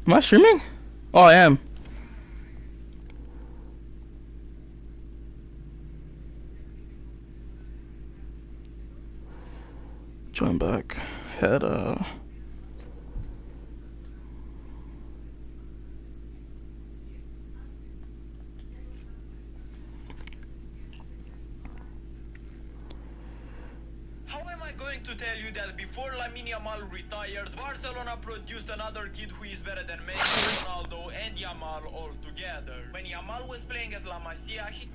Am I streaming? Oh, I am. Join back. Head How am I going to tell you that before Lamine Yamal retired, Barcelona produced another kid who is better than Messi, Ronaldo, and Yamal all together? When Yamal was playing at La Masia, he...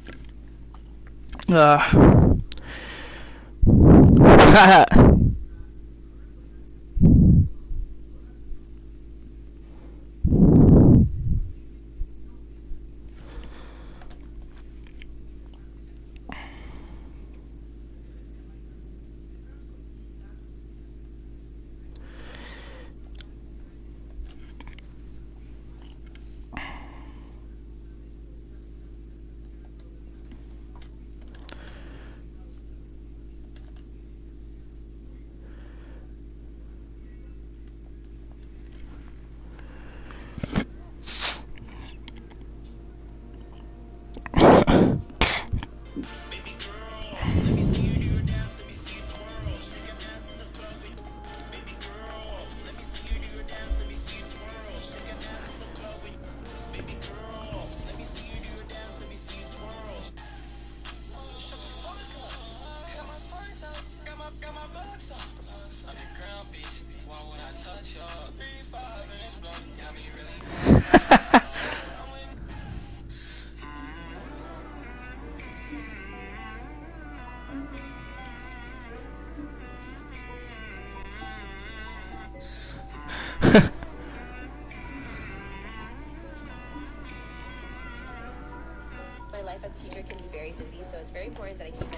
My life as a teacher can be very busy, so it's very important that I keep it in.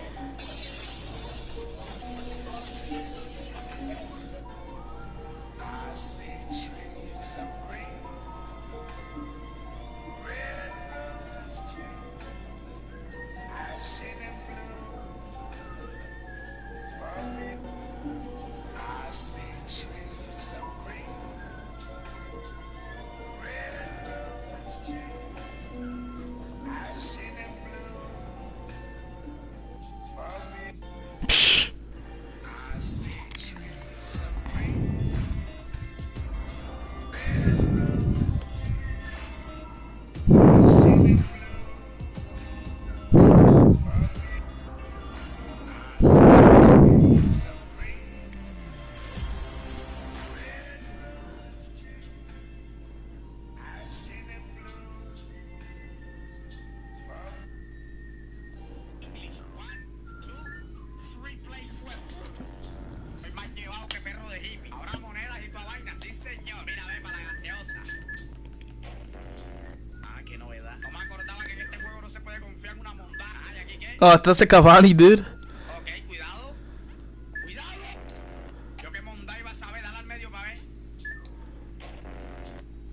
I see trees of green, red roses too. I've seen them blue for me. I see trees of green, red roses too. I've seen them blue for me. Psh. I see trees of green, red roses too. I've seen them blue for me. I see trees of green, red roses too. I've seen them blue for me. English. 1, 2, 3, play fuerte. Soy más llevado que perro de hippie. Ahora monedas y pa' vaina, sí señor. Mira, ve para la gaseosa. Ah, qué novedad. No me acordaba que en este juego no se puede confiar en una mondada. Ah, ¿y aquí qué? Oh, that's a Cavani, dude. Ok, cuidado. Cuidado. Yo que mondá iba a saber, dale al medio pa' ver.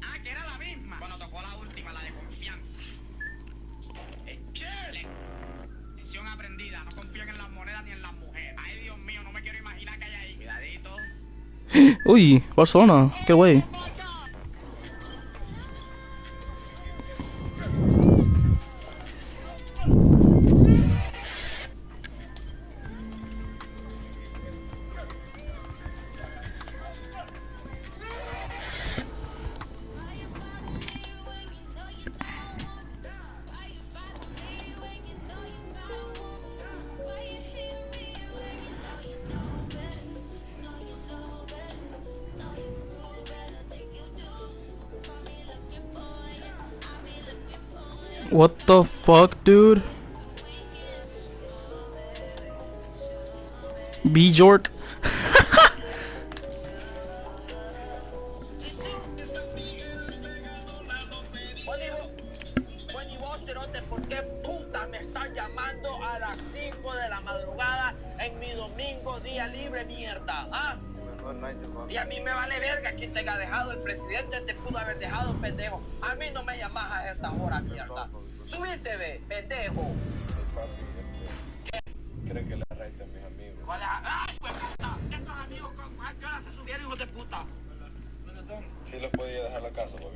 Ah, que era la misma. Bueno, tocó la última, la de confianza. ¿Qué? Lección aprendida, no confíen en las monedas ni en las mujeres. Ay, Dios mío, no me quiero imaginar qué hay ahí. Cuidadito. Uy, Barcelona. Get away. What the fuck, dude? B-Jork? Bueno, y vos, cerote, ¿por qué puta me están llamando a las 5 de la madrugada en mi domingo día libre, mierda? ¿Ah? Y a mí me vale verga quien te haya dejado. El presidente te pudo haber dejado, pendejo. A mí no me llamas a estas horas, mierda. Subite, ve, pendejo. ¿Creen que le arraite a mis amigos? ¿Cuál es? ¡Ay, pues puta! ¿Estos amigos con qué hora se subieron, hijos de puta? Sí los podía dejar a la casa, porque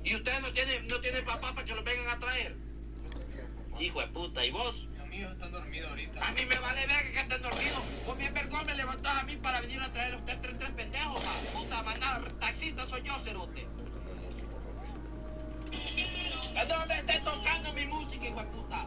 ¿Y ustedes no tienen papá para que los vengan a traer? Hijo de puta, ¿y vos? Los míos están dormidos ahorita. A mí me vale verga que estén dormidos. Vos bien vergón me levantás a mí para venir a traer a ustedes tres pendejos, ma. Puta, manada, taxista soy yo, cerote. No me esté tocando mi música, hijo de puta.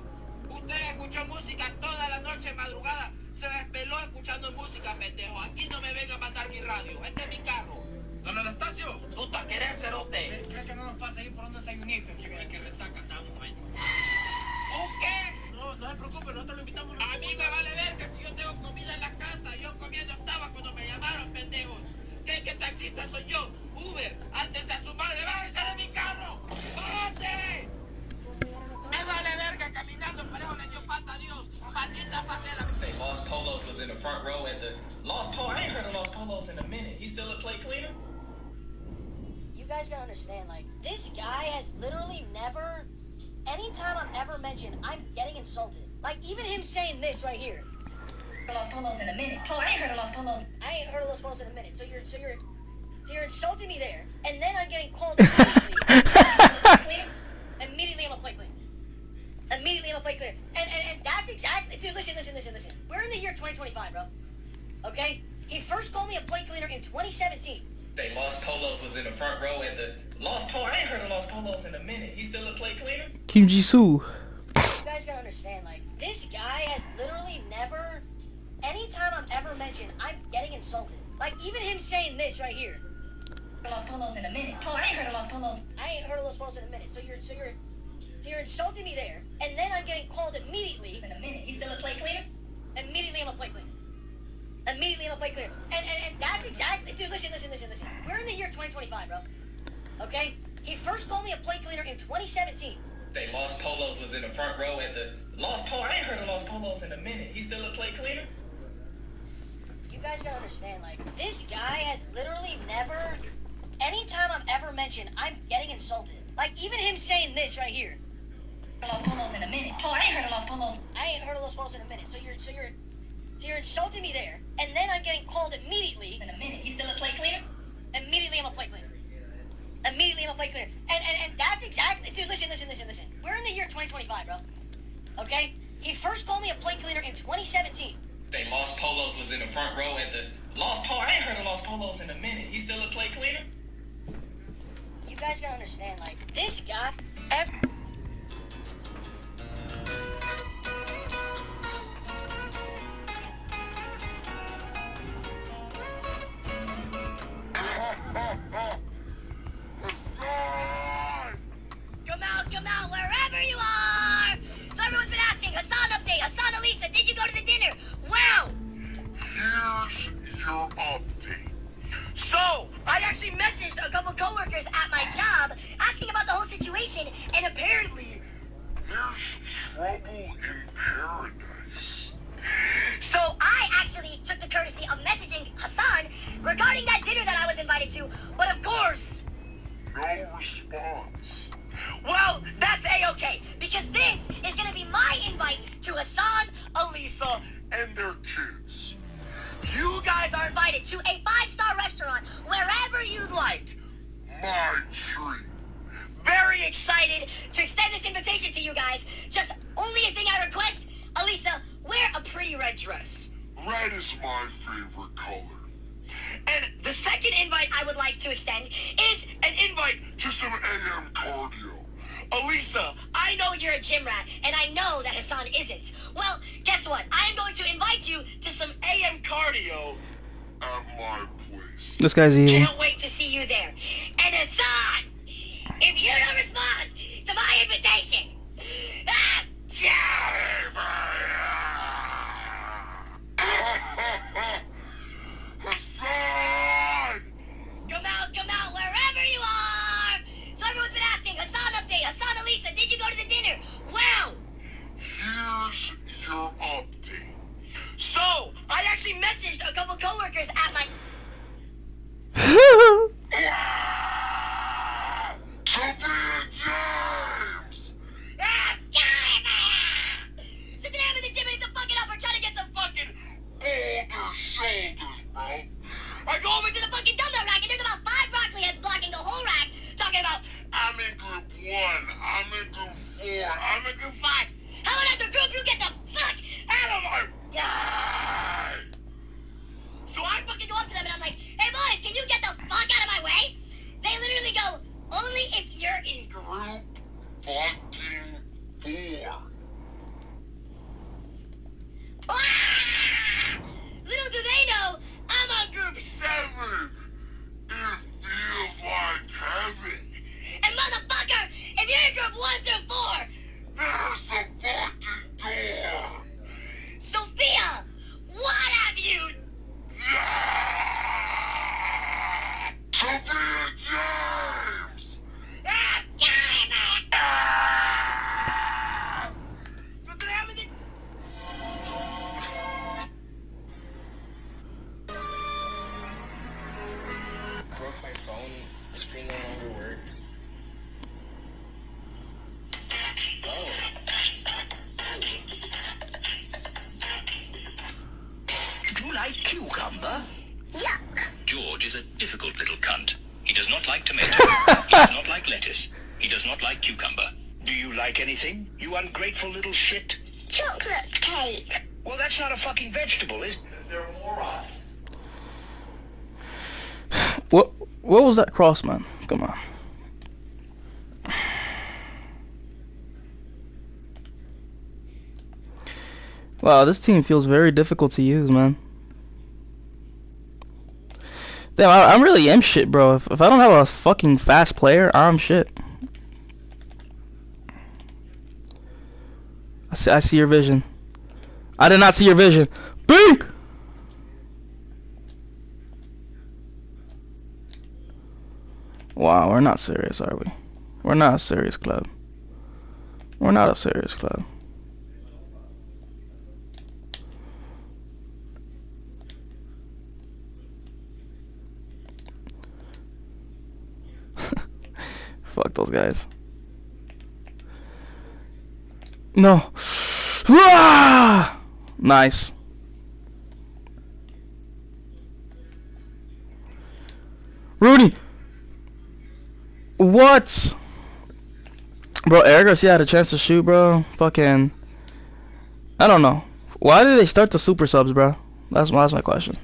Usted escuchó música toda la noche, madrugada. Se despeló escuchando música, pendejo. Aquí no me venga a mandar mi radio. Este es mi carro. Don Anastasio. Puta, querer, cerote. ¿Crees que no nos pasa ahí por un desayunito? Que resaca estamos ahí. ¿Un qué? No se preocupe, nosotros lo invitamos. A mí me vale verga si yo tengo comida en la casa. Yo comiendo estaba cuando me llamaron, pendejos. ¿Creen que taxista soy yo? Uber, antes de a su madre, bájense de mi carro. ¡Bájate! Me vale verga caminando, pero le dio pata a Dios. Maldita patela. Say Lost Polos was in the front row at the Lost Polo. I ain't heard of Lost Polos in a minute. He still a plate cleaner? You guys gotta understand, like, this guy has literally never, anytime I'm ever mentioned, I'm getting insulted. Like, even him saying this right here. Los Polos in a minute. Oh, I ain't heard of Los Polos. I ain't heard of Los Polos in a minute. So you're insulting me there, and then I'm getting called immediately. Immediately I'm a plate cleaner. Immediately I'm a plate cleaner. And that's exactly, dude, listen. We're in the year 2025, bro. Okay? He first called me a plate cleaner in 2017. Say Lost Polos was in the front row at the Lost Polo. I ain't heard of Lost Polos in a minute. He still a plate cleaner? Kim Jisoo. You guys gotta understand, like, this guy has literally never, anytime I'm ever mentioned, I'm getting insulted. Like, even him saying this right here. Los Polos in a minute. Oh, I ain't heard of Los Polos. I ain't heard of Los Polos in a minute. So you're insulting me there, and then I'm getting called immediately. In a minute. He's still a plate cleaner? Immediately I'm a plate cleaner. Immediately I'm a plate cleaner. And that's exactly, dude, listen. We're in the year 2025, bro. Okay? He first called me a plate cleaner in 2017. Say Lost Polos was in the front row at the Lost Polo. I ain't heard of Lost Polos in a minute. He still a plate cleaner? You guys gotta understand, like, this guy has literally never, anytime I'm ever mentioned, I'm getting insulted. Like, even him saying this right here. Los Polos in a minute. Oh, I ain't heard of Los Polos. I ain't heard of Los Polos in a minute. So you're insulting me there, and then I'm getting called immediately. In a minute. He's still a plate cleaner? Immediately I'm a plate cleaner. Immediately I'm a plate cleaner. And that's exactly, dude, listen. We're in the year 2025, bro. Okay? He first called me a plate cleaner in 2017. Say Lost Polos was in the front row at the Lost Polo. I ain't heard of Lost Polos in a minute. He still a plate cleaner? You guys gotta understand, like, this guy, Come out, wherever you are! So everyone's been asking, Hassan update, Hassan Elisa, did you go to the dinner? Well, Here's your update. so, I actually messaged a couple coworkers at my job asking about the whole situation, and apparently, There's trouble in paradise. so I actually took the courtesy of messaging Hassan regarding that dinner that I was invited to, but of course, No response. well, that's A-okay, because this is gonna be my invite to Hassan, Elisa, And their kids. you guys are invited to a 5-star restaurant wherever you'd like. My treat. Very excited to extend this invitation to you guys. Just only a thing I request, Elisa, wear a pretty red dress. Red is my favorite color. And the second invite I would like to extend is an invite. To some AM cardio. Elisa, I know you're a gym rat, and I know that Hassan isn't. Well, guess what? I am going to invite you to some AM cardio. At my place. This guy's evil. Can't wait to see you there. And Hassan, if you don't respond to my invitation, Hassan! come out, wherever you are. So everyone's been asking, Hassan update, Hassan Elisa, did you go to the dinner? Well, Here's your update. so I actually messaged a couple coworkers at my cucumber? Yuck. George is a difficult little cunt. He does not like tomato. He does not like lettuce. He does not like cucumber. Do you like anything, you ungrateful little shit? Chocolate cake. Well, that's not a fucking vegetable, is there? Morons. What was that cross, man? Come on. Wow, this team feels very difficult to use, man. Damn, I really am shit, bro. If I don't have a fucking fast player, I'm shit. I see your vision. I did not see your vision. Bink! Wow, we're not serious, are we? We're not a serious club. We're not a serious club. Fuck those guys. No. Ah! Nice. Rudy. What? Bro, Eric Garcia had a chance to shoot, bro. Fucking. I don't know. Why did they start the super subs, bro? That's my question.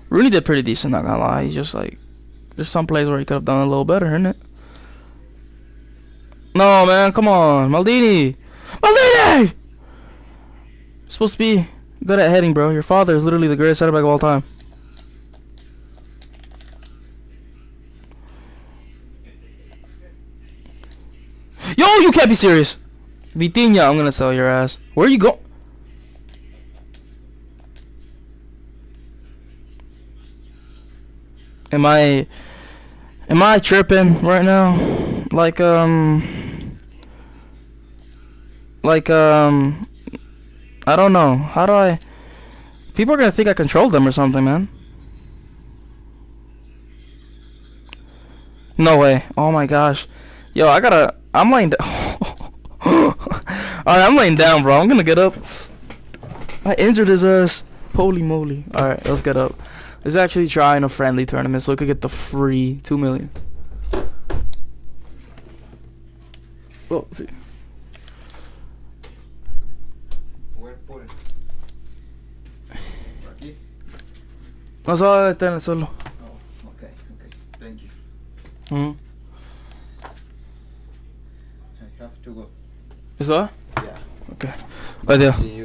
Rooney did pretty decent, not gonna lie. He's just like, there's some plays where he could have done a little better, isn't it? No, man, come on, Maldini! Maldini! You're supposed to be good at heading, bro. Your father is literally the greatest center back of all time. Yo, you can't be serious. Vitinha, I'm gonna sell your ass. Where you go? Am I tripping right now? Like I don't know. How do I? People are gonna think I control them or something, man. No way. Oh my gosh. Yo, I'm laying down. Alright, I'm laying down, bro. I'm gonna get up. I injured his ass. Holy moly. Alright, let's get up. Let's actually try in a friendly tournament so we could get the free 2 million. Oh, see. Where put it? Aquí? No se va a detener solo. Oh, okay. Thank you. Mm-hmm. I have to go. ¿Eso va? Yeah. Okay. Adiós. See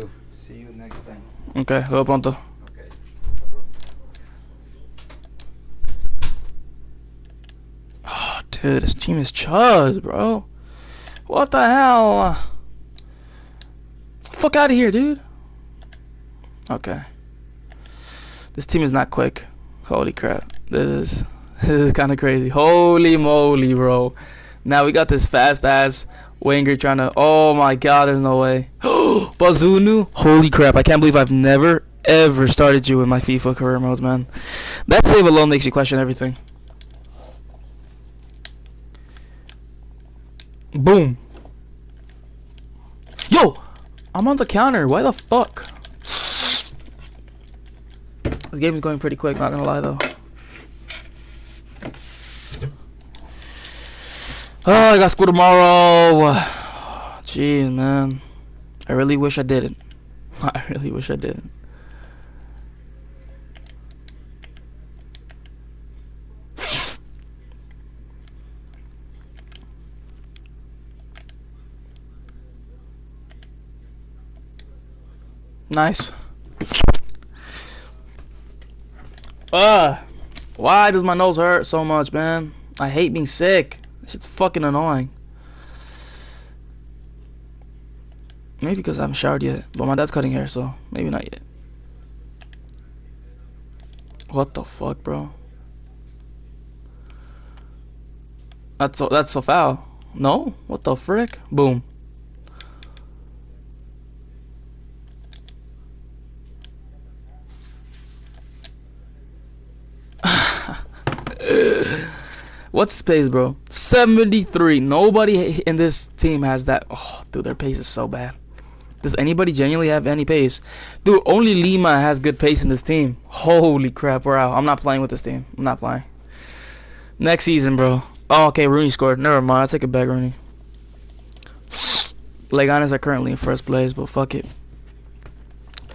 you next time. Okay, luego pronto. Okay. Oh, dude, this team is chuzz, bro. What the hell? Fuck out of here, dude. Okay. This team is not quick. Holy crap. This is kind of crazy. Holy moly, bro. Now we got this fast ass winger trying to. Oh my god, there's no way. Bazunu. Holy crap. I can't believe I've never ever started you in my FIFA career modes, man. That save alone makes you question everything. Boom. Yo, I'm on the counter. Why the fuck? This game is going pretty quick, not gonna lie though. Oh, I got school tomorrow. Jeez, man. I really wish I didn't. I really wish I didn't. Nice. Why does my nose hurt so much, man? I hate being sick. This shit's fucking annoying. Maybe because I haven't showered yet, but my dad's cutting hair, so maybe not yet. What the fuck, bro? That's so foul. No? What the frick? Boom. What's his pace, bro? 73. Nobody in this team has that. Oh, dude, their pace is so bad. Does anybody genuinely have any pace? Dude, only Lima has good pace in this team. Holy crap, we're out. I'm not playing with this team. I'm not playing. Next season, bro. Oh, okay, Rooney scored. Never mind, I'll take it back, Rooney. Leganes are currently in first place, but fuck it.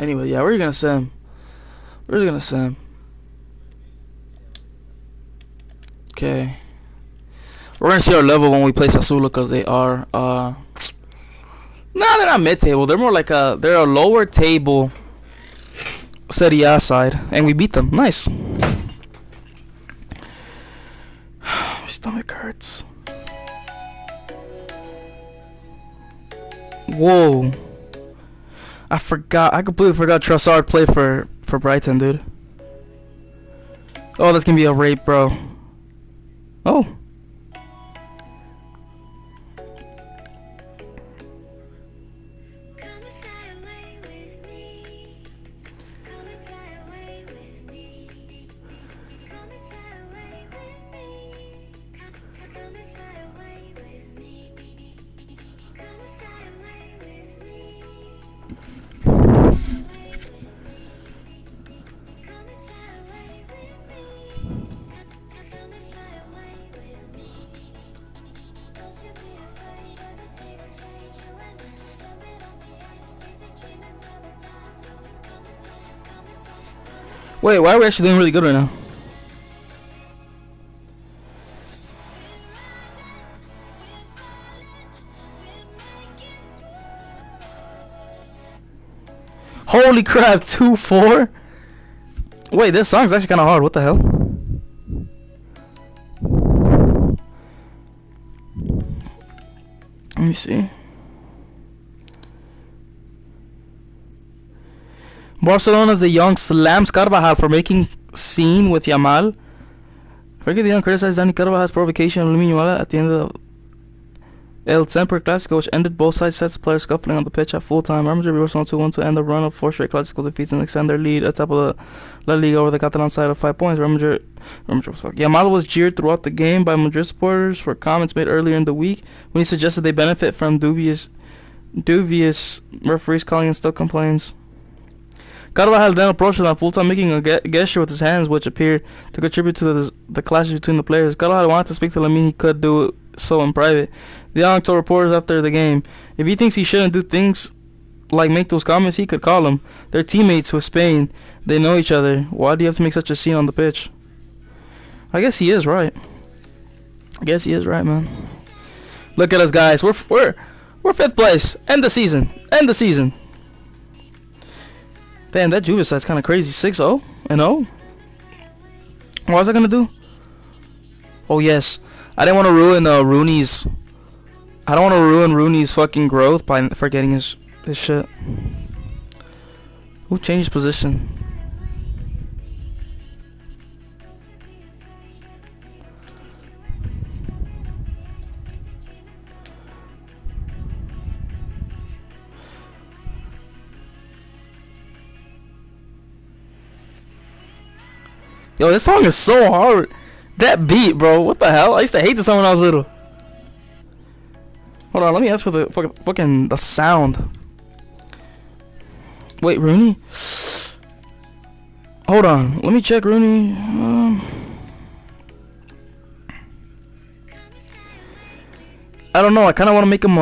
Anyway, yeah, where are you gonna send? Where's he gonna send? Okay. We're gonna see our level when we play Sassuolo, because they are they're not mid-table. They're more like they're a lower table Serie A side, and we beat them. Nice. My stomach hurts. Whoa. I completely forgot Trossard played for Brighton, dude. Oh, that's gonna be a rape, bro. Oh. Wait, why are we actually doing really good right now? Holy crap, 2-4? Wait, this song's actually kind of hard. What the hell? Let me see. Barcelona's the young slams Carvajal for making scene with Yamal. Forget the young criticized Dani Carvajal's provocation of Lamine Yamal at the end of El Semper Clásico, which ended both sides sets of players scuffling on the pitch at full time. Real Madrid reversed on 2-1 to end the run of 4 straight Clásico defeats and extend their lead at top of the La Liga over the Catalan side of 5 points. Real Madrid was fucked. Yamal was jeered throughout the game by Madrid supporters for comments made earlier in the week when he suggested they benefit from dubious referees calling and still complains. Carvajal then approached him at full time, making a gesture with his hands, which appeared to contribute to the clashes between the players. Carvajal wanted to speak to Lamine, he could do so in private. De Jong told reporters after the game, if he thinks he shouldn't do things like make those comments, he could call him. They're teammates with Spain. They know each other. Why do you have to make such a scene on the pitch? I guess he is right. Man. Look at us, guys. We're 5th place. End the season. Damn, that Juve side's kind of crazy. 6-0 and 0. What was I gonna do? Oh yes, I didn't want to ruin Rooney's. I don't want to ruin Rooney's fucking growth by forgetting his shit. Who changed position? Yo, this song is so hard. That beat, bro. What the hell? I used to hate this song when I was little. Hold on, let me ask for the fucking the sound. Wait, Rooney? Hold on, let me check Rooney. I don't know. I kind of want to make him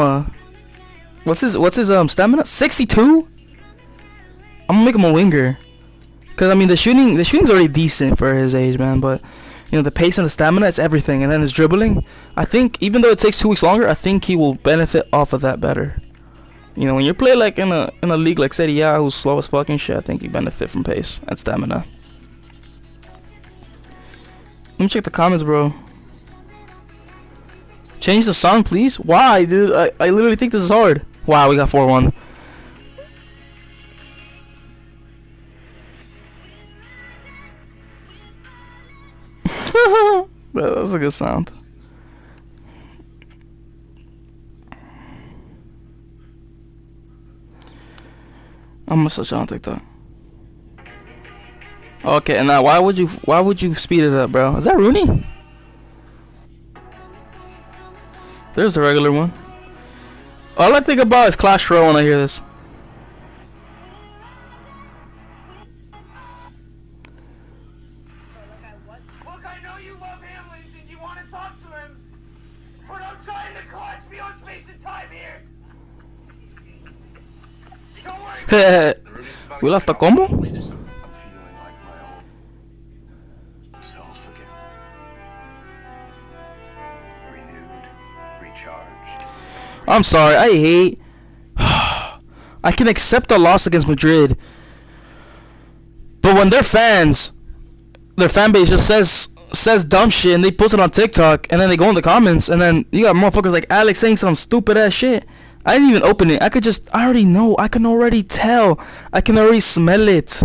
what's his stamina? 62? I'm gonna make him a winger. Cause I mean the shooting's already decent for his age, man. But you know the pace and the stamina, it's everything. And then his dribbling, I think even though it takes 2 weeks longer, I think he will benefit off of that better. You know when you play like in a league like Serie A, who's slow as fucking shit, I think you benefit from pace and stamina. Let me check the comments, bro. Change the song, please. Why, dude? I literally think this is hard. Wow, we got 4-1. That's a good sound. I'm gonna search on TikTok. Okay, and now why would you speed it up, bro? Is that Rooney? There's a regular one. All I think about is Clash Royale when I hear this. We lost the combo? I'm feeling like my old self again. Renewed, recharged. I'm sorry, I hate... I can accept a loss against Madrid, but when their fans, their fan base just says dumb shit and they post it on TikTok and then they go in the comments and then you got motherfuckers like Alex saying some stupid ass shit. I didn't even open it. I already know. I can already tell. I can already smell it.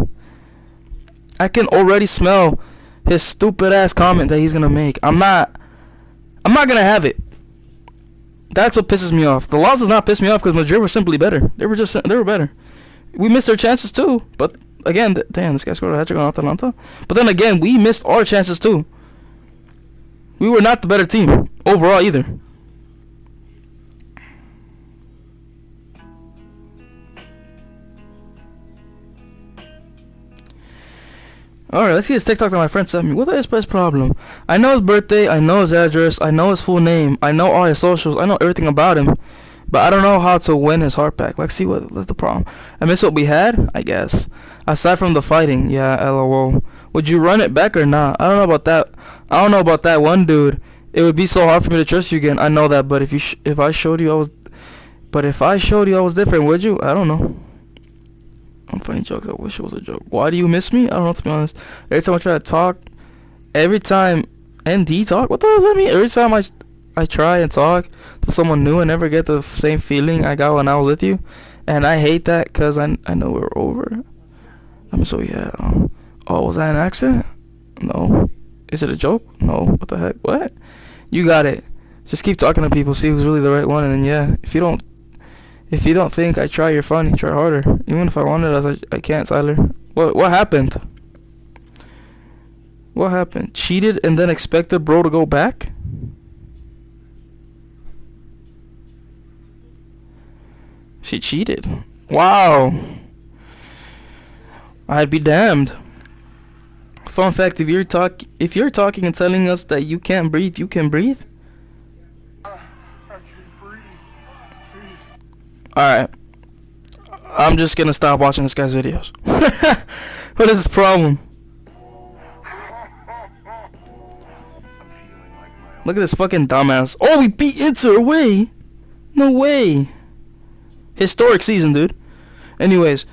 I can already smell his stupid ass comment that he's gonna make. I'm not gonna have it. That's what pisses me off. The loss does not piss me off because Madrid were simply better. They were better. We missed our chances too. But again, damn, this guy scored a hat-trick on Atalanta. But then again, we missed our chances too. We were not the better team overall either. Alright, let's see his TikTok that my friend sent me. What is his problem? I know his birthday, I know his address, I know his full name, I know all his socials, I know everything about him. But I don't know how to win his heart back. Let's see what's the problem. I miss what we had, I guess. Aside from the fighting, yeah, lol. Would you run it back or not? I don't know about that. I don't know about that one dude. It would be so hard for me to trust you again. I know that, but if I showed you I was different, would you? I don't know. I'm funny jokes. I wish it was a joke. Why do you miss me? I don't know, to be honest. Every time I try to talk, every time ND talk, what the hell does that mean? Every time I try and talk to someone new, I never get the same feeling I got when I was with you, and I hate that because I know we're over. So yeah. Oh, was that an accident? No. Is it a joke? No. What the heck? What? You got it. Just keep talking to people, see who's really the right one, and then yeah, if you don't think I try, you're funny. Try harder. Even if I wanted, I can't, Tyler. What happened? What happened? Cheated and then expected bro to go back? She cheated. Wow. I'd be damned. Fun fact: if you're talking and telling us that you can't breathe, you can breathe. I can't breathe. Please. Alright. I'm just gonna stop watching this guy's videos. What is his problem? I'm feeling like my old Look at this fucking dumbass. Oh, we beat Inter away. No way. Historic season, dude. Anyways,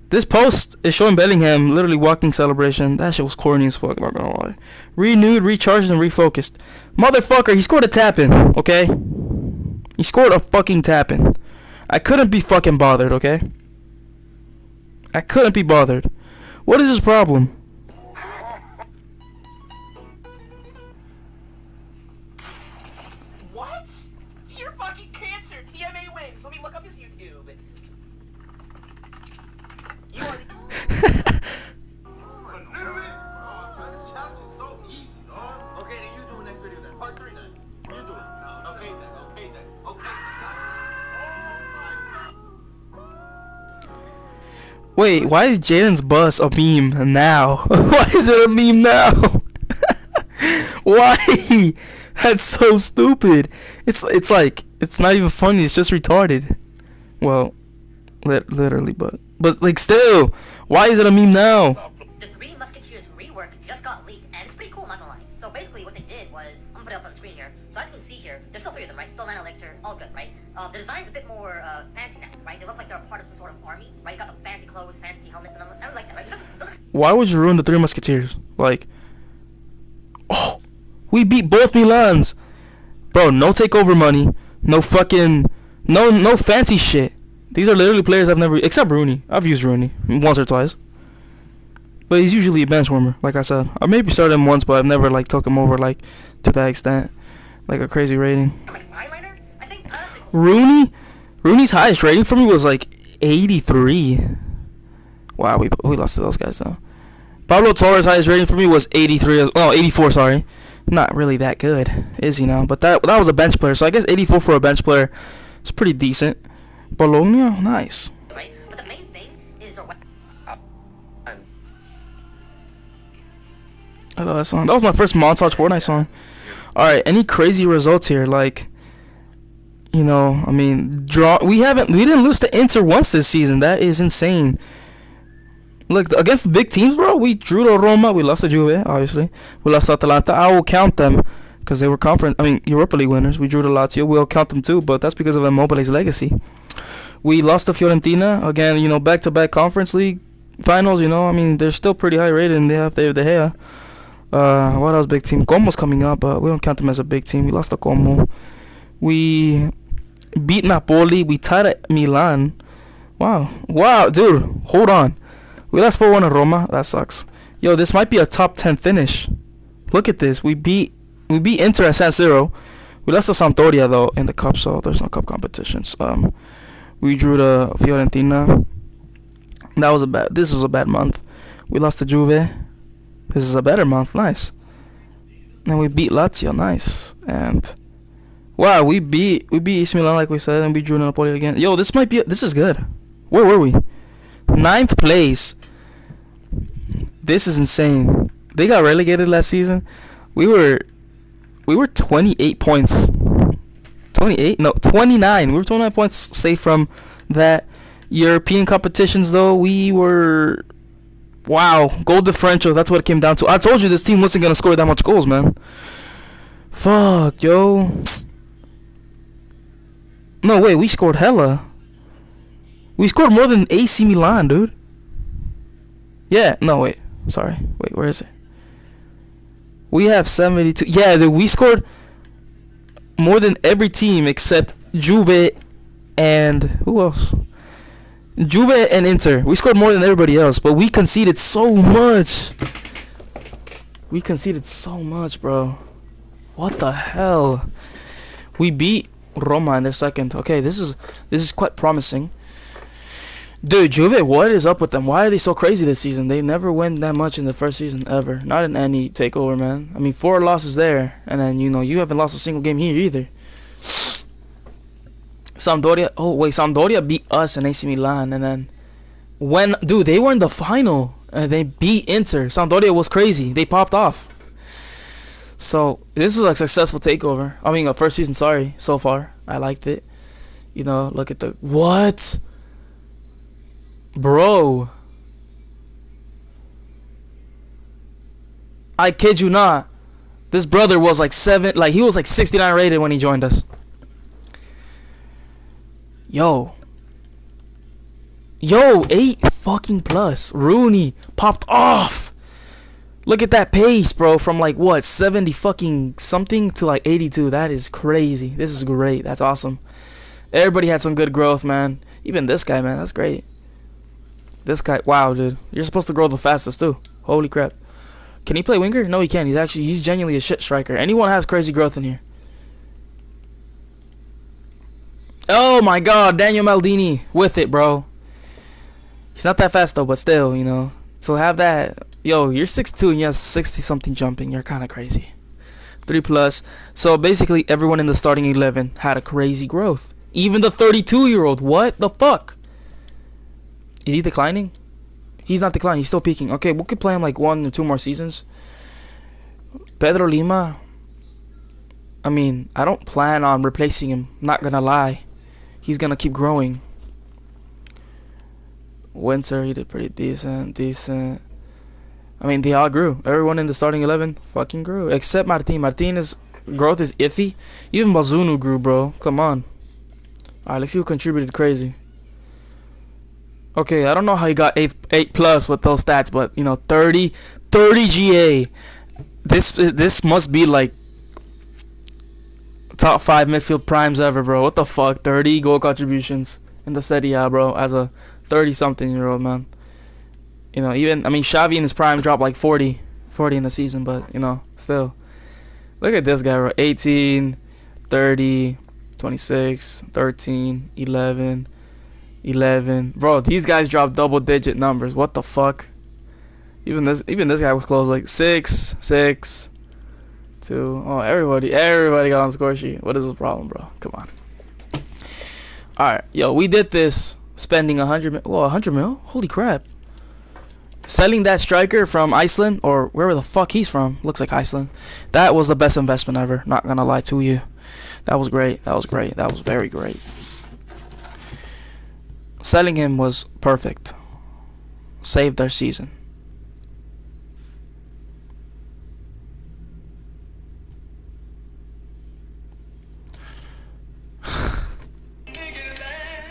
this post is showing Bellingham literally walking celebration. That shit was corny as fuck, not gonna lie. Renewed, recharged, and refocused. Motherfucker, he scored a tap-in, okay? He scored a fucking tap-in. I couldn't be fucking bothered, okay? I couldn't be bothered. What is his problem? What? You're fucking cancer. TMA wins. Let me look up his YouTube. You are. This challenge is so easy, dog. Okay, then you do the next video then. Part 3 then. You do it. Okay then. Okay then. Okay. Wait, why is Jaden's bus a meme now? Why is it a meme now? Why? That's so stupid. It's like, it's not even funny, it's just retarded. Well, literally, but like still, why is it a meme now? The Three Musketeers rework just got leaked, and it's pretty cool, I'm not gonna lie. So basically what they did was, I'm gonna put it up on the screen here, so as you can see here, there's still 3 of them, right? Still 9 elixir, all good, right? The design's a bit more fancy now, right? They look like they're a part of some sort of army, right? You got the fancy clothes, fancy helmets, and I like that, right? Why would you ruin the Three Musketeers? Like, oh, we beat both Milans. Bro, no takeover money, no fucking, no fancy shit. These are literally players I've never, except Rooney. I've used Rooney once or twice. But he's usually a bench warmer, like I said. I maybe started him once, but I've never like took him over like to that extent, like a crazy rating. Rooney's highest rating for me was like 83. Wow, we lost to those guys though. Pablo Torres' highest rating for me was 83. Oh, 84. Sorry, not really that good, is he now? But that was a bench player, so I guess 84 for a bench player is pretty decent. Bologna, nice. Right? But the main thing is their I love that song. That was my first montage Fortnite song. Alright, any crazy results here? Like, You know, I mean, we didn't lose to Inter once this season. That is insane. Look, against the big teams, bro, we drew to Roma, we lost to Juve, obviously. We lost to Atalanta. I will count them because they were Europa League winners. We drew to Lazio. We'll count them too, but that's because of Immobile's legacy. We lost to Fiorentina again. You know, back-to-back Conference League finals. You know, I mean, they're still pretty high rated, and they have De Gea. What else? Big team. Como's coming up, but we don't count them as a big team. We lost to Como. We beat Napoli. We tied at Milan. Wow, dude. Hold on. We lost 4-1 to Roma. That sucks. Yo, this might be a top 10 finish. Look at this. We beat Inter at San Siro. We lost to Sampdoria though in the cup, so there's no cup competitions. We drew to Fiorentina. This was a bad month. We lost to Juve. This is a better month. Nice. And we beat Lazio. Nice. And wow, we beat AC Milan like we said, and we drew to Napoli again. Yo, this is good. Where were we? 9th place. This is insane. They got relegated last season. We were 28 points. 28? No, 29. We were 29 points safe from that. European competitions though, we were goal differential. That's what it came down to. I told you this team wasn't gonna score that much goals, man. Fuck, yo. No, wait, we scored hella. We scored more than AC Milan, dude. Yeah, no, wait. Sorry. Wait, where is it? We have 72. Yeah, dude, we scored more than every team except Juve and... Who else? Juve and Inter. We scored more than everybody else, but we conceded so much. We conceded so much, bro. What the hell? We beat Roma in their second. Okay, this is quite promising. Dude, Juve, what is up with them? Why are they so crazy this season? They never win that much in the first season ever. Not in any takeover, man. I mean, 4 losses there, and then, you know, you haven't lost a single game here either. Sampdoria beat us and AC Milan, and then dude, they were in the final and they beat Inter. Sampdoria was crazy. They popped off. So this was a successful takeover. I mean, a first season, sorry, so far. I liked it. You know, look at the what? Bro, I kid you not. This brother was like he was like 69 rated when he joined us. Yo, 8 fucking plus. Rooney popped off. Look at that pace, bro. From like what, 70 fucking something to like 82. That is crazy. This is great. That's awesome. Everybody had some good growth, man. Even this guy, man. That's great. This guy, wow, dude. You're supposed to grow the fastest too. Holy crap. Can he play winger? No, he can't. He's genuinely a shit striker. Anyone has crazy growth in here. Oh my god, Daniel Maldini with it, bro. He's not that fast though, but still, you know. To have that, yo, you're 6'2" and you have 60 something jumping. You're kind of crazy. 3 plus. So basically everyone in the starting 11 had a crazy growth. Even the 32-year-old. What the fuck? Is he declining? He's not declining. He's still peaking. Okay, we could play him like 1 or 2 more seasons. Pedro Lima. I mean, I don't plan on replacing him. Not gonna lie. He's gonna keep growing. Winter, he did pretty decent. I mean, they all grew. Everyone in the starting 11 fucking grew. Except Martin. Martin's growth is iffy. Even Bazunu grew, bro. Come on. Alright, let's see who contributed crazy. Okay, I don't know how he got 8 plus with those stats, but you know, 30 GA. This must be like top 5 midfield primes ever, bro. What the fuck? 30 goal contributions in the Serie A, bro, as a 30-something-year-old man. You know, even, I mean, Xavi in his prime dropped like 40 in the season, but you know, still. Look at this guy, bro. 18, 30, 26, 13, 11. Bro, these guys dropped double-digit numbers. What the fuck? Even this guy was close, like 6, 2. Oh, everybody got on the score sheet. What is the problem, bro? Come on. All right, yo, we did this spending 100 mil. Holy crap! Selling that striker from Iceland or wherever the fuck he's from. Looks like Iceland. That was the best investment ever. Not gonna lie to you. That was great. That was great. That was very great. Selling him was perfect. Saved their season.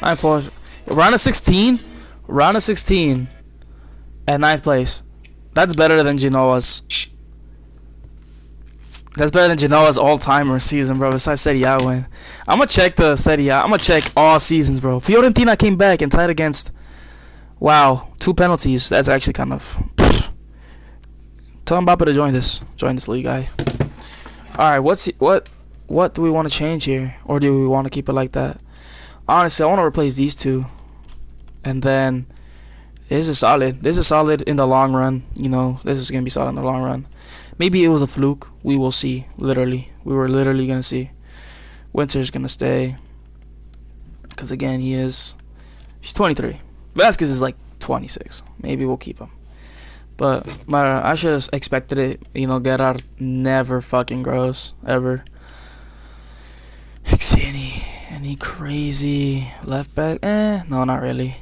Ninth place. Round of 16. Round of 16. At 9th place. That's better than Genoa's. That's better than Genoa's all-timer season, bro. Besides Serie A win. I'm gonna check the Serie A. I'm gonna check all seasons, bro. Fiorentina came back and tied against. Wow, 2 penalties. That's actually kind of. Tell Mbappe to join this league, guy. All right, what do we want to change here, or do we want to keep it like that? Honestly, I want to replace these two, and then this is solid. This is solid in the long run. You know, this is gonna be solid in the long run. Maybe it was a fluke. We will see. Literally, we were literally gonna see. Winter's gonna stay, because again, he's 23. Vasquez is like 26. Maybe we'll keep him. But I should have expected it. You know, Gerard never fucking grows ever. Any crazy left back? No, not really.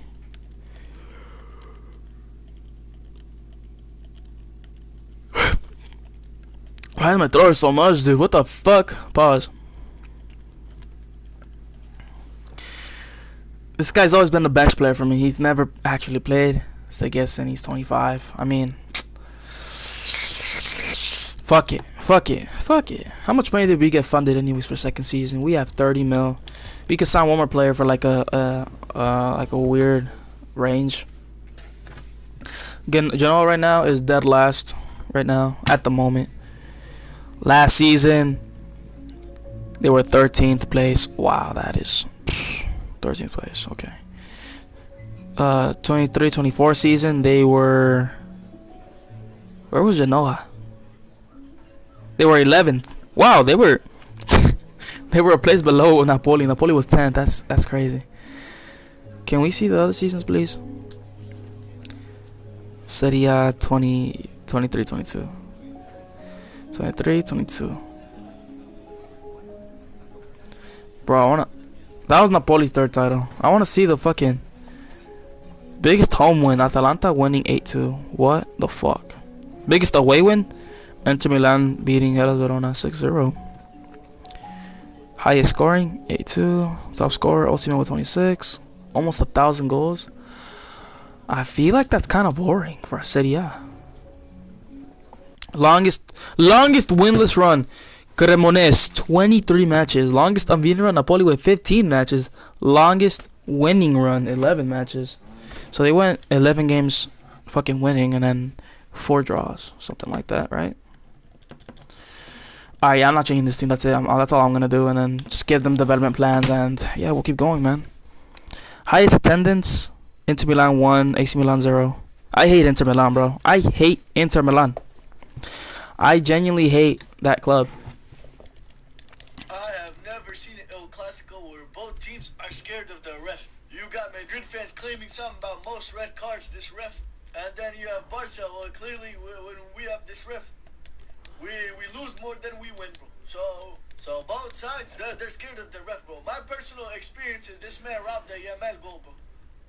Why am I throwing so much, dude? What the fuck? Pause. This guy's always been a bench player for me. He's never actually played. So I guess, and he's 25. I mean, fuck it. How much money did we get funded anyways for second season? We have 30 mil. We could sign one more player for like a weird range. Genoa right now is dead last right now at the moment. Last season they were 13th place. Wow, that is 13th place. Okay. 23-24 season they were. Where was Genoa? They were 11th. Wow, they were they were a place below Napoli. Napoli was 10th. That's crazy. Can we see the other seasons, please? Serie A 23-22. 23-22. Bro, that was Napoli's third title. I wanna see the fucking biggest home win. Atalanta winning 8-2. What the fuck? Biggest away win? Inter Milan beating Hellas Verona 6-0. Highest scoring 8-2. Top scorer Osimhen with 26. Almost 1,000 goals. I feel like that's kind of boring for a Serie A. Longest winless run, Cremonese 23 matches. Longest unbeaten run, Napoli with 15 matches. Longest winning run, 11 matches. So they went 11 games fucking winning and then 4 draws, something like that, right? Alright, yeah, I'm not changing this team. That's it. That's all I'm gonna do, and then just give them development plans, and yeah, we'll keep going, man. Highest attendance, Inter Milan 1, AC Milan 0. I hate Inter Milan, bro. I hate Inter Milan. I genuinely hate that club. I have never seen an El Clasico where both teams are scared of the ref. You got Madrid fans claiming something about most red cards, this ref. And then you have Barca, well, clearly when we have this ref, we lose more than we win, bro. So both sides, they're scared of the ref, bro. My personal experience is this man robbed the Yamal goal, bro.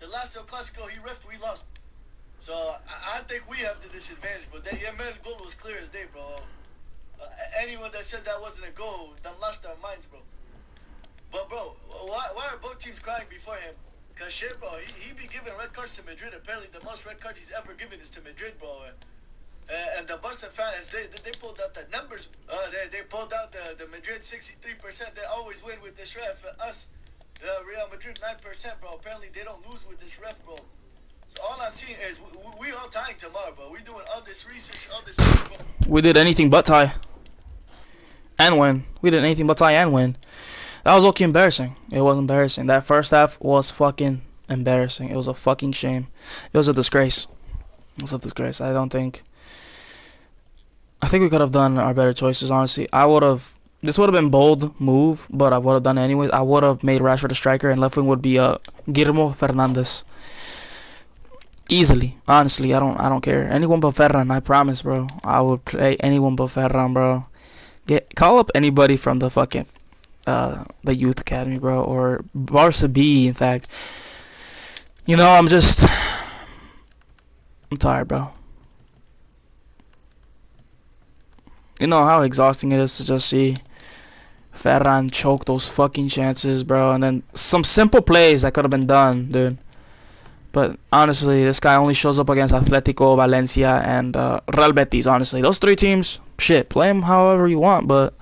The last El Clasico he refed, we lost. So I think we have the disadvantage, but that Yamal goal was clear as day, bro. Anyone that said that wasn't a goal, done lost their minds, bro. But bro, why are both teams crying before him? Cause shit, bro, he be giving red cards to Madrid. Apparently, the most red cards he's ever given is to Madrid, bro. And the Barca fans, they pulled out the numbers. They pulled out the Madrid 63%. They always win with this ref. Us, the Real Madrid 9%, bro. Apparently, they don't lose with this ref, bro. So all I'm seeing is we all tying tomorrow, bro. We doing all this research, all this stuff, bro. We did anything but tie and win. We did anything but tie and win. That was okay embarrassing. It was embarrassing. That first half was fucking embarrassing. It was a fucking shame. It was a disgrace. It was a disgrace. I think we could have done our better choices, honestly. This would have been bold move, but I would have done it anyways. I would have made Rashford a striker and left wing would be Guillermo Fernandez. Easily, honestly, I don't care. Anyone but Ferran, I promise, bro. I would play anyone but Ferran, bro. Call up anybody from the fucking the youth academy, bro, or Barca B, in fact. You know, I'm tired, bro. You know how exhausting it is to just see Ferran choke those fucking chances, bro, and then some simple plays that could have been done, dude. But honestly, this guy only shows up against Atletico, Valencia, and Real Betis. Honestly, those three teams, shit, play him however you want. But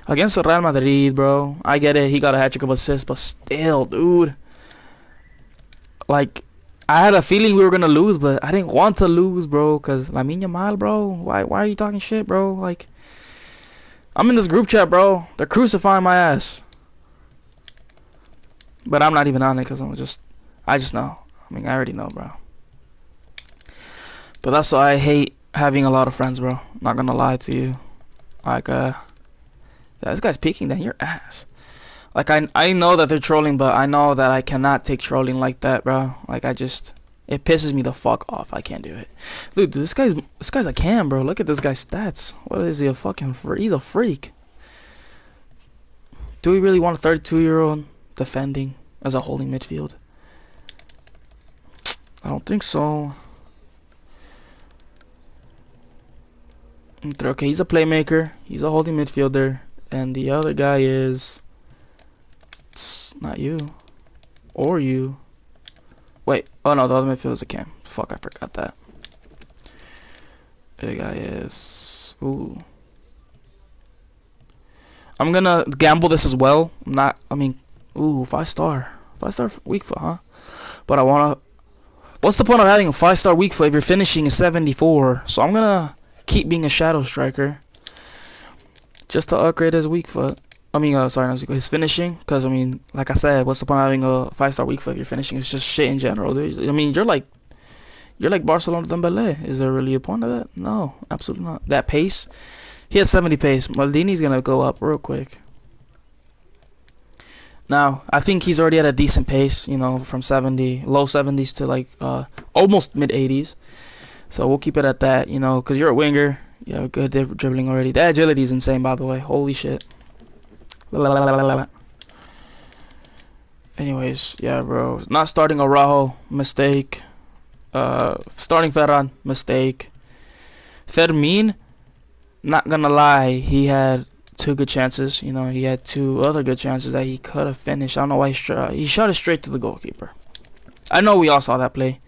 against the Real Madrid, bro, I get it. He got a hat trick of assists, but still, dude. Like, I had a feeling we were gonna lose, but I didn't want to lose, bro. Cause Lamine Yamal, bro. Why are you talking shit, bro? Like, I'm in this group chat, bro. They're crucifying my ass. But I'm not even on it, cause I just know. I mean, I already know, bro. But that's why I hate having a lot of friends, bro. Not gonna lie to you. Like, yeah, this guy's peeking down your ass. Like, I know that they're trolling, but I know that I cannot take trolling like that, bro. Like, it pisses me the fuck off. I can't do it. Dude, this guy's a cam, bro. Look at this guy's stats. What is he, a fucking freak? He's a freak. Do we really want a 32-year-old defending as a holding midfield? I don't think so. Okay, he's a playmaker. He's a holding midfielder. And the other guy is... It's not you. Or you. Wait. Oh no, the other midfielder is a cam. Fuck, I forgot that. The guy is... Ooh. I'm gonna gamble this as well. Ooh, 5-star. 5-star weak foot, huh? But I wanna... What's the point of having a 5-star weak foot if you're finishing a 74? So I'm gonna keep being a shadow striker. Just to upgrade his weak foot. His finishing. Because, like I said, what's the point of having a 5-star weak foot if you're finishing? It's just shit in general, dude. You're like Barcelona Dembele. Is there really a point of that? No, absolutely not. That pace? He has 70 pace. Maldini's gonna go up real quick. Now, I think he's already at a decent pace, from 70, low 70s to like almost mid 80s. So we'll keep it at that, because you're a winger. You have good dribbling already. The agility is insane, by the way. Holy shit. Anyways, yeah, bro. Not starting Araujo, mistake. Starting Ferran, mistake. Fermin, not gonna lie, he had 2 good chances. He had 2 other good chances that he could have finished. I don't know why he shot it straight to the goalkeeper. I know we all saw that play.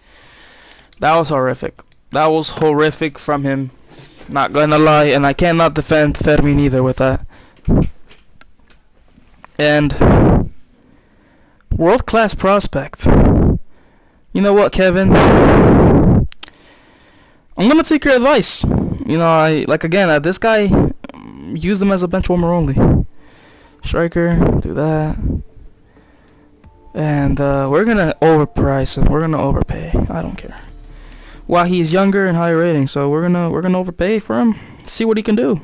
That was horrific. That was horrific from him. Not gonna lie, and I cannot defend Fermin either with that. And world-class prospect. You know what, Kevin? I'm gonna take your advice. This guy, use him as a bench warmer only. Striker, do that. And we're gonna overprice him. We're gonna overpay. I don't care. While he's younger and higher rating, so we're gonna overpay for him. See what he can do.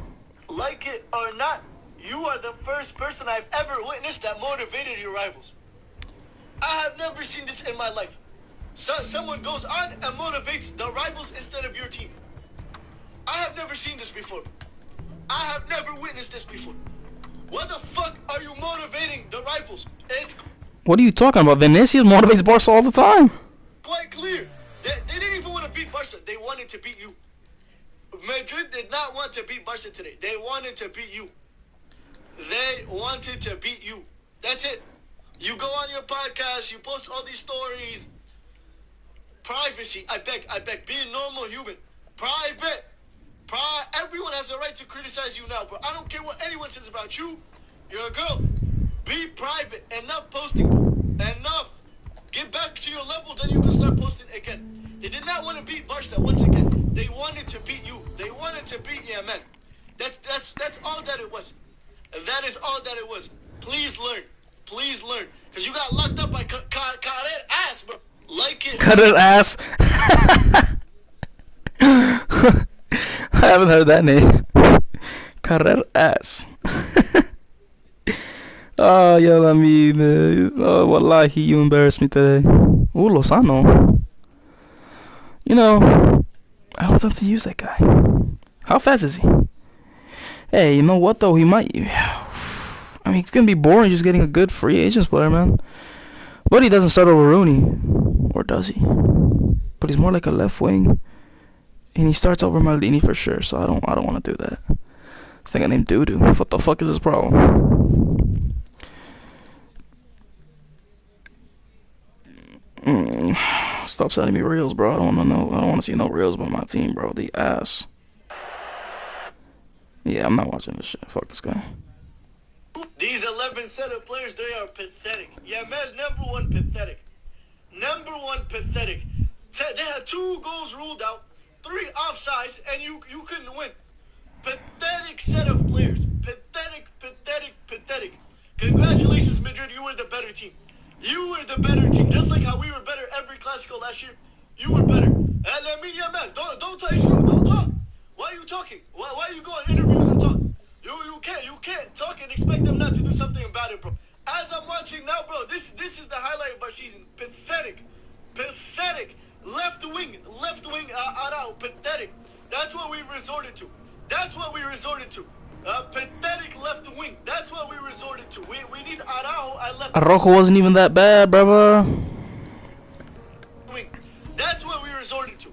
Like it or not, you are the first person I've ever witnessed that motivated your rivals. I have never seen this in my life. So someone goes on and motivates the rivals instead of your team. I have never seen this before. I have never witnessed this before. What the fuck are you motivating the rivals? It's What are you talking about? Vinicius motivates Barca all the time. quite clear. They didn't even want to beat Barca. They wanted to beat you. Madrid did not want to beat Barca today. They wanted to beat you. They wanted to beat you. That's it. You go on your podcast, you post all these stories. Privacy, I beg. Be a normal human. Private. Everyone has a right to criticize you now, but I don't care what anyone says about you. You're a girl. Be private. Enough posting. Enough. Get back to your level, then you can start posting again. They did not want to beat Barca once again. They wanted to beat you. They wanted to beat Yemen. That's all that it was. And that is all that it was. Please learn. Please learn. Because you got locked up by Carrer ass, bro. Like it. Carrer ass. I haven't heard that name. Carrer ass. Oh, yo, oh, wallahi, you embarrassed me today. Ooh, Lozano. I don't have to use that guy. How fast is he? Hey, you know what though? He might. I mean, it's gonna be boring just getting a good free agents player, man. But he doesn't start over Rooney, or does he? But he's more like a left wing, and he starts over Maldini for sure. So I don't want to do that. This thing I named Doodoo. What the fuck is his problem? Stop sending me reels, bro. I don't want to see no reels about my team, bro. The ass. Yeah, I'm not watching this shit. Fuck this guy. These 11 set of players, they are pathetic. Yeah, man, number one pathetic. Number one pathetic. They had 2 goals ruled out, 3 offsides, and you couldn't win. Pathetic set of players. Pathetic, pathetic, pathetic. Congratulations, Madrid. You were the better team. You were the better team. Just like how we were better every Clasico last year. You were better. And Lamine man, don't talk. Don't talk. Why are you talking? Why are you going interviews and talk? You can't talk and expect them not to do something about it, bro. As I'm watching now, bro, this is the highlight of our season. Pathetic. Pathetic. Left wing, Arau, pathetic. That's what we resorted to. Pathetic left wing. That's what we resorted to. We need Arau at left Araujo wasn't even that bad, brother. wing. That's what we resorted to.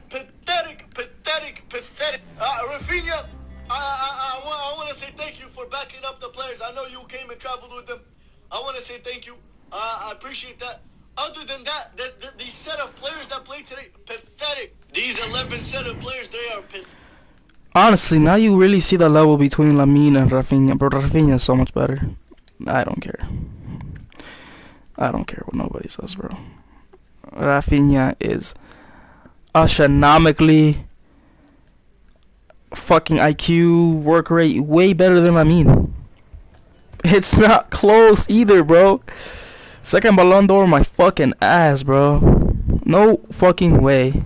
Pathetic. Rafinha, I want to say thank you for backing up the players. I know you came and traveled with them. I want to say thank you. I appreciate that. Other than that, the set of players that played today, pathetic. These 11 set of players, they are pathetic. Honestly, now you really see the level between Lamine and Rafinha. But Rafinha is so much better. I don't care. I don't care what nobody says, bro. Rafinha is astronomically fucking IQ, work rate, way better than Lamine. It's not close either, bro. Second Ballon d'Or, my fucking ass, bro. No fucking way.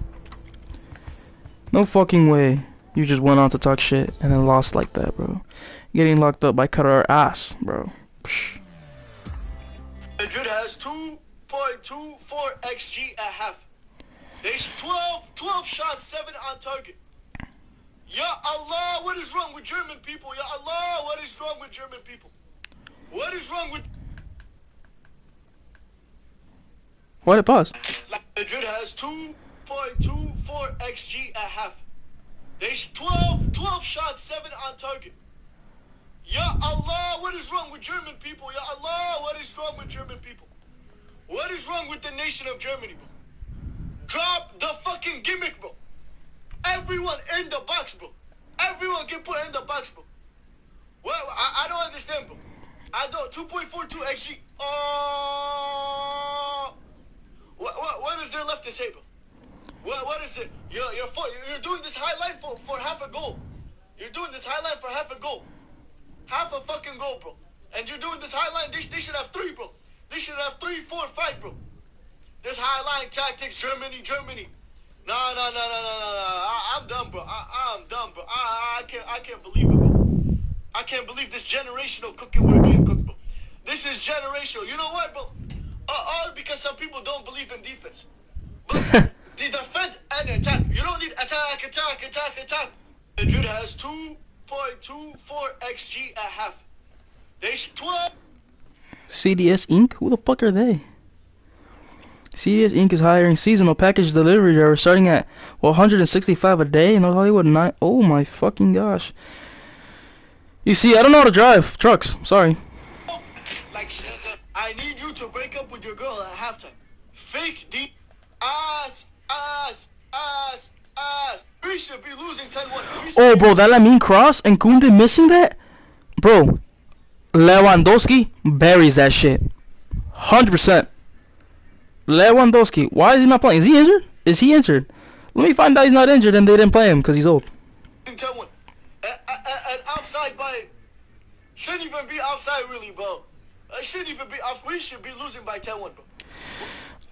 No fucking way. You just went on to talk shit and then lost like that, bro. Getting locked up by Qatar ass, bro. Psh. Madrid has 2.24 XG a half. There's 12 shots, 7 on target. Ya Allah, what is wrong with German people? Ya Allah, what is wrong with German people? What is wrong with... Why'd it pause? Madrid has 2.24 XG a half. There's 12 shots, 7 on target. Ya Allah, what is wrong with German people? Ya Allah, what is wrong with German people? What is wrong with the nation of Germany, bro? Drop the fucking gimmick, bro. Everyone in the box, bro. Everyone get put in the box, bro. Well, I don't understand, bro. I don't. 2.42 XG. What is there left to say, bro? What is it? You're doing this highlight for half a goal. You're doing this highlight for half a goal. Half a fucking goal, bro. And you're doing this highlight, they should have 3, bro. They should have 3, 4, 5, bro. This highlight tactics, Germany. No. I'm done, bro. I'm done, bro. I can't believe it, bro. I can't believe this generational cooking we're being cooked, bro. This is generational. You know what, bro? All because some people don't believe in defense. But the defend and attack. You don't need attack. Madrid has 2.24 XG a half. There's 12. CDS Inc? Who the fuck are they? CDS Inc is hiring seasonal package delivery drivers starting at $165 a day in Hollywood. Oh my fucking gosh. You see, I don't know how to drive trucks. Sorry. Like, I need you to break up with your girl at halftime. Fake deep ass. We should be losing 10-1. Oh, bro, that Lamine cross and Koundé missing that? Bro, Lewandowski buries that shit. 100%. Lewandowski. Why is he not playing? Is he injured? Is he injured? Let me find out he's not injured and they didn't play him because he's old. 10-1. And outside by... Shouldn't even be outside really, bro. Shouldn't even be outside. We should be losing by 10-1, bro.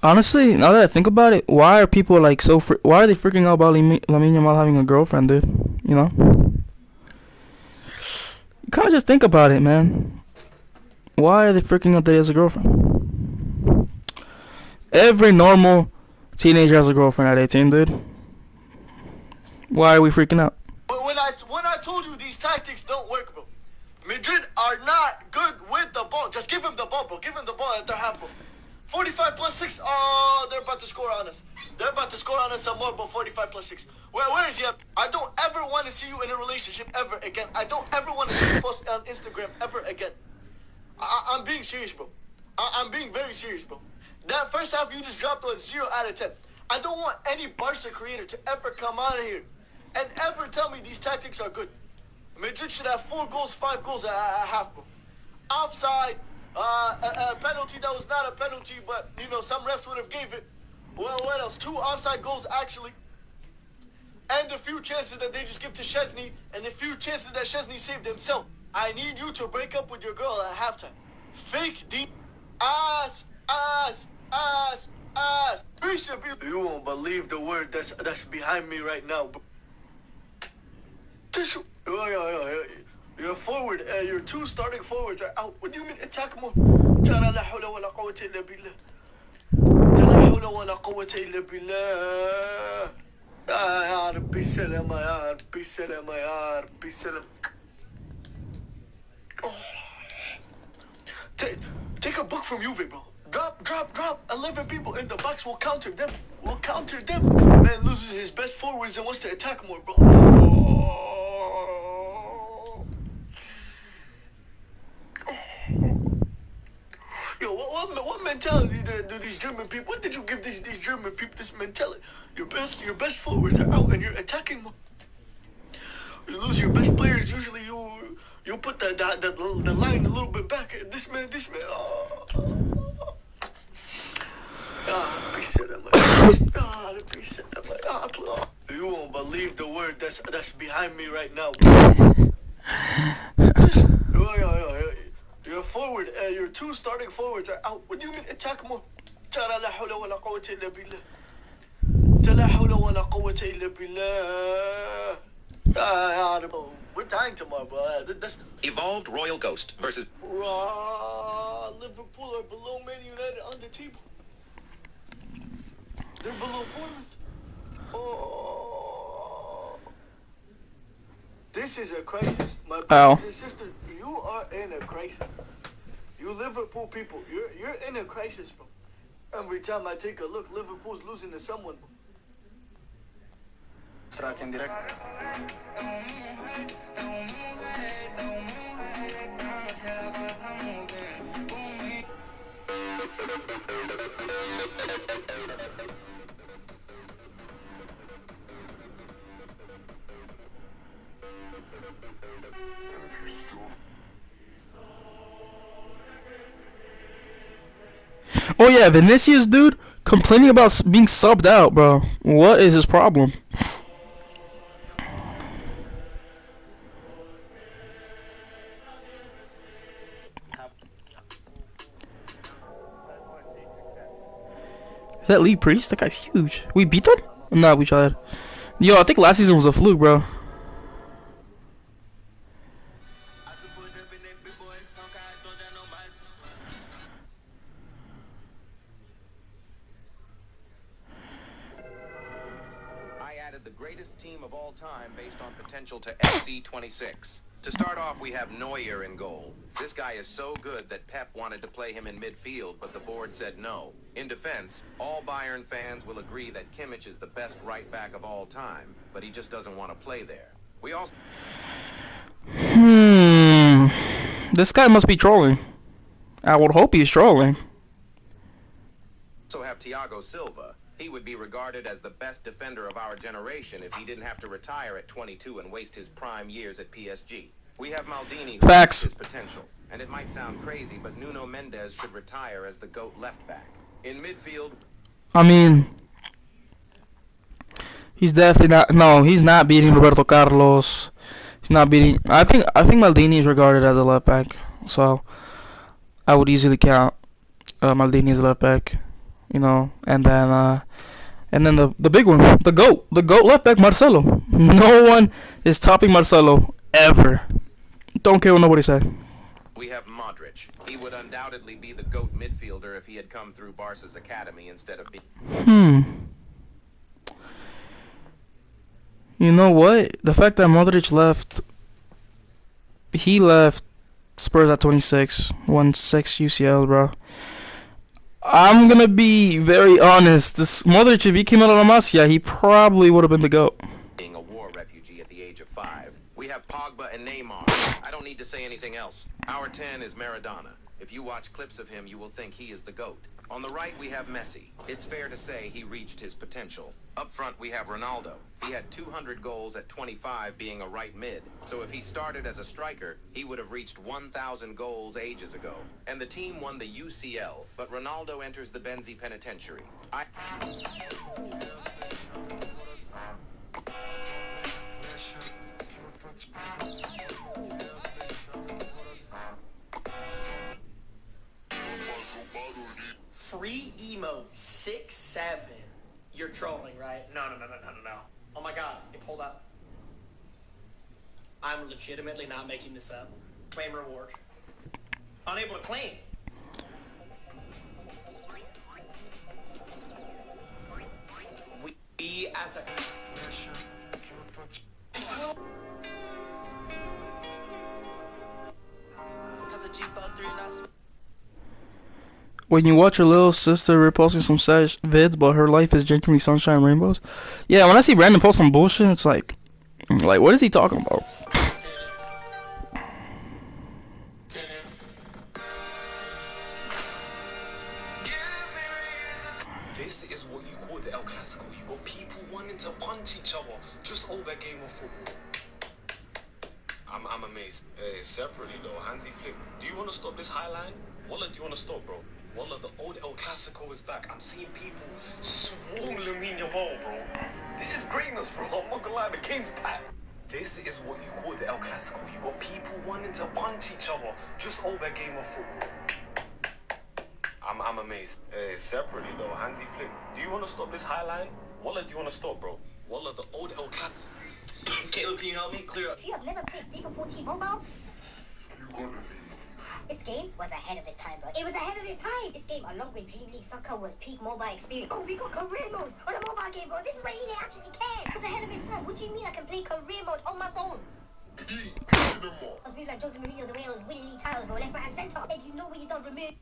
Honestly, now that I think about it, why are people like so... why are they freaking out about Lamine Yamal having a girlfriend, dude? You know? You kind of just think about it, man. Why are they freaking out that he has a girlfriend? Every normal teenager has a girlfriend at 18, dude. Why are we freaking out? But when I told you these tactics don't work, bro. Madrid are not good Just give him the ball, bro. Give him the ball at their half, bro. 45 plus 6. Oh, they're about to score on us. They're about to score on us some more, but 45 plus 6. Where is he at? I don't ever want to see you in a relationship ever again. I don't ever want to see you post on Instagram ever again. I'm being serious, bro. I'm being very serious, bro. That first half you just dropped was 0 out of 10. I don't want any Barca creator to ever come out of here and ever tell me these tactics are good. Madrid should have 4 goals, 5 goals at half, bro. Offside, a penalty that was not a penalty, but, you know, some refs would have gave it. Well, what else? 2 offside goals, actually. And a few chances that they just give to Szczesny, and a few chances that Szczesny saved himself. I need you to break up with your girl at halftime. Fake deep ass. You won't believe the word that's behind me right now, bro. You're forward. Your 2 starting forwards are out. What do you mean attack more? لا حول ولا قوة إلا بالله. لا حول ولا قوة إلا بالله. يا ربي سلامة يا ربي سلامة يا ربي سلامة. Take a book from Juve, bro. Drop. 11 people in the box will counter them. Man loses his best forwards and wants to attack more, bro. Yo, what mentality do these German people? What did you give these German people this mentality? Your best forwards are out and you're attacking them. You lose your best players. Usually you put the line a little bit back. This man. You won't believe the word that's behind me right now. You're forward. Your 2 starting forwards are out. What do you mean attack more? لا حول ولا قوة إلا بالله. لا حول ولا قوة إلا بالله. We're dying tomorrow, bro. That's Evolved Royal Ghost versus Liverpool are below Man United on the table. They're below Bournemouth. Oh, this is a crisis, my brothers and sisters. You are in a crisis. You Liverpool people, you're in a crisis, bro. Every time I take a look, Liverpool's losing to someone, bro. Track in direct. Oh yeah, Vinicius, dude, complaining about being subbed out, bro. What is his problem? Is that Lee Priest? That guy's huge. We beat them? No, we tried. Yo, I think last season was a fluke, bro. The greatest team of all time based on potential to FC26. To start off, we have Neuer in goal. This guy is so good that Pep wanted to play him in midfield, but the board said no. In defense, all Bayern fans will agree that Kimmich is the best right back of all time, but he just doesn't want to play there. We also... This guy must be trolling. I would hope he's trolling. Also have Thiago Silva. He would be regarded as the best defender of our generation if he didn't have to retire at 22 and waste his prime years at PSG. We have Maldini, who has his potential. And it might sound crazy, but Nuno Mendes should retire as the GOAT left back. In midfield... I mean... He's definitely not... No, he's not beating Roberto Carlos. He's not beating... I think Maldini is regarded as a left back. So, I would easily count Maldini as a left back. You know, and then the big one, the GOAT left back, Marcelo. No one is topping Marcelo ever. Don't care what nobody said. We have Modric. He would undoubtedly be the GOAT midfielder if he had come through Barca's academy instead of being... You know what? The fact that Modric left, he left Spurs at 26. Won 6 UCLs, bro. I'm gonna be very honest. This Modric, if he came out of La Masia, he probably would have been the GOAT. Being a war refugee at the age of 5. We have Pogba and Neymar. I don't need to say anything else. Our 10 is Maradona. If you watch clips of him, you will think he is the GOAT. On the right, we have Messi. It's fair to say he reached his potential. Up front, we have Ronaldo. He had 200 goals at 25, being a right mid. So if he started as a striker, he would have reached 1,000 goals ages ago. And the team won the UCL, but Ronaldo enters the Benzi Penitentiary. Free emote 6-7. You're trolling, right? No. Oh my god. Hey, hold up. I'm legitimately not making this up. Claim reward. Unable to claim. We as a... When you watch your little sister reposting some sad vids, but her life is genuinely sunshine and rainbows. Yeah, when I see Brandon post some bullshit, it's like what is he talking about? This is what you call the El Clasico. You got people wanting to punch each other just over a game of football. I'm amazed. Hey, separately though, Hansi Flick, do you want to stop this high line? Wallah, do you want to stop, bro? Wallah, the old El Clasico is back. I'm seeing people swarm Lamine Yamal, bro. This is greatness, bro. I'm not gonna lie, the game's packed. This is what you call the El Clasico. You got people wanting to punch each other just over a game of football. I'm amazed. Hey, separately though, Hansi Flick, do you want to stop this high line? Wallah, do you want to stop, bro? Wallah, the old El Clasico. Caleb, can you help me clear up? If you have never played FIFA 14 mobile, You're gonna be. this game was ahead of its time, bro. It was ahead of its time. This game, along with Dream League Soccer, was peak mobile experience. Oh, we got career modes on a mobile game, bro. This is what EA actually cares. It was ahead of its time. What do you mean I can play career mode on my phone? I was like Jose Mourinho, the way I was winning league titles, bro. Left, right, and center. If you know what you done, remove.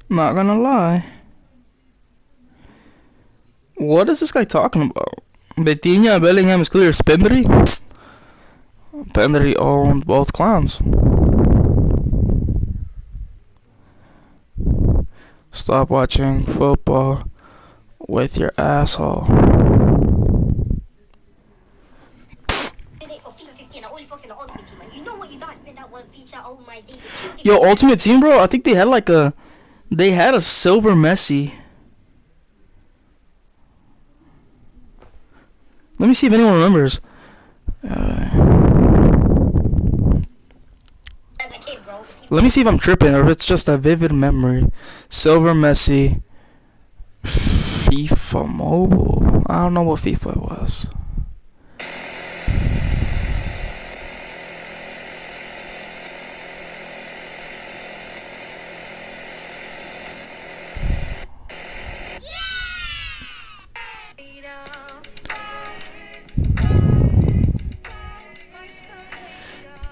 Not gonna lie. What is this guy talking about? Betinha, Bellingham is clear. Spendry? Spendry owned both clowns. Stop watching football with your asshole. Yo, Ultimate Team, bro. I think they had like a silver Messi. Let me see if anyone remembers. Let me see if I'm tripping or if it's just a vivid memory. Silver Messi. FIFA Mobile. I don't know what FIFA it was.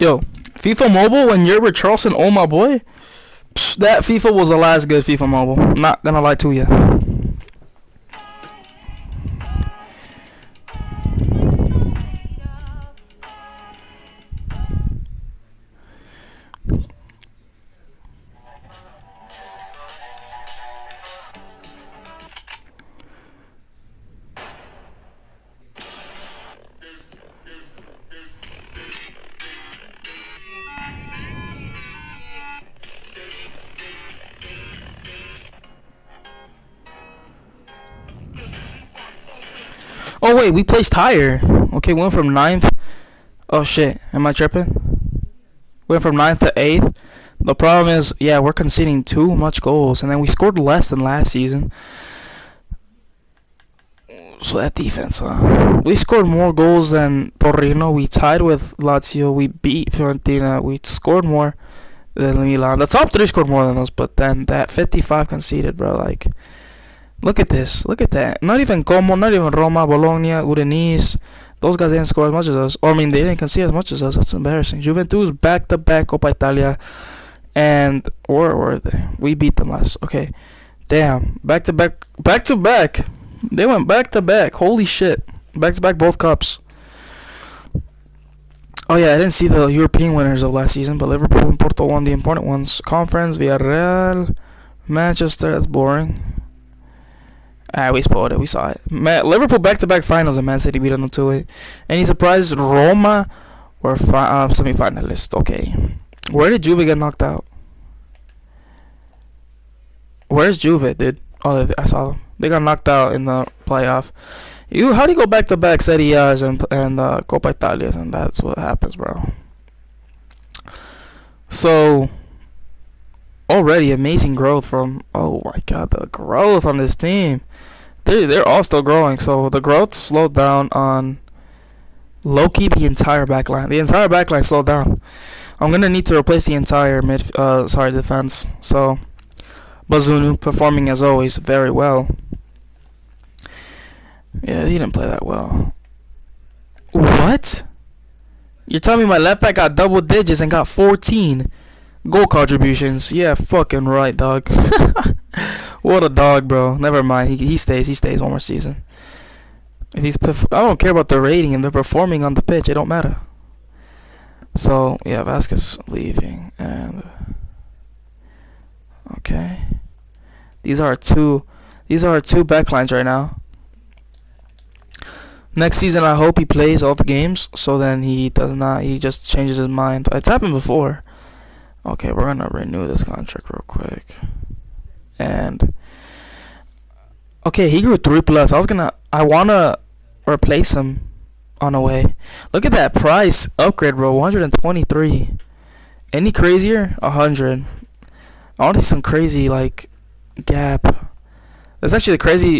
Yo, FIFA Mobile, when you're with Charleston, oh my boy, that FIFA was the last good FIFA Mobile. I'm not gonna lie to you. Oh wait, we placed higher. Okay, went from 9th. Oh shit, am I tripping? Went from 9th to 8th. The problem is, yeah, we're conceding too much goals, and then we scored less than last season. So that defense, we scored more goals than Torino. We tied with Lazio. We beat Fiorentina. We scored more than Milan. The top 3 scored more than us, but then that 55 conceded, bro. Like, look at this. Look at that. Not even Como, not even Roma, Bologna, Udinese, Those guys didn't score as much as us. Or I mean, they didn't concede as much as us. That's embarrassing. Juventus back-to-back Coppa Italia, and where were they? We beat them last. Okay, damn, back-to-back, back-to-back. They went back-to-back. Holy shit, back-to-back both cups. Oh yeah, I didn't see the European winners of last season, but Liverpool and Porto won the important ones. Conference, Villarreal, Manchester. That's boring. We spoiled it. We saw it. Liverpool back-to-back finals, and Man City beat them 2-8. Any surprise? Roma were semi-finalists. Okay. Where did Juve get knocked out? Where's Juve, dude? Oh, I saw them. They got knocked out in the playoff. How do you go back-to-back Serie A's and Coppa Italias, and that's what happens, bro. So, already amazing growth from. Oh my God, the growth on this team. They're all still growing. So the growth slowed down on low-key the entire backline. The entire backline slowed down. I'm gonna need to replace the entire defense. So Bazunu performing as always very well. Yeah, he didn't play that well. What? You're telling me my left back got double digits and got 14 goal contributions? Yeah, fucking right, dog. What a dog, bro. Never mind. He stays. He stays one more season. If he's, I don't care about the rating. If they're performing on the pitch, it don't matter. So yeah, Vasquez leaving, and okay. These are our two backlines right now. Next season, I hope he plays all the games, so then he just changes his mind. It's happened before. Okay, we're gonna renew this contract real quick. And okay, he grew 3+. I wanna replace him on a way. Look at that price upgrade, bro. 123. Any crazier? 100. I want to see some crazy like gap. That's actually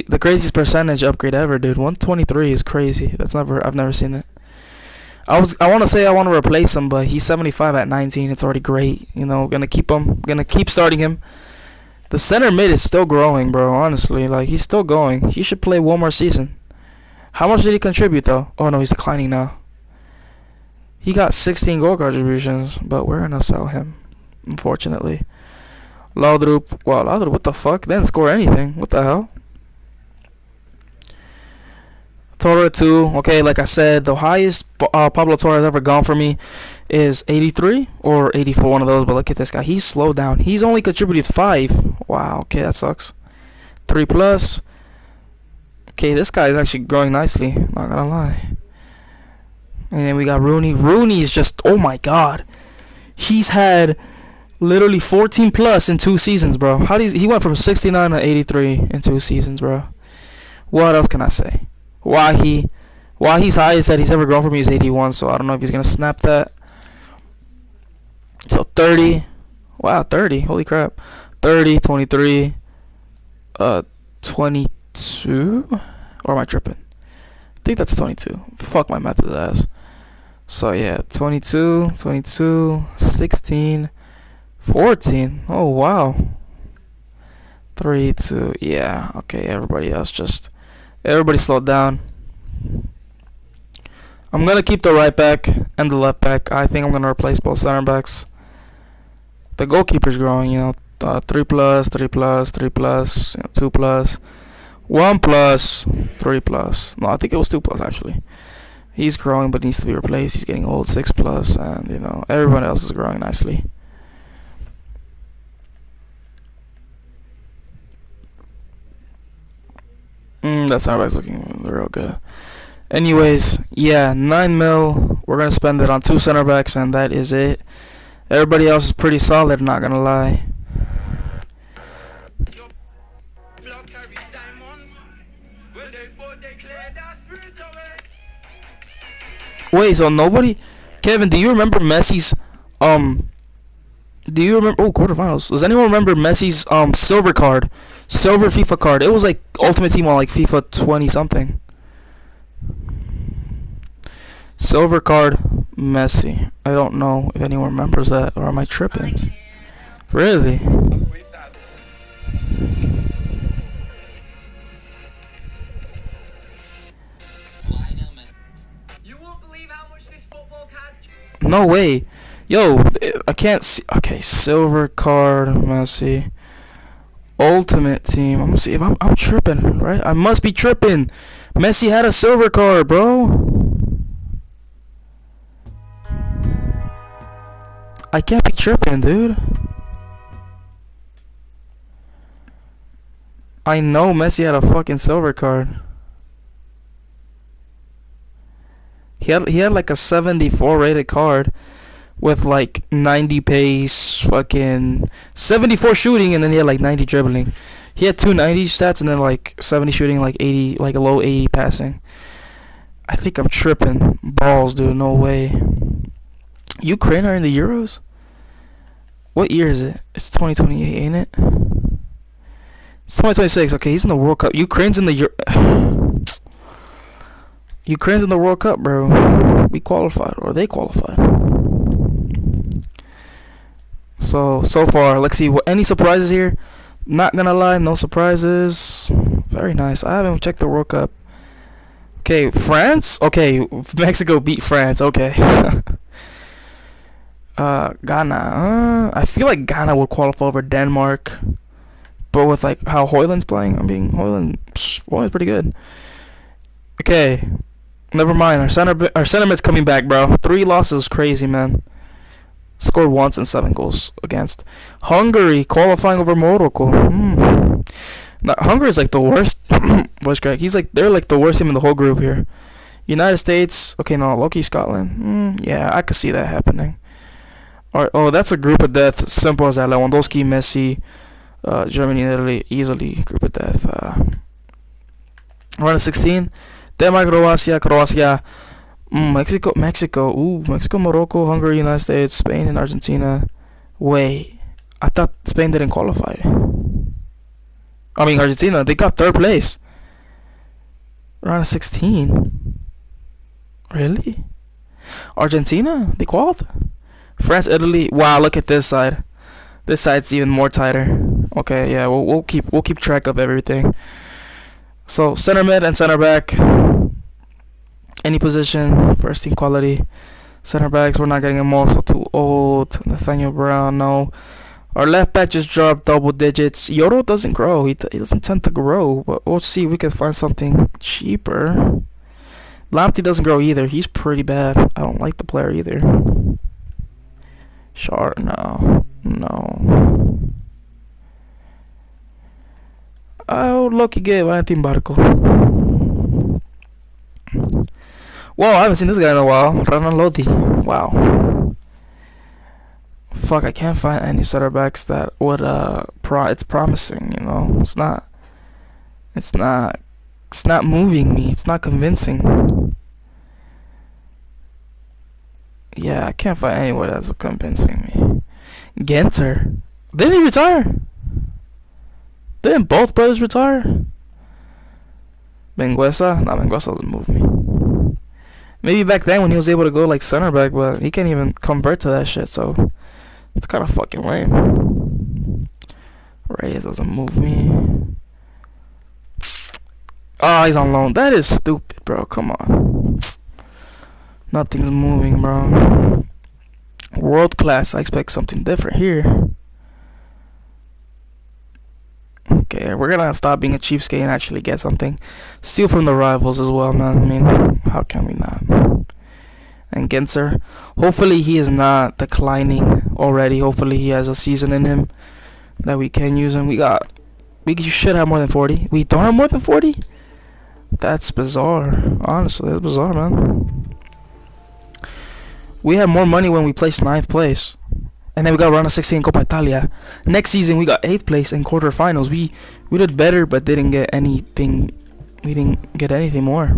the craziest percentage upgrade ever, dude. 123 is crazy. I've never seen it. I want to say I want to replace him, but he's 75 at 19. It's already great. You know, gonna keep starting him. The center mid is still growing, bro. Honestly, like he's still going. He should play one more season. How much did he contribute though? Oh no, he's declining now. He got 16 goal contributions, but we're gonna sell him, unfortunately. Laudrup, wow, Laudrup, what the fuck? They didn't score anything. What the hell? Torre 2. Okay, like I said, the highest Pablo Torre has ever gone for me is 83 or 84, one of those. But look at this guy. He's slowed down. He's only contributed 5. Wow, okay, that sucks. 3+. Okay, this guy is actually growing nicely. Not gonna lie. And then we got Rooney. Rooney is just, oh my God. He's had literally 14+ in 2 seasons, bro. He went from 69 to 83 in 2 seasons, bro. What else can I say? Why he's highest that he's ever grown for me is 81, so I don't know if he's gonna snap that. So 30. Wow, 30. Holy crap. 30, 23, 22. Or am I tripping? I think that's 22. Fuck, my math is ass. So yeah, 22, 16, 14. Oh wow. 3, 2. Yeah. Okay. Everybody slowed down. I'm gonna keep the right back and the left back. I think I'm gonna replace both center backs. The goalkeeper's growing. 3+, 3+, 3+, 2+, 1+, 3+. No, I think it was 2+ actually. He's growing, but needs to be replaced. He's getting old. 6+, and everyone else is growing nicely. That center back's looking real good. Anyways, yeah, 9 mil. We're gonna spend it on 2 center backs, and that is it. Everybody else is pretty solid, not gonna lie. Wait, so nobody? Kevin, do you remember Messi's do you remember quarterfinals? Does anyone remember Messi's silver FIFA card? It was like Ultimate Team on like FIFA 20 something. Silver card Messi. I don't know if anyone remembers that, or am I tripping? Really? No way. Yo, I can't see. Okay, silver card. Let's see. Ultimate team. I'm gonna see if I'm tripping, right? I must be tripping. Messi had a silver card, bro. I can't be tripping, dude. I know Messi had a fucking silver card. He had like a 74 rated card with like 90 pace, fucking 74 shooting, and then he had like 90 dribbling. He had 290 stats and then like 70 shooting, like 80, like a low 80 passing. I think I'm tripping balls, dude. No way. Ukraine are in the Euros? What year is it? It's 2028, ain't it? It's 2026. Okay, he's in the World Cup. Ukraine's in the Ukraine's in the World Cup, bro. We qualified, or they qualified. So far, let's see. Any surprises here? Not gonna lie, no surprises. Very nice. I haven't checked the World Cup. Okay, France? Okay, Mexico beat France. Okay. Ghana. I feel like Ghana would qualify over Denmark. But with like how Hoyland's playing, Hoyland's pretty good. Okay. Never mind. Our center mid's coming back, bro. 3 losses, crazy, man. Scored once and 7 goals against. Hungary qualifying over Morocco. Now, Hungary is like the worst. Voice crack. They're like the worst team in the whole group here. United States. Okay, no, Loki, Scotland. Yeah, I could see that happening. Alright, oh, that's a group of death. Simple as that. Lewandowski, Messi, Germany, and Italy, easily group of death. Round of 16. Denmark, Croatia. Mexico. Ooh, Mexico, Morocco, Hungary, United States, Spain, and Argentina. Wait, I thought Spain didn't qualify. I mean, Argentina, they got 3rd place. Round of 16. Really? Argentina, they qualified. France, Italy. Wow, look at this side. This side's even more tighter. Okay, yeah, we'll keep track of everything. So center mid and center back. Any position, first team quality. Center backs, we're not getting them all, so too old. Nathaniel Brown, no. Our left back just dropped double digits. Yoro doesn't grow. He doesn't tend to grow, but we'll see if we can find something cheaper. Lamptey doesn't grow either. He's pretty bad. I don't like the player either. Sure, no. Oh, lucky get Valentin Barco. Whoa, I haven't seen this guy in a while. Renan Lodi. Wow. Fuck, I can't find any center backs that would it's promising, you know. It's not moving me. It's not convincing. Yeah, I can't find anyone that's convincing me. Genter. Didn't he retire? Didn't both brothers retire? Benguesa? No, Benguesa doesn't move me. Maybe back then when he was able to go like center back, but he can't even convert to that shit, so it's kind of fucking lame. Reyes doesn't move me. Oh, he's on loan. That is stupid, bro. Come on. Nothing's moving, bro. World class. I expect something different here. Okay, we're gonna stop being a cheapskate and actually get something. Steal from the rivals as well, man. I mean, how can we not? And Genser, hopefully he is not declining already. Hopefully he has a season in him that we can use him. We should have more than 40. We don't have more than 40? That's bizarre. Honestly, that's bizarre, man. We had more money when we placed 9th place. And then we got round of 16 Copa Italia. Next season we got 8th place in quarterfinals. We did better but didn't get anything. We didn't get anything more.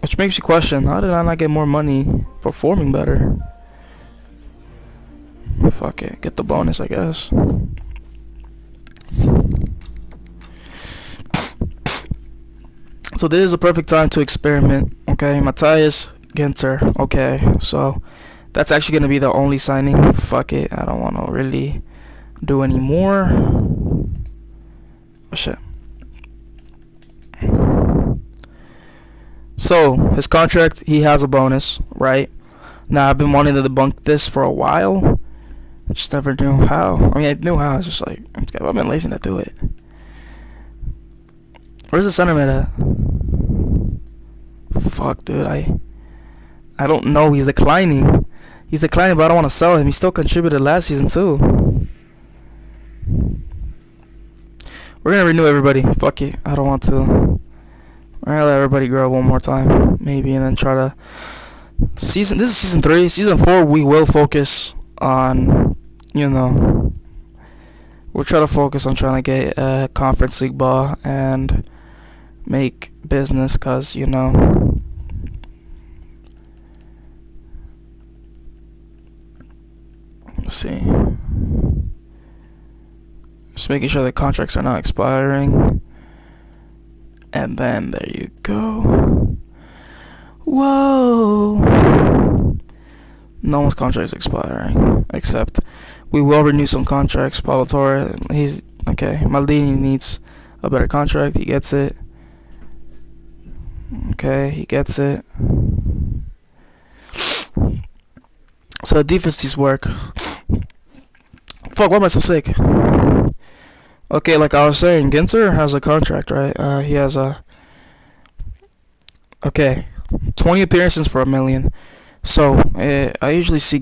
Which makes you question, how did I not get more money performing better? Fuck it, get the bonus, I guess. So this is a perfect time to experiment. Okay, Matthias Ginter. Okay, so that's actually gonna be the only signing. Fuck it, I don't want to really do any more. Oh shit. So his contract, he has a bonus, right? Now I've been wanting to debunk this for a while. I just never knew how. I mean, I knew how. It's just like I've been lazy to do it. Where's the center mid at? Fuck, dude. I don't know. He's declining. He's declining, but I don't want to sell him. He still contributed last season too. We're gonna renew everybody. Fuck it. I don't want to. We're gonna let everybody grow one more time, maybe, and then try to. This is season 3. Season 4, we will focus on, we'll try to focus on trying to get Conference League ball and make business, cause let's see. Just making sure the contracts are not expiring. And then there you go. Whoa! No one's contract is expiring, except we will renew some contracts. Paulo Torre, he's okay. Maldini needs a better contract. He gets it. Okay, he gets it. So defense needs work. Fuck, why am I so sick? Okay, like I was saying, Ginter has a contract, right? He has a 20 appearances for $1 million. So I usually see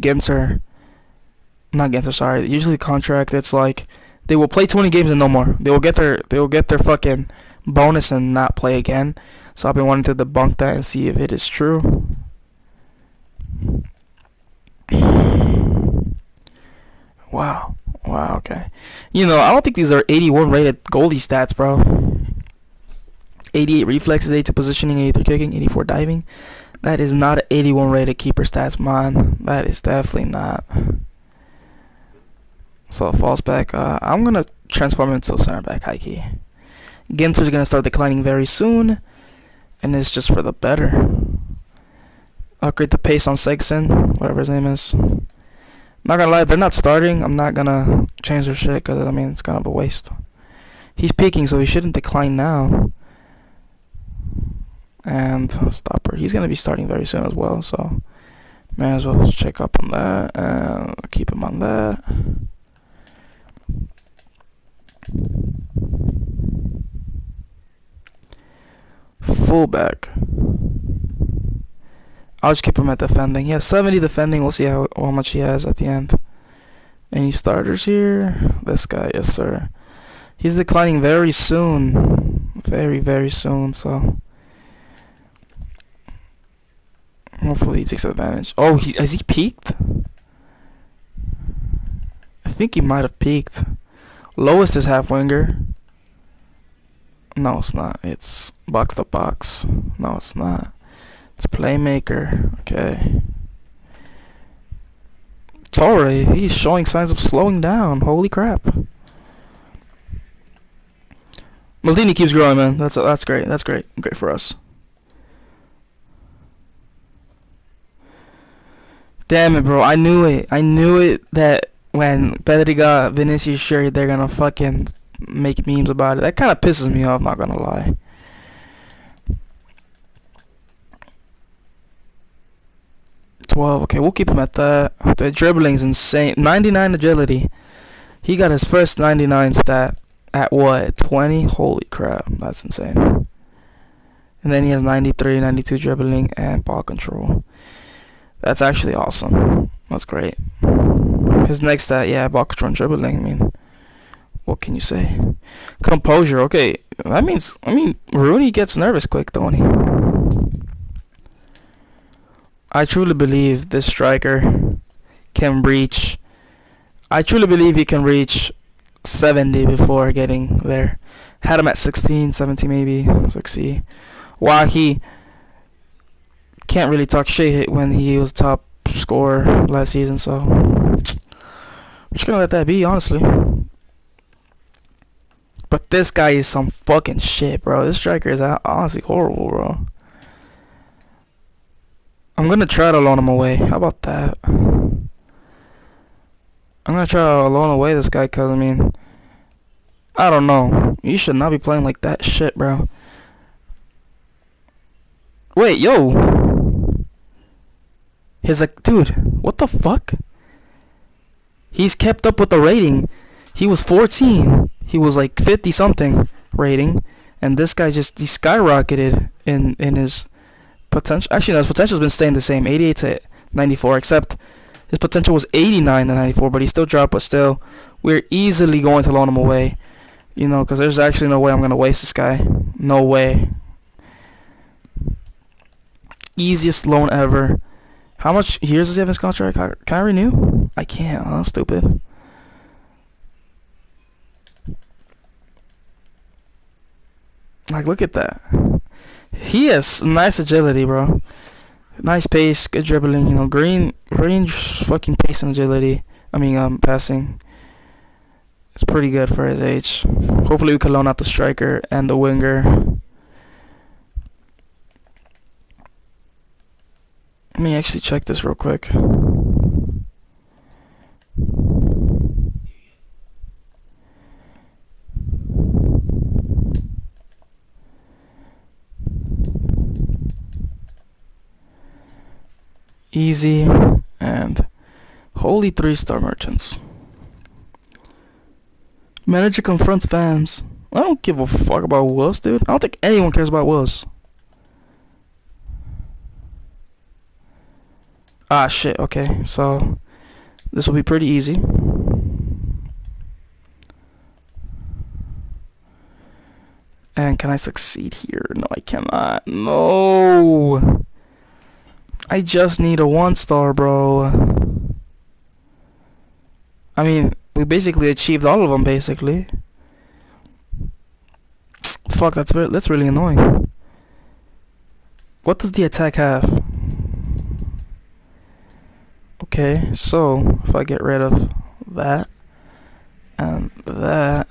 usually contract. It's like they will play 20 games and no more. They will get their fucking bonus and not play again. So I've been wanting to debunk that and see if it is true. Wow, okay. I don't think these are 81 rated goalie stats, bro. 88 reflexes, 82 positioning, 83 kicking, 84 diving. That is not an 81 rated keeper stats, man. That is definitely not. So falls back. I'm gonna transform him into center back, high key. Ginter's gonna start declining very soon, and it's just for the better. Upgrade the pace on Segson, whatever his name is. Not gonna lie, they're not starting. I'm not gonna change their shit because it's kind of a waste. He's peaking, so he shouldn't decline now. And stopper, he's gonna be starting very soon as well, so may as well check up on that and keep him on that. Fullback, I'll just keep him at defending. He has 70 defending. We'll see how much he has at the end. Any starters here? This guy, yes sir. He's declining very soon, very soon. So hopefully he takes advantage. Oh, has he peaked? I think he might have peaked. Lowest is half winger. No, it's not. It's box to box. No, it's not. It's playmaker. Okay. Torre, he's showing signs of slowing down. Holy crap. Maldini keeps growing, man. That's great. That's great. Great for us. Damn it, bro. I knew it that when Pedri got Vinicius shirt, they're gonna fucking make memes about it. That kind of pisses me off, not gonna lie. Okay, we'll keep him at that. The dribbling's insane. 99 agility. He got his first 99 stat at what? 20? Holy crap, that's insane. And then he has 93, 92 dribbling and ball control. That's actually awesome. That's great. His next stat, yeah, ball control and dribbling. I mean, what can you say? Composure. Okay, that means Rooney gets nervous quick, don't he? I truly believe this striker can reach. I truly believe he can reach 70 before getting there. Had him at 16, 17 maybe, 60. While he can't really talk shit when he was top scorer last season, so I'm just gonna let that be, honestly. But this guy is some fucking shit, bro. This striker is honestly horrible, bro. I'm gonna try to loan him away. How about that? I'm gonna try to loan away this guy, cause I don't know. You should not be playing like that shit, bro. Wait, yo. His like, dude, what the fuck? He's kept up with the rating. He was 14. He was like 50 something rating, and this guy just he skyrocketed in his potential. Actually, no, his potential's been staying the same, 88 to 94, except his potential was 89 to 94, but he still dropped. But still, we're easily going to loan him away. You know, because there's actually no way I'm gonna waste this guy. No way. Easiest loan ever. How much years does he have in his contract? Can I renew? I can't. Huh? Stupid. Like, look at that. He has nice agility, bro. Nice pace, good dribbling. You know, green fucking pace and agility. I mean, passing. It's pretty good for his age. Hopefully, we can loan out the striker and the winger. Let me actually check this real quick. Easy and holy 3-star merchants. Manager confronts fans. I don't give a fuck about Wills, dude. I don't think anyone cares about Wills. Ah, shit. Okay, so this will be pretty easy. And can I succeed here? No, I cannot. No. I just need a 1-star, bro. I mean, we basically achieved all of them, basically. Fuck, that's really annoying. What does the attack have? Okay, so if I get rid of that and that,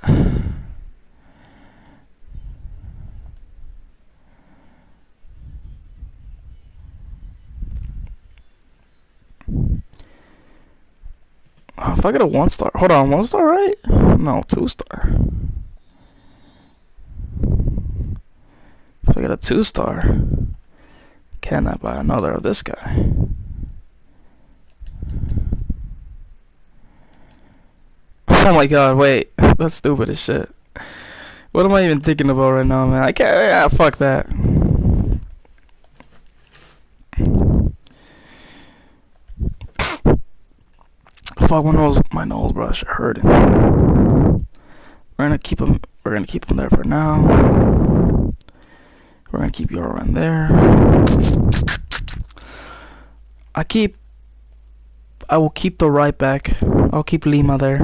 if I get a 1-star, hold on, 1-star, right? No, 2-star. If I get a 2-star, can I buy another of this guy? Oh my god, wait. That's stupid as shit. What am I even thinking about right now, man? I can't. Yeah, fuck that. Fuck my nose brush hurting. We're gonna keep him. We're gonna keep him there for now. We're gonna keep Euro in there. I will keep the right back. I'll keep Lima there.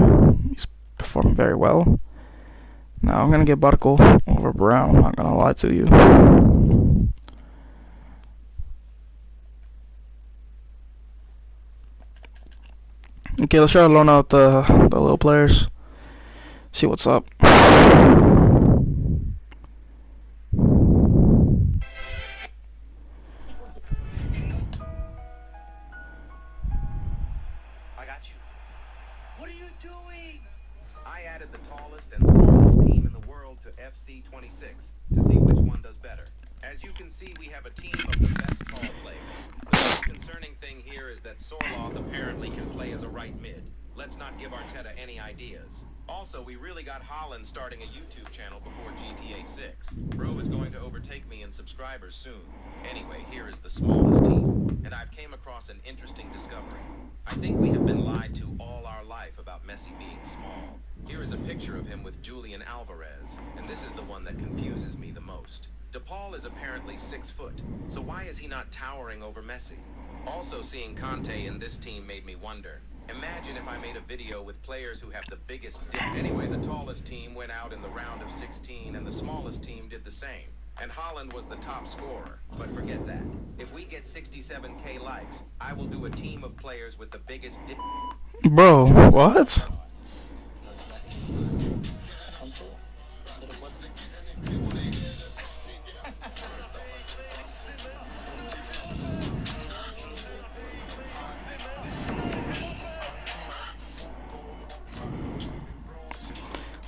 He's performing very well. Now I'm gonna get Barco over Brown. I'm not gonna lie to you. Okay, let's try to loan out the little players. See what's up. FC26 to see which one does better. As you can see, we have a team of the best tall players. The most concerning thing here is that Sorloth apparently can play as a right mid. Let's not give Arteta any ideas. Also, we really got Holland starting a YouTube channel before GTA 6. Bro is going to overtake me in subscribers soon. Anyway, here is the smallest team, and I've came across an interesting discovery. I think we have been lied to all our life about Messi being small. Here is a picture of him with Julian Alvarez, and this is the one that confuses me the most. DePaul is apparently 6 foot, so why is he not towering over Messi? Also, seeing Conte in this team made me wonder. Imagine if I made a video with players who have the biggest dick. Anyway, the tallest team went out in the round of 16, and the smallest team did the same. And Holland was the top scorer. But forget that. If we get 67k likes, I will do a team of players with the biggest dick. Bro, what?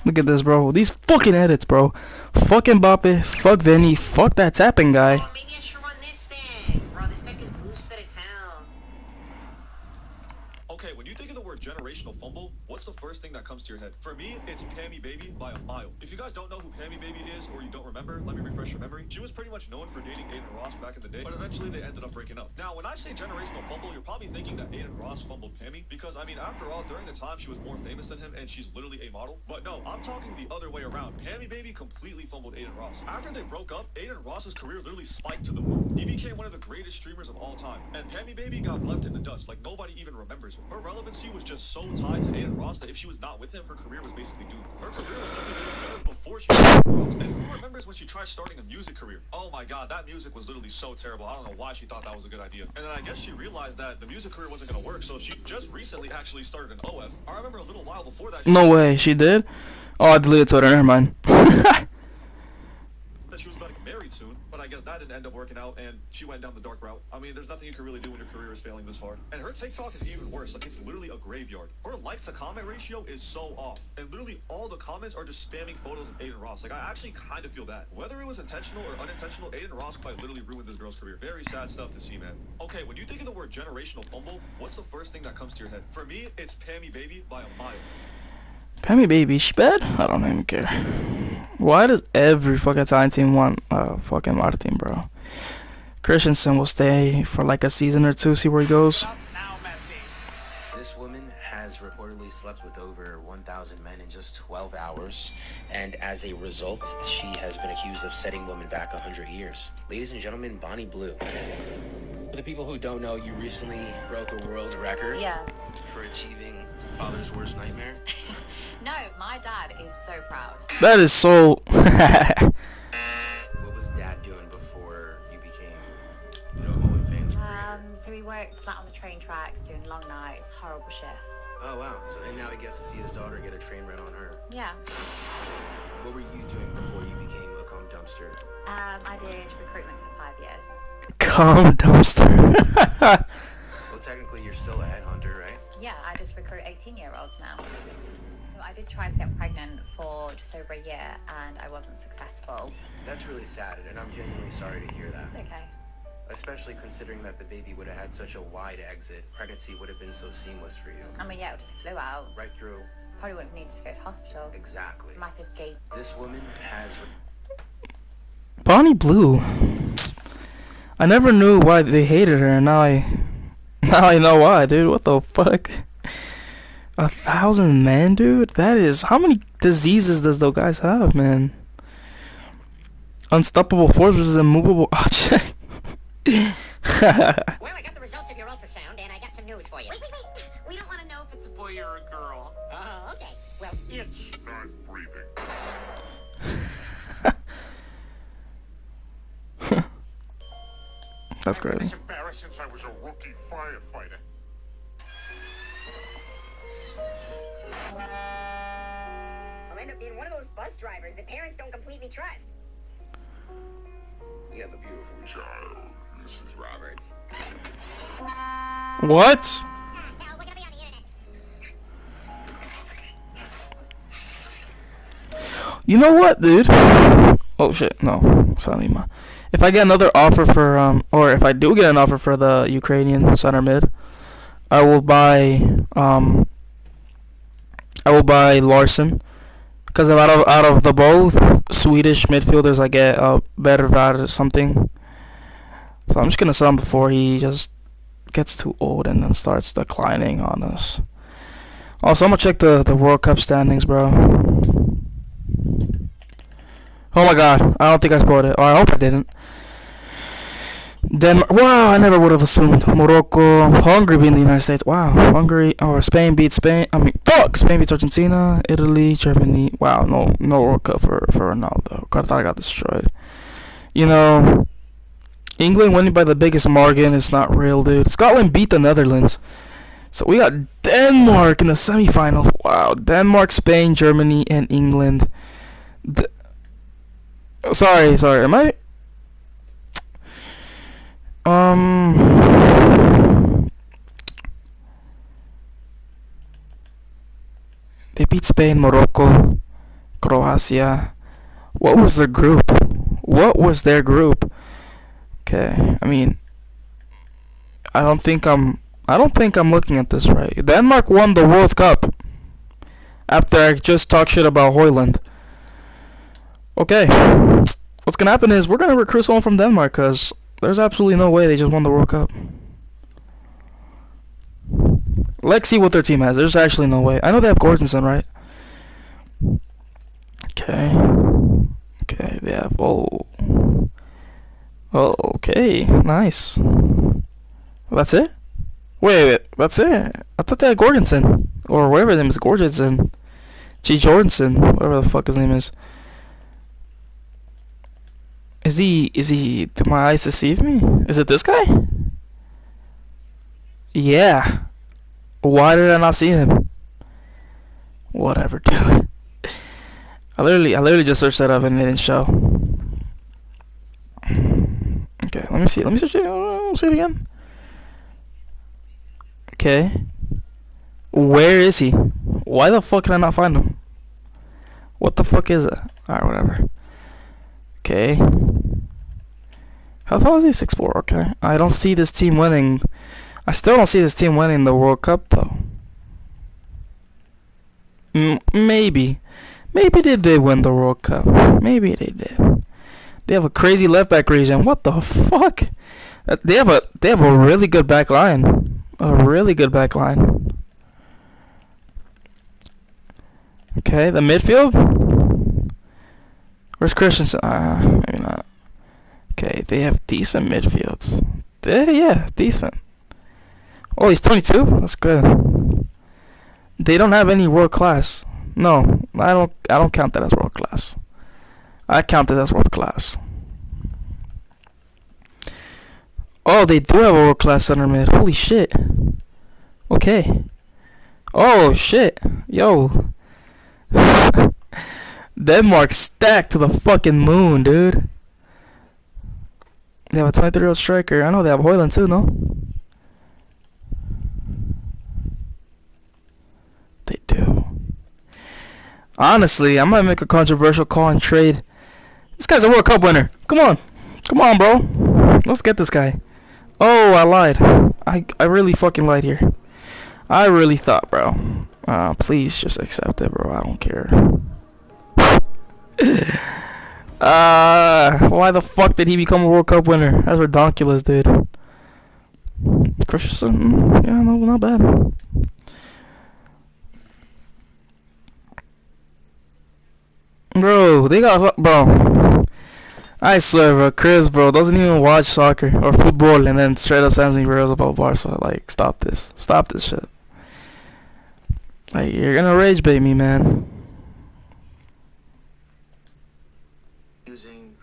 Look at this, bro. These fucking edits, bro. Fuck Mbappe. Fuck Vinny. Fuck that tapping guy. what's the first thing that comes to your head? For me, it's Pammy Baby by a mile. If you guys don't know who Pammy Baby is, or you don't remember, let me refresh your memory. She was pretty much known for dating Aiden Ross back in the day, but eventually they ended up breaking up. Now, when I say generational fumble, you're probably thinking that Aiden Ross fumbled Pammy, because I mean, after all, during the time she was more famous than him, and she's literally a model. But no, I'm talking the other way around. Pammy Baby completely fumbled Aiden Ross. After they broke up, Aiden Ross's career literally spiked to the moon. He became one of the greatest streamers of all time, and Pammy Baby got left in the dust, like nobody even remembers her. Her relevancy was just so tied to Aiden Ross that if she was not with him, her career was basically doomed. Her career was literally before she was and who remembers when she tried starting a music career? Oh my god, that music was literally so terrible. I don't know why she thought that was a good idea. And then I guess she realized that the music career wasn't gonna work, so she just recently actually started an OF. I remember a little while before that. No way, she did? Oh, I deleted Twitter, never mind. That she was about to get married soon, but I guess that didn't end up working out, and she went down the dark route. I mean, there's nothing you can really do when your career is failing this hard. And her TikTok is even worse. Like, it's literally a graveyard. Her like to comment ratio is so off, and literally all the comments are just spamming photos of Aiden Ross. Like, I actually kind of feel bad. Whether it was intentional or unintentional, Aiden Ross quite literally ruined this girl's career. Very sad stuff to see, man. Okay, when you think of the word generational fumble, what's the first thing that comes to your head? For me, it's Pammy Baby by a mile. Pammy Baby, she bad? I don't even care. Why does every fucking Italian team want fucking Martin, bro? Christensen will stay for like a season or two, see where he goes. This woman has reportedly slept with over 1,000 men in just 12 hours, and as a result, she has been accused of setting women back 100 years. Ladies and gentlemen, Bonnie Blue. For the people who don't know, you recently broke a world record for achieving father's worst nightmare. No, my dad is so proud. That is so... What was Dad doing before you became, OnlyFans creator? So he worked like on the train tracks, doing long nights, horrible shifts. Oh wow, so and now he gets to see his daughter get a train run on her. Yeah. What were you doing before you became a cum dumpster? I did recruitment for 5 years. Cum dumpster. Well, technically you're still a headhunter, right? Yeah, I just recruit 18-year-olds now. So I did try to get pregnant for just over a year, and I wasn't successful. That's really sad, and I'm genuinely sorry to hear that. It's okay. Especially considering that the baby would have had such a wide exit. Pregnancy would have been so seamless for you. I mean, yeah, it just flew out. Right through. Probably wouldn't need to go to hospital. Exactly. Massive gate. This woman has... Bonnie Blue. I never knew why they hated her, and now I know why, dude. What the fuck? 1,000 men, dude? That is... How many diseases does those guys have, man? Unstoppable force versus immovable object. Well, I got the results of your ultrasound, and I got some news for you. Wait. We don't want to know if it's a boy or a girl. Oh, okay. Well, It's not breathing. That's crazy. I've been embarrassed since I was a rookie firefighter. I'll end up being one of those bus drivers that parents don't completely trust. You have a beautiful child, Mrs. Roberts. What? So, we're gonna be on the internet. You know what, dude? Oh shit, no, Salima. If I get another offer for or if I do get an offer for the Ukrainian center mid, I will buy Larson, because out of the both Swedish midfielders, I get better value or something. So I'm just gonna sell him before he just gets too old and then starts declining on us. Also, I'm gonna check the World Cup standings, bro. Oh my god, I don't think I spoiled it. Or I hope I didn't. Denmark. Wow, I never would have assumed. Morocco, Hungary beating the United States. Wow, Hungary or Spain beats Spain. I mean, fuck, Spain beats Argentina, Italy, Germany. Wow, no World Cup for Ronaldo. God, I thought I got destroyed. You know, England winning by the biggest margin is not real, dude. Scotland beat the Netherlands. So we got Denmark in the semifinals. Wow, Denmark, Spain, Germany, and England. Sorry. Am I? They beat Spain, Morocco, Croatia. What was their group? Okay, I mean, I don't think I'm looking at this right. Denmark won the World Cup. after I just talked shit about Hoyland. Okay. What's gonna happen is we're gonna recruit someone from Denmark because there's absolutely no way they just won the World Cup. Let's see what their team has. There's actually no way. I know they have Gordonson, right? Okay. Okay, they have. Oh. Oh, okay. Nice. That's it? Wait. That's it? I thought they had Gordonson. Or whatever his name is. Gordonson. G. Jordanson. Whatever the fuck his name is. Is he. Did my eyes deceive me? Is it this guy? Yeah. Why did I not see him? Whatever, dude. I literally just searched that up and it didn't show. Okay, let me see. Let me search it. See it again. Okay. Where is he? Why the fuck can I not find him? What the fuck is it? Alright, whatever. Okay. How tall is he? 6'4". Okay. I don't see this team winning. I still don't see this team winning the World Cup though. Maybe did they win the World Cup? Maybe they did. They have a crazy left back region. What the fuck? They have a really good back line. A really good back line. Okay, the midfield. Where's Christensen? Maybe not. Okay, they have decent midfields. Yeah, decent. Oh, he's 22. That's good. They don't have any world class. No, I don't count that as world class. I count it as world class. Oh, they do have a world class center mid. Holy shit. Okay. Oh shit. Yo. Denmark stacked to the fucking moon, dude. They have a 23-year-old striker. I know they have Hoyland too, no? They do. Honestly, I might make a controversial call and trade. This guy's a World Cup winner. Come on, bro. Let's get this guy. Oh, I lied. I really fucking lied here. I really thought, bro. Please just accept it, bro. I don't care. Why the fuck did he become a World Cup winner? That's ridiculous, dude. Christensen? Yeah, no, not bad. Bro, they got, bro. I swear, bro, Chris, bro, doesn't even watch soccer or football and then straight up sends me reels about Barca. Like, stop this shit. Like, you're gonna rage bait me, man. Using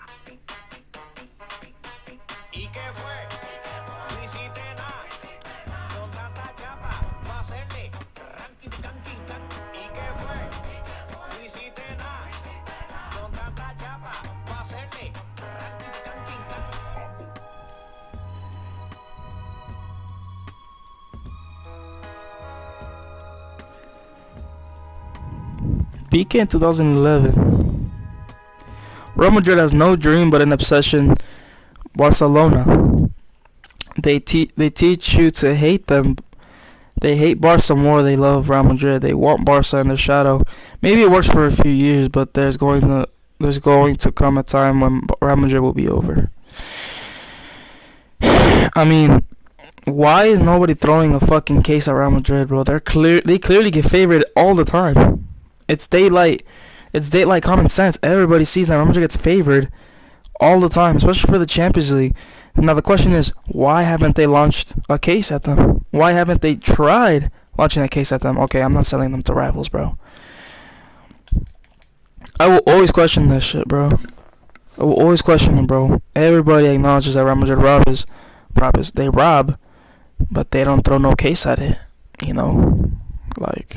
PK in 2011. Real Madrid has no dream but an obsession. Barcelona. They teach you to hate them. They hate Barca more. They love Real Madrid. They want Barca in their shadow. Maybe it works for a few years, but there's going to come a time when Real Madrid will be over. I mean, why is nobody throwing a fucking case at Real Madrid, bro? They clearly get favored all the time. It's daylight common sense. Everybody sees that Real Madrid gets favored all the time, especially for the Champions League. Now the question is, why haven't they launched a case at them? Why haven't they tried launching a case at them? Okay, I'm not selling them to rivals, bro. I will always question this shit, bro. I will always question them, bro. Everybody acknowledges that Real Madrid they rob, but they don't throw no case at it. You know, like,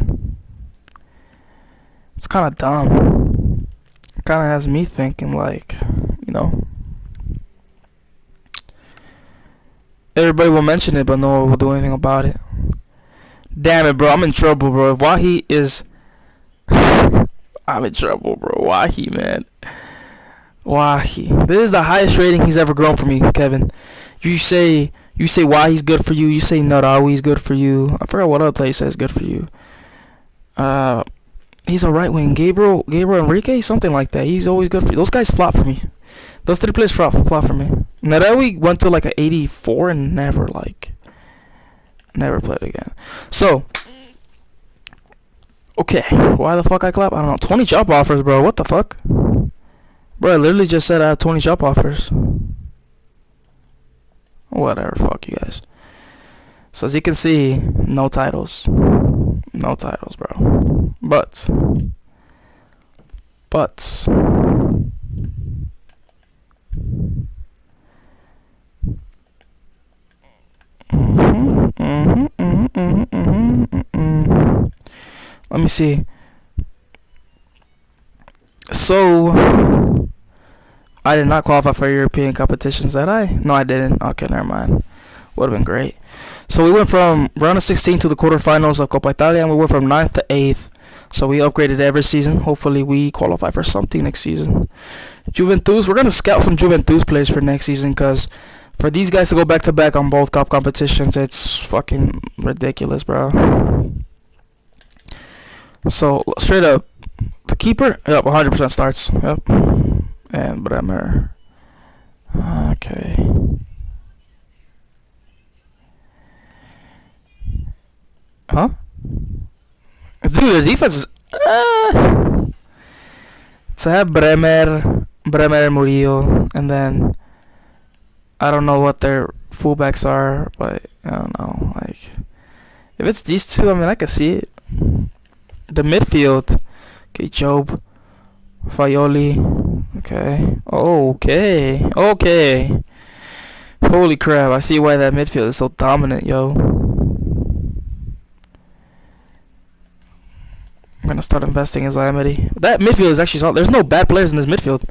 it's kind of dumb. It kind of has me thinking, like, you know, everybody will mention it, but no one will do anything about it. Damn it, bro. I'm in trouble, bro. Wahi is... I'm in trouble, bro. Wahi, man. Wahi. This is the highest rating he's ever grown for me, Kevin. You say Wahi's good for you. You say Narawi's good for you. I forgot what other place says good for you. He's a right wing. Gabriel Enrique, something like that. He's always good for those guys. Flop for me. Those three players flop for me. Nerewi went to like an 84 and never played again. So, okay, why the fuck I clap? I don't know. 20 job offers, bro. What the fuck? Bro, I literally just said I have 20 job offers. Whatever, fuck you guys. So as you can see, no titles. No titles, bro. But let me see. So I did not qualify for European competitions, did I? No, I didn't. Okay, never mind. Would have been great. So we went from round of 16 to the quarterfinals of Coppa Italia, and we went from 9th to 8th. So we upgraded every season. Hopefully we qualify for something next season. Juventus, we're going to scout some Juventus players for next season, because for these guys to go back to back on both cup competitions, it's fucking ridiculous, bro. So straight up, the keeper, yep, 100% starts, yep. And Bremer, okay. Huh? Dude, their defense is, to have Bremer, Murillo, and then I don't know what their fullbacks are, but I don't know. Like, if it's these two, I mean, I can see it. The midfield, okay, Job, Faioli, okay, okay. Holy crap! I see why that midfield is so dominant, yo. I'm gonna start investing in Zaimedi. That midfield is actually solid. There's no bad players in this midfield.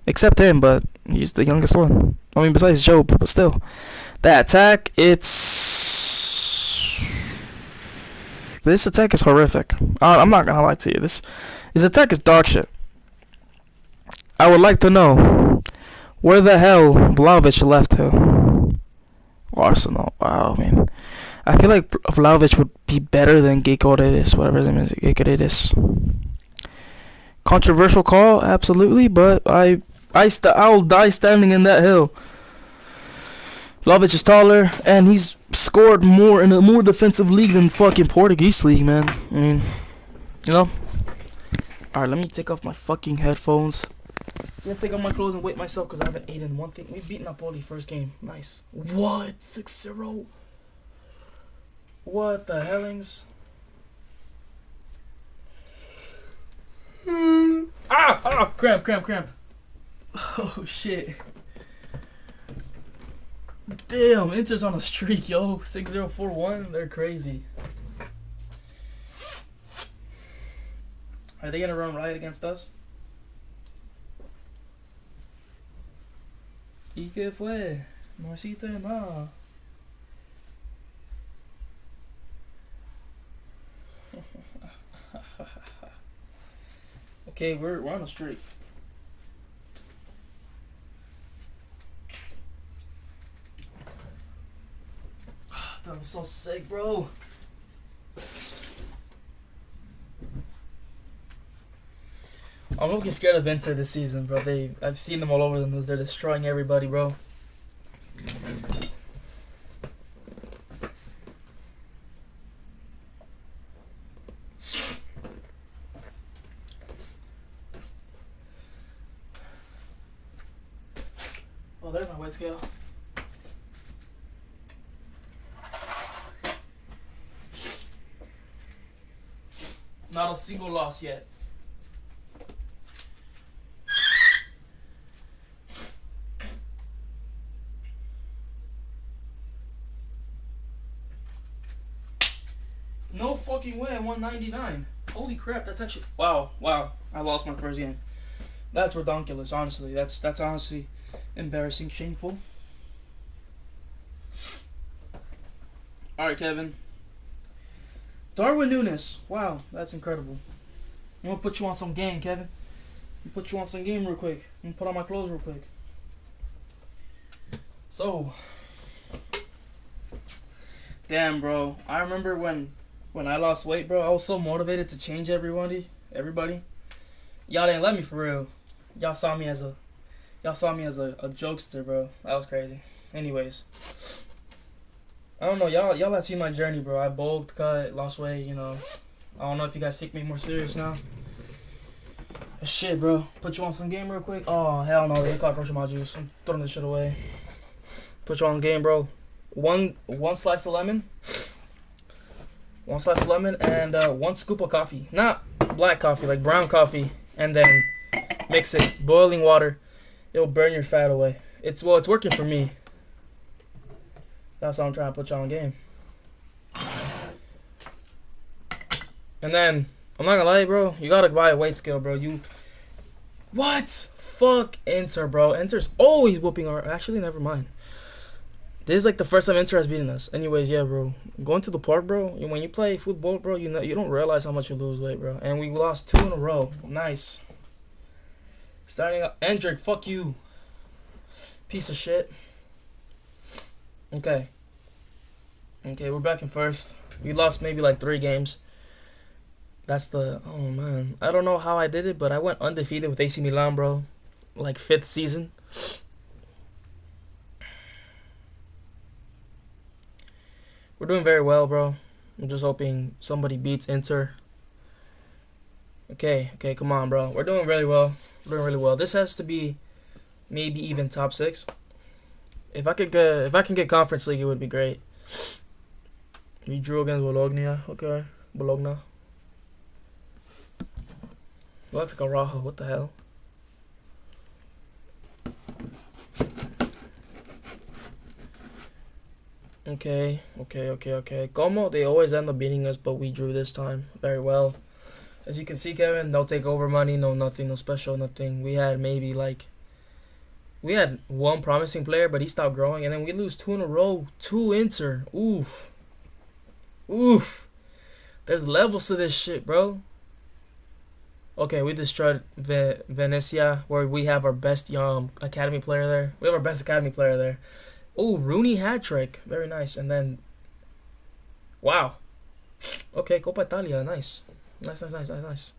Except him, but he's the youngest one. I mean, besides Job, but still. That attack, this attack is horrific. I'm not gonna lie to you. This attack is dog shit. I would like to know where the hell Vlahovic left to. Arsenal. Wow, man. I feel like Vlahovic would be better than Gyökeres, whatever his name is. Gyökeres. Controversial call, absolutely, but I'll die standing in that hill. Vlahovic is taller, and he's scored more in a more defensive league than fucking Portuguese league, man. I mean, you know. All right, let me take off my fucking headphones. I'm gonna take off my clothes and wait myself because I haven't eaten one thing. We beat Napoli first game. Nice. What? 6-0. What the hellings? Cramp. Oh shit. Damn, Inter's on a streak, yo. 6-0-4-1. They're crazy. Are they gonna run riot against us? ¿Y qué fue? No hiciste nada. Okay, we're on a streak. That was so sick, bro. I'm looking scared of Inter this season, bro. I've seen them all over the news. They're destroying everybody, bro. Oh, there's my weight scale. Not a single loss yet. No fucking way, I won 99. Holy crap, that's actually... Wow, I lost my first game. That's redonkulous, honestly. That's honestly embarrassing, shameful. Alright, Kevin. Darwin Núñez. Wow, that's incredible. I'm gonna put you on some game, Kevin. I'm gonna put you on some game real quick. I'm gonna put on my clothes real quick. So... Damn, bro. I remember when I lost weight, bro, I was so motivated to change everybody. everybody. Y'all didn't let me for real. Y'all saw me as a a jokester, bro. That was crazy. Anyways, I don't know. Y'all have seen my journey, bro. I bulked, cut, lost weight. You know. I don't know if you guys take me more serious now. But shit, bro. Put you on some game real quick. Oh hell no, they cockroach in my juice. I'm throwing this shit away. Put you on game, bro. One slice of lemon. One slice of lemon and 1 scoop of coffee. Not black coffee, like brown coffee. And then mix it. Boiling water. It'll burn your fat away. It's working for me. That's how I'm trying to put you on game. And then, I'm not gonna lie, bro. You gotta buy a weight scale, bro. What? Fuck Inter, bro. Inter's always whooping our... Actually, never mind. This is like the first time Inter has beaten us. Anyways, yeah, bro. Going to the park, bro. When you play football, bro, you don't realize how much you lose weight, bro. And we lost 2 in a row. Nice. Starting up. Endrick, fuck you. Piece of shit. Okay. Okay, we're back in first. We lost maybe like 3 games. That's the... Oh, man. I don't know how I did it, but I went undefeated with AC Milan, bro. Like 5th season. We're doing very well, bro. I'm just hoping somebody beats Inter. Okay, come on, bro. We're doing really well. We're doing really well. This has to be maybe even top 6. If I can get Conference League, it would be great. We drew against Bologna. Okay, Bologna. Looks like a Rajo. What the hell? Okay. Como, they always end up beating us, but we drew this time very well. As you can see, Kevin, no takeover money, no nothing, no special, nothing. We had maybe like... We had 1 promising player, but he stopped growing. And then we lose 2 in a row. 2 Inter. Oof. There's levels to this shit, bro. Okay, we destroyed Venezia, where we have our best academy player there. We have our best academy player there. Oh, Rooney hat trick. Very nice. And then... Wow. Okay, Coppa Italia. Nice. Nice.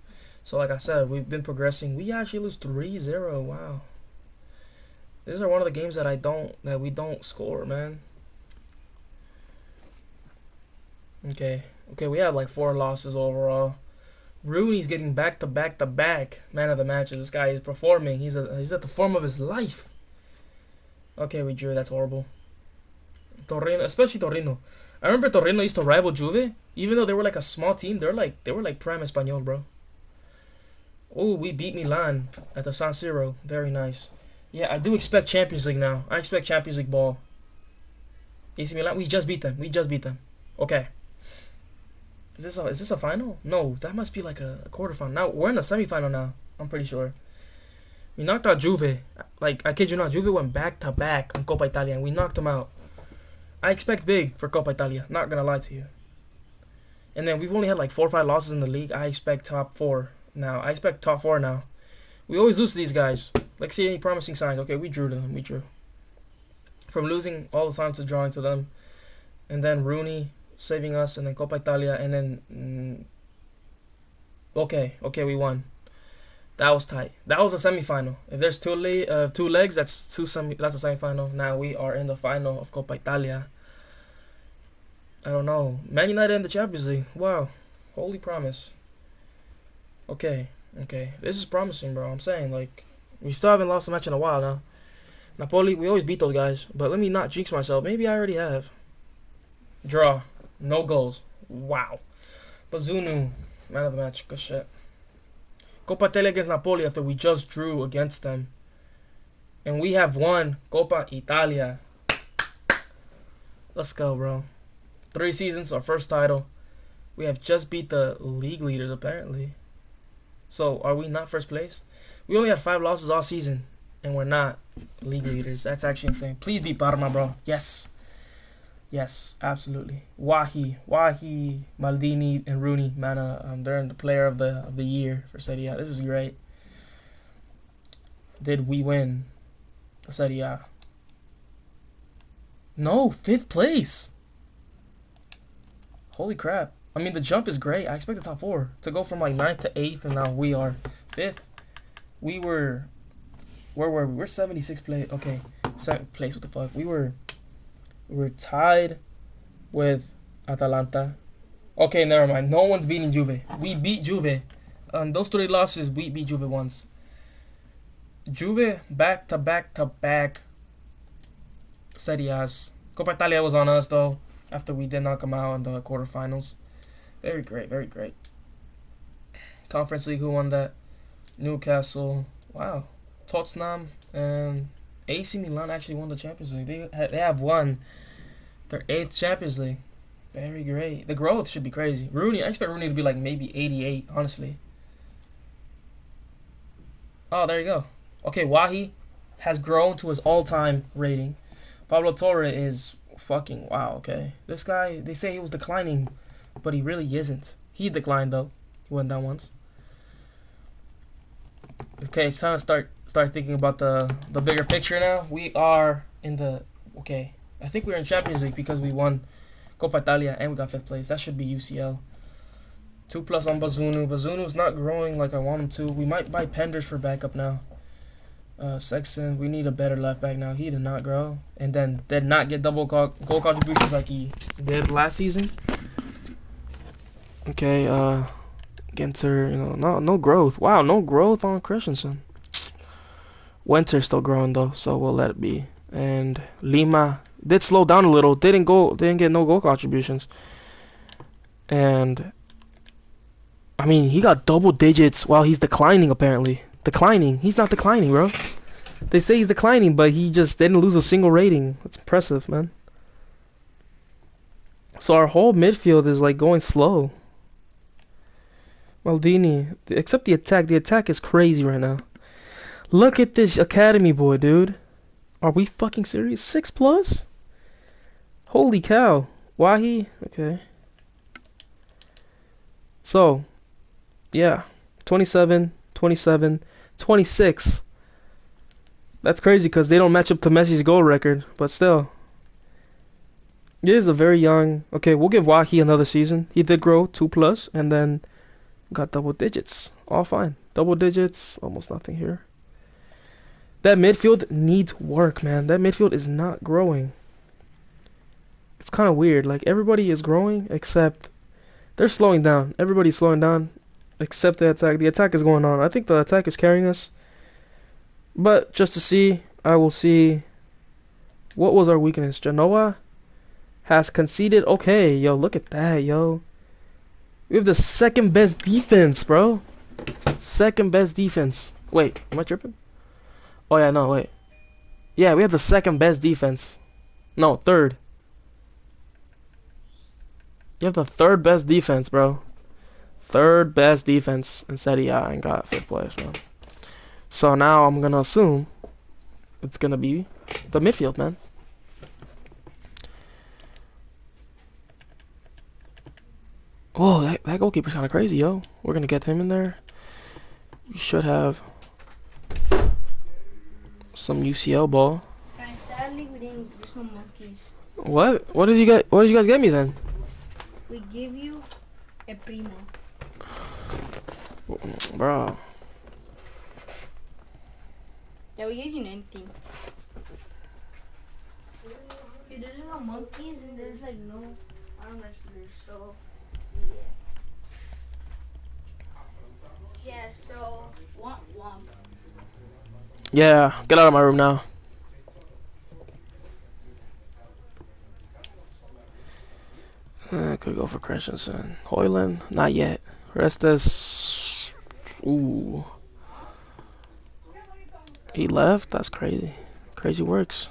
So, like I said, we've been progressing. We actually lose 3-0. Wow. These are one of the games that we don't score, man. Okay, we have like 4 losses overall. Rooney's getting back to back man of the matches. This guy is performing. He's at the form of his life. Okay, we drew. That's horrible. Torino, especially Torino. I remember Torino used to rival Juve, even though they were like a small team. They were like prime Espanyol, bro. Oh, we beat Milan at the San Siro. Very nice. Yeah, I do expect Champions League now. I expect Champions League ball. AC Milan, we just beat them. Okay. Is this a final? No, that must be like a quarterfinal. Now we're in a semifinal now. I'm pretty sure. We knocked out Juve. Like, I kid you not, Juve went back to back on Coppa Italia and we knocked them out. I expect big for Coppa Italia. Not gonna lie to you. And then we've only had like 4 or 5 losses in the league. I expect top 4 now. We always lose to these guys. Like, see any promising signs? Okay, we drew to them. We drew. From losing all the time to drawing to them. And then Rooney saving us, and then Coppa Italia, and then... Okay, we won. That was tight. That was a semifinal. If there's 2 legs, that's a semifinal. Now we are in the final of Coppa Italia. I don't know. Man United in the Champions League. Wow. Holy promise. Okay. This is promising, bro. I'm saying, like, we still haven't lost a match in a while now. Napoli, we always beat those guys. But let me not jinx myself. Maybe I already have. Draw. No goals. Wow. Bazunu, man of the match. Good shit. Coppa Italia against Napoli after we just drew against them. And we have won Coppa Italia. Let's go, bro. 3 seasons, our first title. We have just beat the league leaders, apparently. So, are we not first place? We only had 5 losses all season. And we're not league leaders. That's actually insane. Please beat Parma, bro. Yes. Yes, absolutely. Wahi, Maldini, and Rooney, man, they're in the player of the year for Serie A. This is great. Did we win the Serie A? No, 5th place. Holy crap. I mean, the jump is great. I expect the top 4 to go from like 9th to 8th, and now we are 5th. We were, where were we? We're 76th place. Okay, 7th place. What the fuck? We were tied with Atalanta. Okay, never mind. No one's beating Juve. We beat Juve. Those 3 losses, we beat Juve once. Juve back to back to back Serie A's. Coppa Italia was on us though after we did knock them out in the quarterfinals. Very great, very great. Conference League, who won that? Newcastle. Wow. Tottenham and AC Milan actually won the Champions League. They have won their 8th Champions League. Very great. The growth should be crazy. Rooney, I expect Rooney to be like maybe 88, honestly. Oh, there you go. Okay, Wahi has grown to his all-time rating. Pablo Torre is fucking wow, okay. This guy, they say he was declining, but he really isn't. He declined though. He went down once. Okay, it's time to start thinking about the bigger picture now. We are in the okay. I think we're in Champions League because we won Coppa Italia and we got 5th place. That should be UCL. 2+ on Bazunu. Bazunu's not growing like I want him to. We might buy Penders for backup now. Sexton, we need a better left back now. He did not grow, and then did not get double goal contributions like he did last season. Okay, Ginter, you know, no growth. Wow, no growth on Christensen. Winter's still growing though, so we'll let it be. And Lima did slow down a little. Didn't get no goal contributions. And I mean, he got double digits while he's declining apparently. Declining. He's not declining, bro. They say he's declining, but he just didn't lose a single rating. That's impressive, man. So our whole midfield is like going slow. Maldini, except the attack. The attack is crazy right now. Look at this academy boy, dude. Are we fucking serious? 6+? Holy cow. Wahi? Okay. So, yeah. 27, 27. 26. That's crazy because they don't match up to Messi's goal record, but still. It is a very young. Okay, we'll give Wahi another season. He did grow 2+, and then got double digits. All fine. Double digits, almost nothing here. That midfield needs work, man. That midfield is not growing. It's kind of weird. Like, everybody is growing except they're slowing down. Everybody's slowing down. Except the attack. The attack is going on. I think the attack is carrying us. But just to see, I will see. What was our weakness? Genoa has conceded. Okay, yo, look at that, yo. We have the 2nd best defense, bro. 2nd best defense. Wait, am I tripping? Oh yeah, no, wait. Yeah, we have the 2nd best defense. No, 3rd. You have the 3rd best defense, bro. 3rd best defense in Serie A and got 5th place, man. So now I'm gonna assume it's gonna be the midfield, man. Oh, that goalkeeper's kind of crazy, yo. We're gonna get him in there. We should have some UCL ball. Guys, sadly we didn't. There's no monkeys. What? What did you get? What did you guys get me then? We give you a primo. Bro. Yeah, we gave you 19. Okay, there's no monkeys and there's like no arm wrestlers, so yeah. Yeah, so womp. Yeah, get out of my room now. Could go for Christensen. Hoyland, not yet. Restes. Ooh. He left? That's crazy. Crazy works.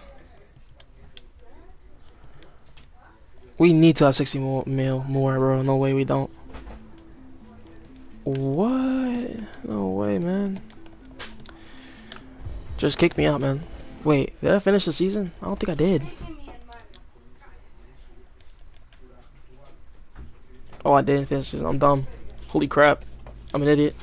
We need to have 60 more, bro. No way we don't. What? No way, man. Just kick me out, man. Wait, did I finish the season? I don't think I did. Oh, I didn't finish the season. I'm dumb. Holy crap. I'm an idiot.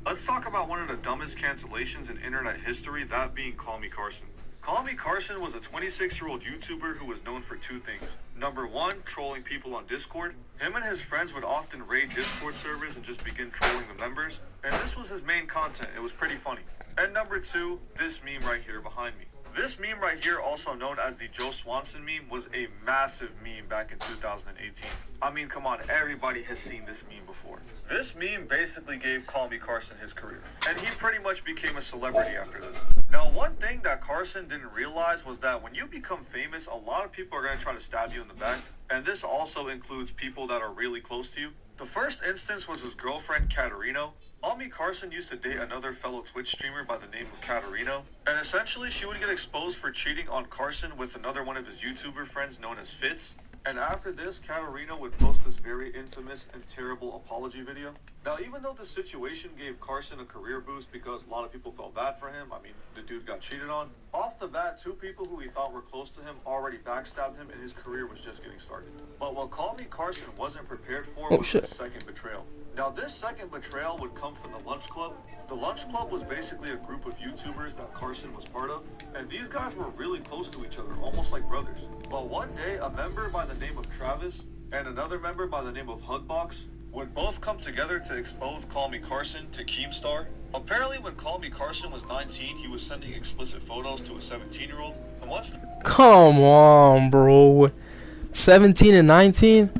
Let's talk about one of the dumbest cancellations in internet history, that being Call Me Carson. Call Me Carson was a 26-year-old YouTuber who was known for two things. Number one, trolling people on Discord. Him and his friends would often raid Discord servers and just begin trolling the members. And this was his main content. It was pretty funny. And number two, this meme right here behind me. This meme right here, also known as the Joe Swanson meme, was a massive meme back in 2018. I mean, come on, everybody has seen this meme before. This meme basically gave Call Me Carson his career, and he pretty much became a celebrity after this. Now, one thing that Carson didn't realize was that when you become famous, a lot of people are going to try to stab you in the back, and this also includes people that are really close to you. The first instance was his girlfriend, Katarino. Call Me Carson used to date another fellow Twitch streamer by the name of Katarino, and essentially she would get exposed for cheating on Carson with another one of his YouTuber friends known as Fitz. And after this, Katarino would post this very infamous and terrible apology video. Now, even though the situation gave Carson a career boost because a lot of people felt bad for him, I mean, the dude got cheated on, off the bat, two people who he thought were close to him already backstabbed him and his career was just getting started. But what Call Me Carson wasn't prepared for was his second betrayal. Now, this second betrayal would come from the Lunch Club. The Lunch Club was basically a group of YouTubers that Carson was part of, and these guys were really close to each other, almost like brothers. But one day, a member by the name of Travis and another member by the name of Hugbox would both come together to expose Call Me Carson to Keemstar. Apparently, when Call Me Carson was 19, he was sending explicit photos to a 17-year-old. And once... Come on, bro. 17 and 19?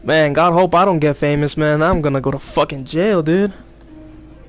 Man, God hope I don't get famous, man. I'm gonna go to fucking jail, dude.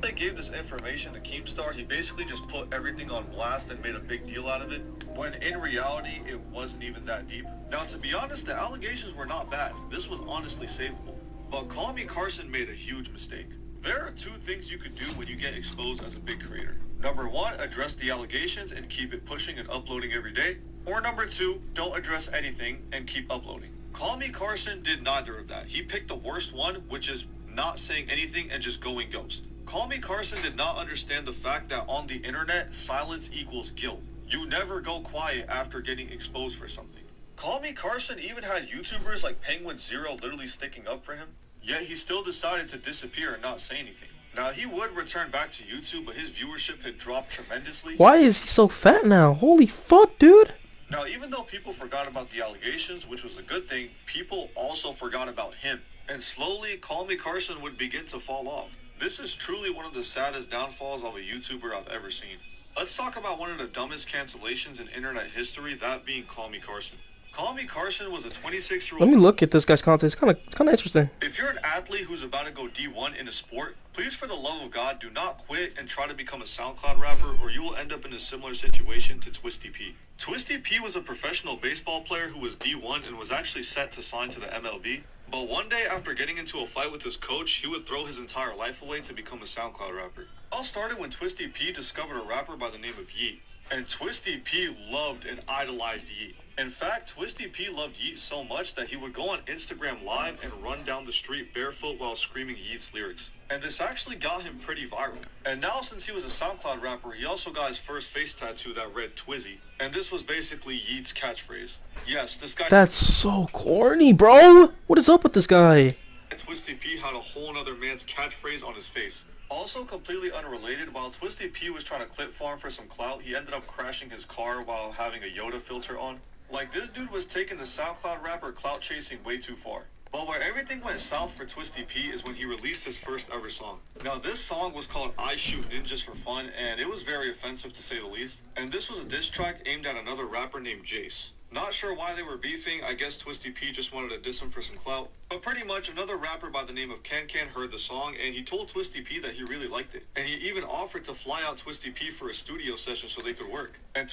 They gave this information to Keemstar, he basically just put everything on blast and made a big deal out of it, when in reality, it wasn't even that deep. Now, to be honest, the allegations were not bad. This was honestly savable. But Call Me Carson made a huge mistake. There are two things you could do when you get exposed as a big creator. Number one, address the allegations and keep it pushing and uploading every day. Or number two, don't address anything and keep uploading. Call Me Carson did neither of that. He picked the worst one, which is not saying anything and just going ghost. Call Me Carson did not understand the fact that on the internet, silence equals guilt. You never go quiet after getting exposed for something. Call Me Carson even had YouTubers like Penguin Zero literally sticking up for him, yet he still decided to disappear and not say anything. Now, he would return back to YouTube, but his viewership had dropped tremendously. Why is he so fat now? Holy fuck, dude. Now, even though people forgot about the allegations, which was a good thing, people also forgot about him. And slowly, Call Me Carson would begin to fall off. This is truly one of the saddest downfalls of a YouTuber I've ever seen. Let's talk about one of the dumbest cancellations in internet history, that being Call Me Carson. Call Me Carson was a 26-year-old... Let me look at this guy's content. It's kind of interesting. If you're an athlete who's about to go D1 in a sport, please, for the love of God, do not quit and try to become a SoundCloud rapper, or you will end up in a similar situation to Twisty P. Twisty P was a professional baseball player who was D1 and was actually set to sign to the MLB. But one day, after getting into a fight with his coach, he would throw his entire life away to become a SoundCloud rapper. It all started when Twisty P discovered a rapper by the name of Yeet. And Twisty P loved and idolized Yeet. In fact, Twisty P loved Yeet so much that he would go on Instagram Live and run down the street barefoot while screaming Yeet's lyrics. And this actually got him pretty viral. And now, since he was a SoundCloud rapper, he also got his first face tattoo that read Twizzy. And this was basically Yeet's catchphrase. Yes, this guy... That's so corny, bro. What is up with this guy? Twisty P had a whole other man's catchphrase on his face. Also completely unrelated, while Twisty P was trying to clip farm for some clout, he ended up crashing his car while having a Yoda filter on. Like, this dude was taking the SoundCloud rapper clout chasing way too far. But where everything went south for Twisty P is when he released his first ever song. Now, this song was called I Shoot Ninjas for Fun, and it was very offensive to say the least. And this was a diss track aimed at another rapper named Jace. Not sure why they were beefing. I guess Twisty P just wanted to diss him for some clout. But pretty much another rapper by the name of Can heard the song, and he told Twisty P that he really liked it. And he even offered to fly out Twisty P for a studio session so they could work. And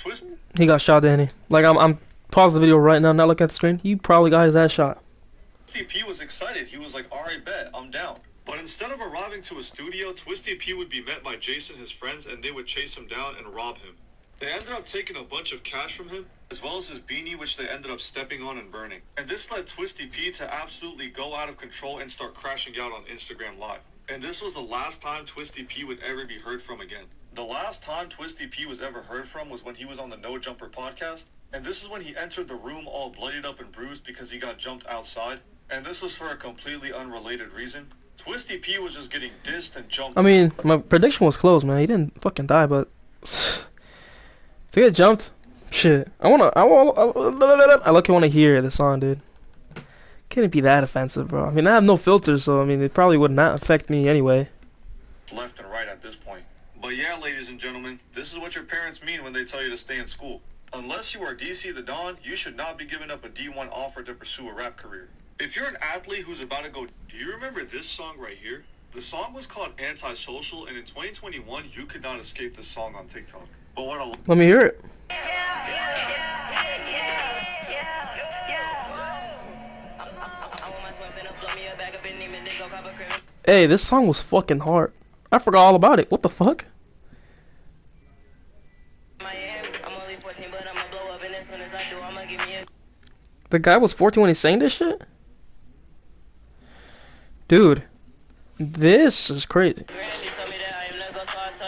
He got shot, Danny. Like, I'm pause the video right now, not look at the screen. He probably got his ass shot. Twisty P was excited. He was like, alright, bet, I'm down. But instead of arriving to a studio, Twisty P would be met by Jason, his friends, and they would chase him down and rob him. They ended up taking a bunch of cash from him, as well as his beanie, which they ended up stepping on and burning. And this led Twisty P to absolutely go out of control and start crashing out on Instagram Live. And this was the last time Twisty P would ever be heard from again. The last time Twisty P was ever heard from was when he was on the No Jumper podcast. And this is when he entered the room all bloodied up and bruised because he got jumped outside. And this was for a completely unrelated reason. Twisty P was just getting dissed and jumped. I mean, my prediction was close, man. He didn't fucking die, but... to get jumped Shit. I lucky wanna hear the song, dude. Couldn't be that offensive, bro. I mean, I have no filters, so I mean, it probably would not affect me anyway. Left and right at this point. But yeah, ladies and gentlemen, this is what your parents mean when they tell you to stay in school. Unless you are DC the Don, you should not be giving up a D1 offer to pursue a rap career. If you're an athlete who's about to go, do you remember this song right here? The song was called Antisocial, and in 2021, you could not escape this song on TikTok. But what a... Let me hear it. Hey, this song was fucking hard. I forgot all about it. What the fuck? The guy was 14 when he sang this shit? Dude, this is crazy.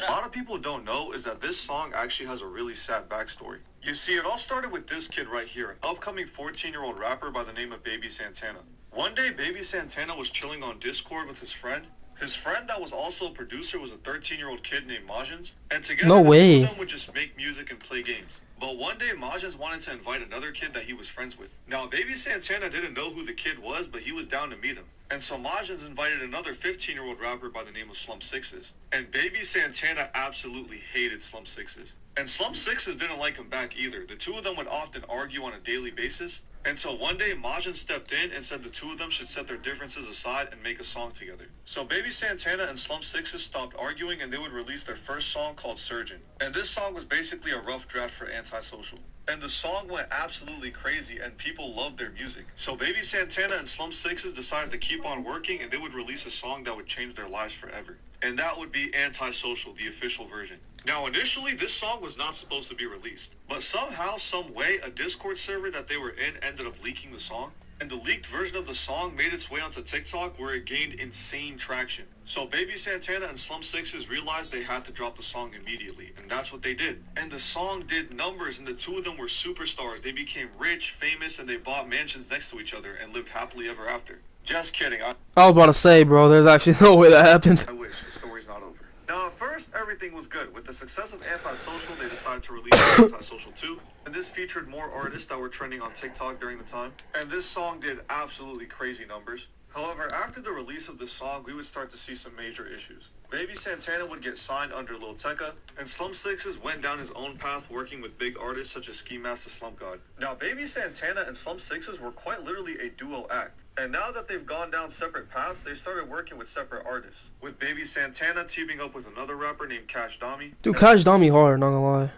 A lot of people don't know is that this song actually has a really sad backstory. You see, it all started with this kid right here, an upcoming 14-year-old rapper by the name of Baby Santana. One day, Baby Santana was chilling on Discord with his friend. His friend that was also a producer was a 13-year-old kid named Majins, and together No the two way. of them would just make music and play games. But one day, Majins wanted to invite another kid that he was friends with. Now, Baby Santana didn't know who the kid was, but he was down to meet him. And so Majins invited another 15-year-old rapper by the name of Slum Sixes. And Baby Santana absolutely hated Slum Sixes. And Slum Sixes didn't like him back either. The two of them would often argue on a daily basis. And so one day, Majin stepped in and said the two of them should set their differences aside and make a song together. So Baby Santana and Slum Sixes stopped arguing and they would release their first song called Surgeon. And this song was basically a rough draft for Antisocial. And the song went absolutely crazy and people loved their music. So Baby Santana and Slum Sixes decided to keep on working and they would release a song that would change their lives forever. And that would be Antisocial, the official version. Now, initially, this song was not supposed to be released. But somehow, some way, a Discord server that they were in ended up leaking the song. And the leaked version of the song made its way onto TikTok where it gained insane traction. So Baby Santana and Slum Sixes realized they had to drop the song immediately. And that's what they did. And the song did numbers and the two of them were superstars. They became rich, famous, and they bought mansions next to each other and lived happily ever after. Just kidding. I was about to say, bro, there's actually no way that happened. I wish. The story's not over. Now, at first, everything was good. With the success of Antisocial, they decided to release Antisocial 2. And this featured more artists that were trending on TikTok during the time. And this song did absolutely crazy numbers. However, after the release of this song, we would start to see some major issues. Baby Santana would get signed under Lil Tecca, and Slum Sixes went down his own path working with big artists such as Ski Master Slump God. Now, Baby Santana and Slum Sixes were quite literally a duo act. And now that they've gone down separate paths, they started working with separate artists. With Baby Santana teaming up with another rapper named Cash Dami. Dude, Cash Dami hard, not gonna lie.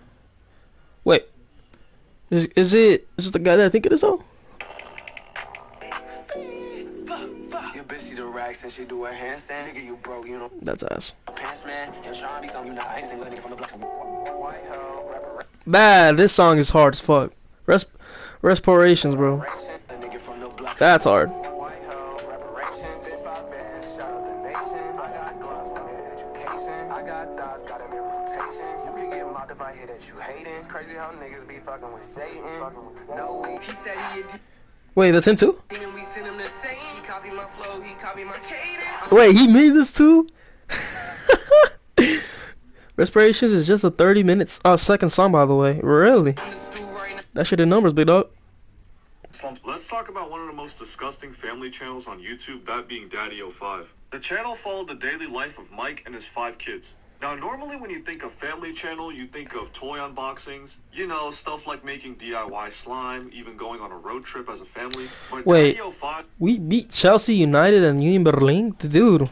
Wait. Is it the guy that I think it is though? Your bitch see the racks and she do a handstand. Nigga, you broke, you know. That's ass. Pants man, you're trying to be something you not. I ain't saying nigga from the block. White hoe, rapper. Bad. This song is hard as fuck. Respirations, bro. That's hard. Wait, that's him too? Wait, he made this too? Respirations is just a 30 minutes second song, by the way. Really? That shit in numbers, big dog. Let's talk about one of the most disgusting family channels on YouTube, that being Daddy05. The channel followed the daily life of Mike and his 5 kids. Now, normally when you think of family channel, you think of toy unboxings, you know, stuff like making DIY slime, even going on a road trip as a family. But wait, Daddy05... we beat Chelsea United and Union Berlin? Dude,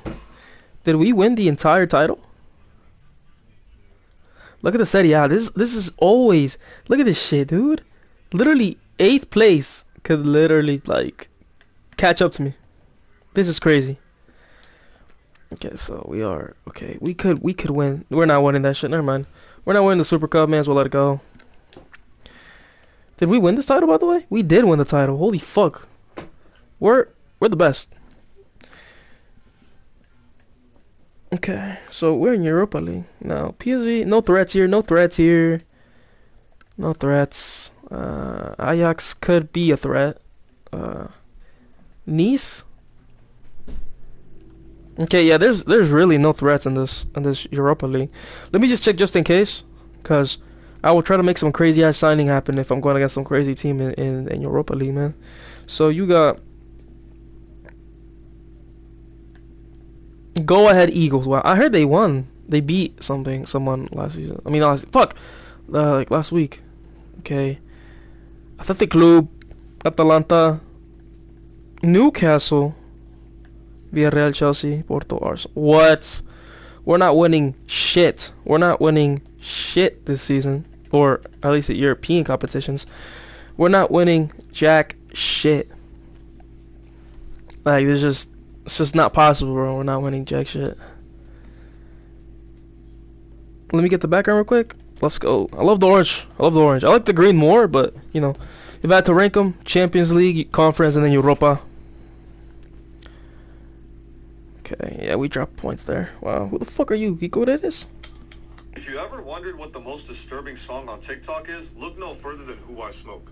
did we win the entire title? Look at the Serie A. This is always... Look at this shit, dude. Literally, 8th place could literally, like, catch up to me. This is crazy. Okay, so we are... Okay, we could win. We're not winning that shit. Never mind. We're not winning the Super Cup. May as well let it go. Did we win this title, by the way? We did win the title. Holy fuck. We're the best. Okay, so we're in Europa League. Now, PSV, no threats here. No threats here. No threats. Ajax could be a threat. Nice? Okay, yeah, there's really no threats in this Europa League. Let me just check just in case, cause I will try to make some crazy ass signing happen if I'm going to get some crazy team in Europa League, man. So you got Go Ahead Eagles. Wow, I heard they won. They beat someone last season. I mean, like last week. Okay. Athletic Club, Atalanta, Newcastle, Villarreal, Chelsea, Porto, Arsenal. What? We're not winning shit. We're not winning shit this season, or at least at European competitions. We're not winning jack shit. Like it's just not possible, bro. We're not winning jack shit. Let me get the background real quick. Let's go. I love the orange. I love the orange. I like the green more, but you know, if I had to rank them, Champions League, Conference, and then Europa. Okay, yeah, we dropped points there. Wow, who the fuck are you? You good at this? If you ever wondered what the most disturbing song on TikTok is, look no further than Who I Smoke.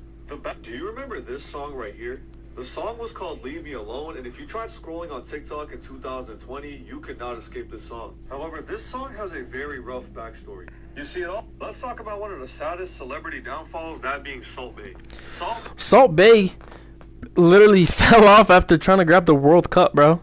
Do you remember this song right here? The song was called Leave Me Alone, and if you tried scrolling on TikTok in 2020, you could not escape this song. However, this song has a very rough backstory. You see it all? Let's talk about one of the saddest celebrity downfalls, that being Salt Bae. Salt Bae literally fell off after trying to grab the World Cup, bro.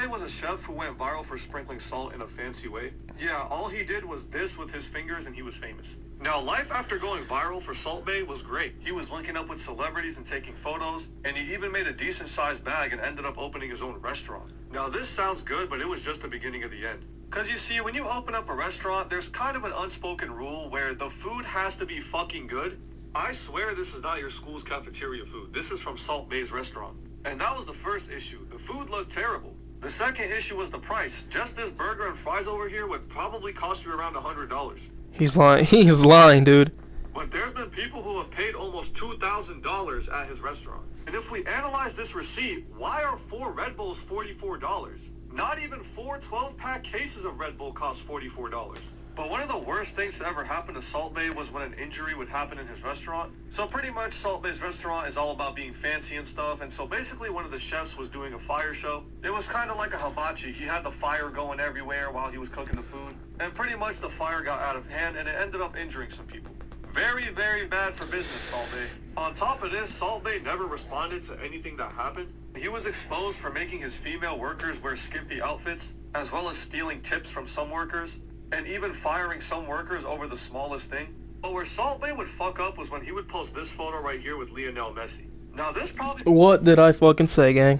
Was a chef who went viral for sprinkling salt in a fancy way. Yeah, all he did was this with his fingers and he was famous. Now, life after going viral for Salt Bae was great. He was linking up with celebrities and taking photos, and he even made a decent-sized bag and ended up opening his own restaurant. Now, this sounds good, but it was just the beginning of the end. Because you see, when you open up a restaurant, there's kind of an unspoken rule where the food has to be fucking good. I swear this is not your school's cafeteria food. This is from Salt Bae's restaurant. And that was the first issue. The food looked terrible. The second issue was the price. Just this burger and fries over here would probably cost you around $100. He's lying. He is lying, dude. But there's been people who have paid almost $2,000 at his restaurant. And if we analyze this receipt, why are 4 Red Bulls $44? Not even 4 12-pack cases of Red Bull cost $44. But one of the worst things to ever happen to Salt Bae was when an injury would happen in his restaurant. So pretty much Salt Bae's restaurant is all about being fancy and stuff, and so basically one of the chefs was doing a fire show. It was kind of like a hibachi. He had the fire going everywhere while he was cooking the food, and pretty much the fire got out of hand and it ended up injuring some people. Very, very bad for business, Salt Bae. On top of this, Salt Bae never responded to anything that happened. He was exposed for making his female workers wear skimpy outfits, as well as stealing tips from some workers, and even firing some workers over the smallest thing. But where Salt Bae would fuck up was when he would post this photo right here with Lionel Messi. Now this probably... What did I fucking say, gang?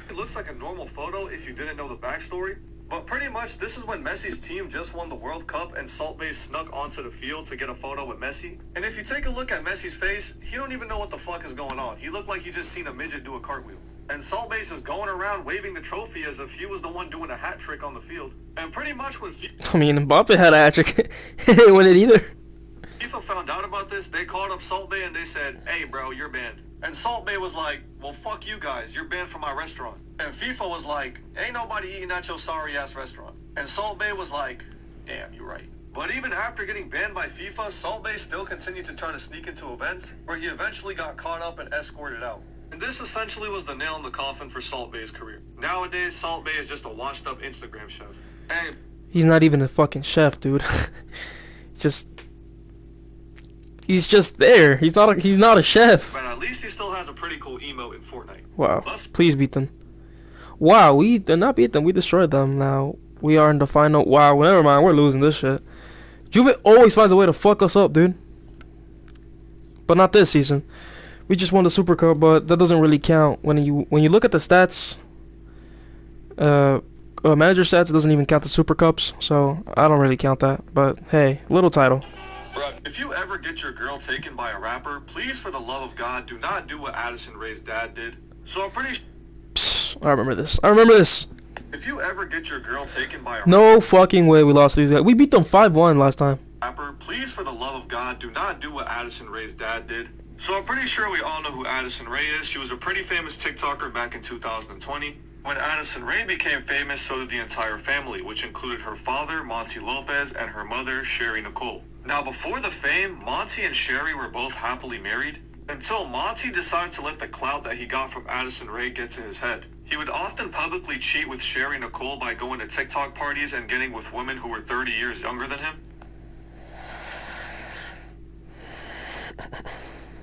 It looks like a normal photo if you didn't know the backstory, but pretty much this is when Messi's team just won the World Cup and Salt Bae snuck onto the field to get a photo with Messi. And if you take a look at Messi's face, he don't even know what the fuck is going on. He looked like he just seen a midget do a cartwheel. And Salt Bae is going around waving the trophy as if he was the one doing a hat trick on the field. And pretty much when I mean, Mbappe had a hat trick. He didn't win it either. FIFA found out about this, they called up Salt Bae and they said, "Hey bro, you're banned." And Salt Bae was like, "Well, fuck you guys, you're banned from my restaurant." And FIFA was like, "Ain't nobody eating at your sorry ass restaurant." And Salt Bae was like, "Damn, you're right." But even after getting banned by FIFA, Salt Bae still continued to try to sneak into events, where he eventually got caught up and escorted out. And this essentially was the nail in the coffin for Salt Bae's career. Nowadays, Salt Bae is just a washed up Instagram chef. And he's not even a fucking chef, dude. He's just there. He's not a chef. But at least he still has a pretty cool emote in Fortnite. Wow. Please beat them. Wow, we did not beat them. We destroyed them. Now we are in the final. Wow, well, never mind. We're losing this shit. Juve always finds a way to fuck us up, dude. But not this season. We just won the Super Cup, but that doesn't really count. When you look at the stats, manager stats, it doesn't even count the Super Cups, so I don't really count that. But hey, little title. If you ever get your girl taken by a rapper, please, for the love of God, do not do what Addison Rae's dad did. So I'm pretty Psst, I remember this. If you ever get your girl taken by a No fucking way we lost these guys. We beat them 5-1 last time. rapper, please, for the love of God, do not do what Addison Rae's dad did. So I'm pretty sure we all know who Addison Rae is. She was a pretty famous TikToker back in 2020. When Addison Rae became famous, so did the entire family, which included her father, Monty Lopez, and her mother, Sherry Nicole. Now, before the fame, Monty and Sherry were both happily married, until Monty decided to let the clout that he got from Addison Rae get to his head. He would often publicly cheat with Sherry Nicole by going to TikTok parties and getting with women who were 30 years younger than him.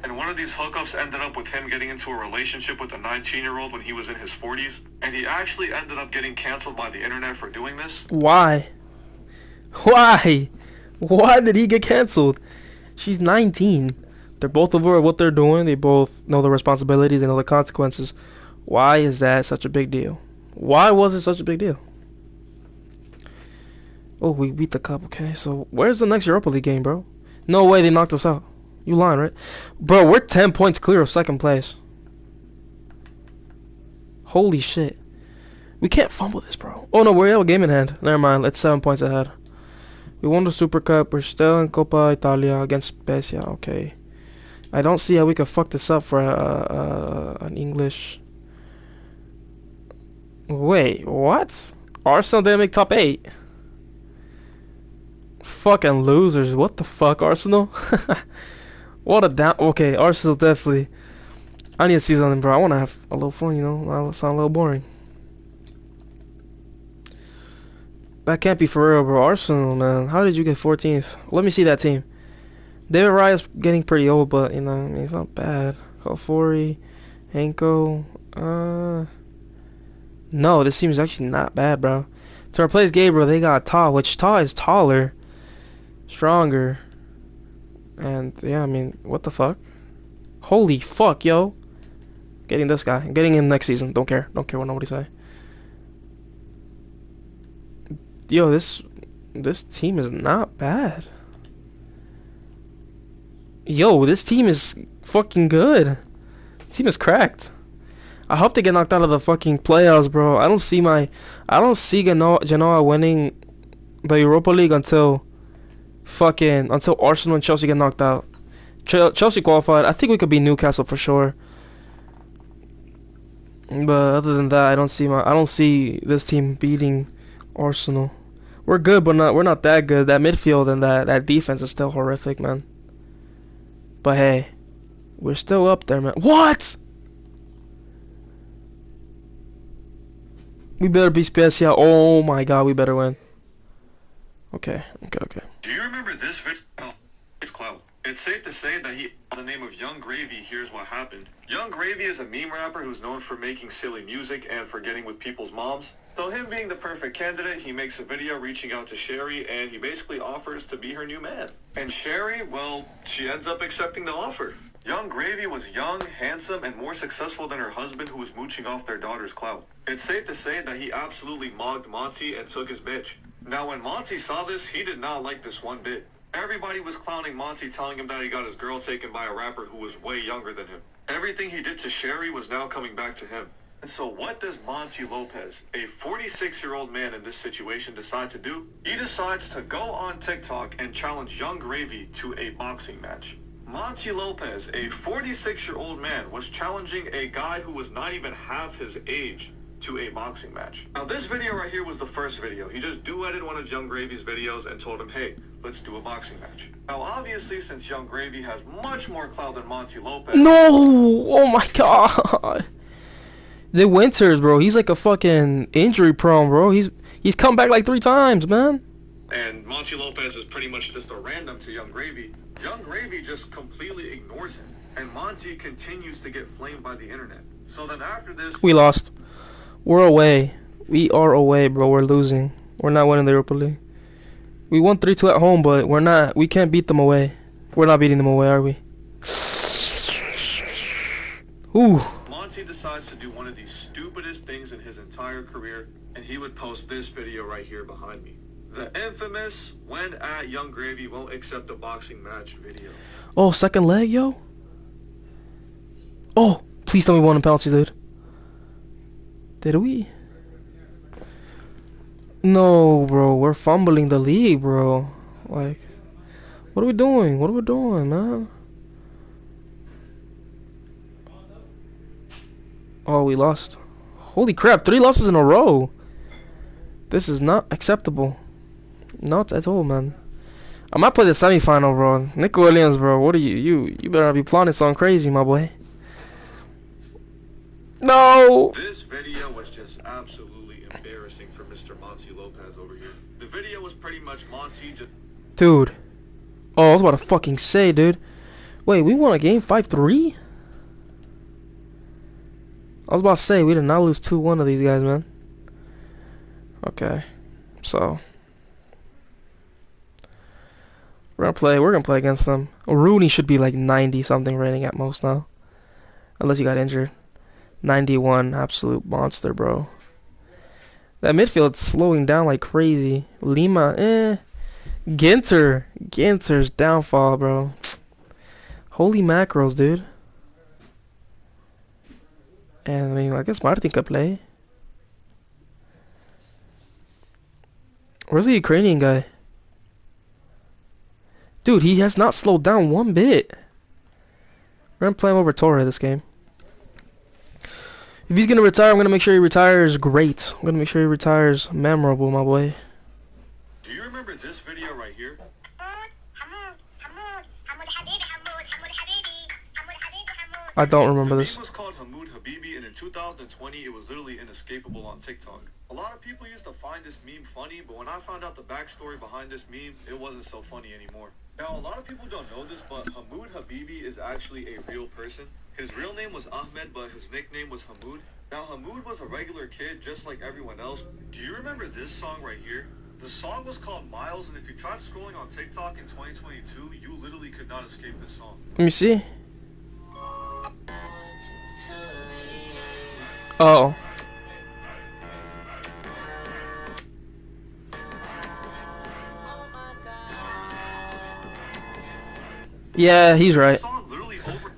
And one of these hookups ended up with him getting into a relationship with a 19-year-old when he was in his 40s. And he actually ended up getting canceled by the internet for doing this. Why? Why? Why did he get canceled? She's 19. They're both aware of what they're doing. They both know the responsibilities and know the consequences. Why is that such a big deal? Why was it such a big deal? Oh, we beat the cup. Okay, so where's the next Europa League game, bro? No way they knocked us out. You lying, right? Bro, we're 10 points clear of second place. Holy shit. We can't fumble this, bro. Oh no, we have a game in hand. Never mind, it's 7 points ahead. We won the Super Cup. We're still in Coppa Italia against Spezia. Okay. I don't see how we could fuck this up for an English. Wait, what? Arsenal didn't make top 8. Fucking losers. What the fuck, Arsenal? What a down. Okay, Arsenal definitely. I need to see something, bro. I want to have a little fun, you know. I sound a little boring. That can't be for real, bro. Arsenal, man. How did you get 14th? Let me see that team. David Raya's getting pretty old, but, you know, I mean, it's not bad. Kalfori, Henko. No, this team is actually not bad, bro. To replace Gabriel, they got Ta, which Ta is taller, stronger. And, yeah, I mean, what the fuck? Holy fuck, yo. Getting this guy. Getting him next season. Don't care. Don't care what nobody say. Yo, this team is not bad. Yo, this team is fucking good. This team is cracked. I hope they get knocked out of the fucking playoffs, bro. I don't see Genoa winning the Europa League until Arsenal and Chelsea get knocked out. Chelsea qualified. I think we could beat Newcastle for sure. But other than that, I don't see this team beating Arsenal. We're good, but we're not that good. That midfield and that defense is still horrific, man. But hey, we're still up there, man. What? We better beat Spezia. Oh my god, we better win. Okay. Do you remember this video? It's Cloud. It's safe to say that the name of Young Gravy, here's what happened. Young Gravy is a meme rapper who's known for making silly music and for getting with people's moms. So him being the perfect candidate, he makes a video reaching out to Sherry, and he basically offers to be her new man. And Sherry, well, she ends up accepting the offer. Young Gravy was young, handsome, and more successful than her husband, who was mooching off their daughter's clout. It's safe to say that he absolutely mogged Monty and took his bitch. Now, when Monty saw this, he did not like this one bit. Everybody was clowning Monty, telling him that he got his girl taken by a rapper who was way younger than him. Everything he did to Sherry was now coming back to him. And so what does Monty Lopez, a 46-year-old man in this situation, decide to do? He decides to go on TikTok and challenge Young Gravy to a boxing match. Monty Lopez, a 46-year-old man, was challenging a guy who was not even half his age to a boxing match. Now this video right here was the first video. He just duetted one of Young Gravy's videos and told him, hey, let's do a boxing match. Now obviously, since Young Gravy has much more clout than Monty Lopez... No! Oh my god! The Winters, bro. He's like a fucking injury prone, bro. He's come back like 3 times, man. And Monty Lopez is pretty much just a random to Young Gravy. Young Gravy just completely ignores him. And Monty continues to get flamed by the internet. So then after this... We lost. We're away. We are away, bro. We're losing. We're not winning the Europa League. We won 3-2 at home, but we can't beat them away. We're not beating them away, are we? Ooh. Monty decides to do one of the stupidest things in his entire career, and he would post this video right here behind me. The infamous "when at Young Gravy won't accept a boxing match" video. Oh, second leg, yo. Oh, please tell me we won in penalties, dude. Did we? No, bro. We're fumbling the league, bro. Like, what are we doing? What are we doing, man? Oh, we lost. Holy crap, 3 losses in a row. This is not acceptable. Not at all, man. I might play the semifinal, bro. Nick Williams, bro. What are you better not be plotting something crazy, my boy. No! This video was just absolutely embarrassing for Mr. Monty Lopez over here. The video was pretty much Monty just... Dude. Oh, I was about to fucking say, dude. Wait, we won a game 5-3? I was about to say, we did not lose 2-1 to these guys, man. Okay, so we're gonna play against them. Rooney should be like 90 something rating at most now, unless he got injured. 91, absolute monster, bro. That midfield's slowing down like crazy. Lima, Ginter's downfall, bro. Holy mackerels, dude. And I mean, I guess Martin could play. Where's the Ukrainian guy? Dude, he has not slowed down one bit. We're gonna play him over Torre this game. If he's gonna retire, I'm gonna make sure he retires great. I'm gonna make sure he retires memorable, my boy. Do you remember this video right here? I don't remember The this. meme was called Hamoud Habibi, and in 2020 it was literally inescapable on TikTok. A lot of people used to find this meme funny, but when I found out the backstory behind this meme, it wasn't so funny anymore. Now, a lot of people don't know this, but Hamoud Habibi is actually a real person. His real name was Ahmed, but his nickname was Hamoud. Now, Hamoud was a regular kid, just like everyone else. Do you remember this song right here? The song was called Miles, and if you tried scrolling on TikTok in 2022, you literally could not escape this song. Let me see. Oh. Yeah, he's right.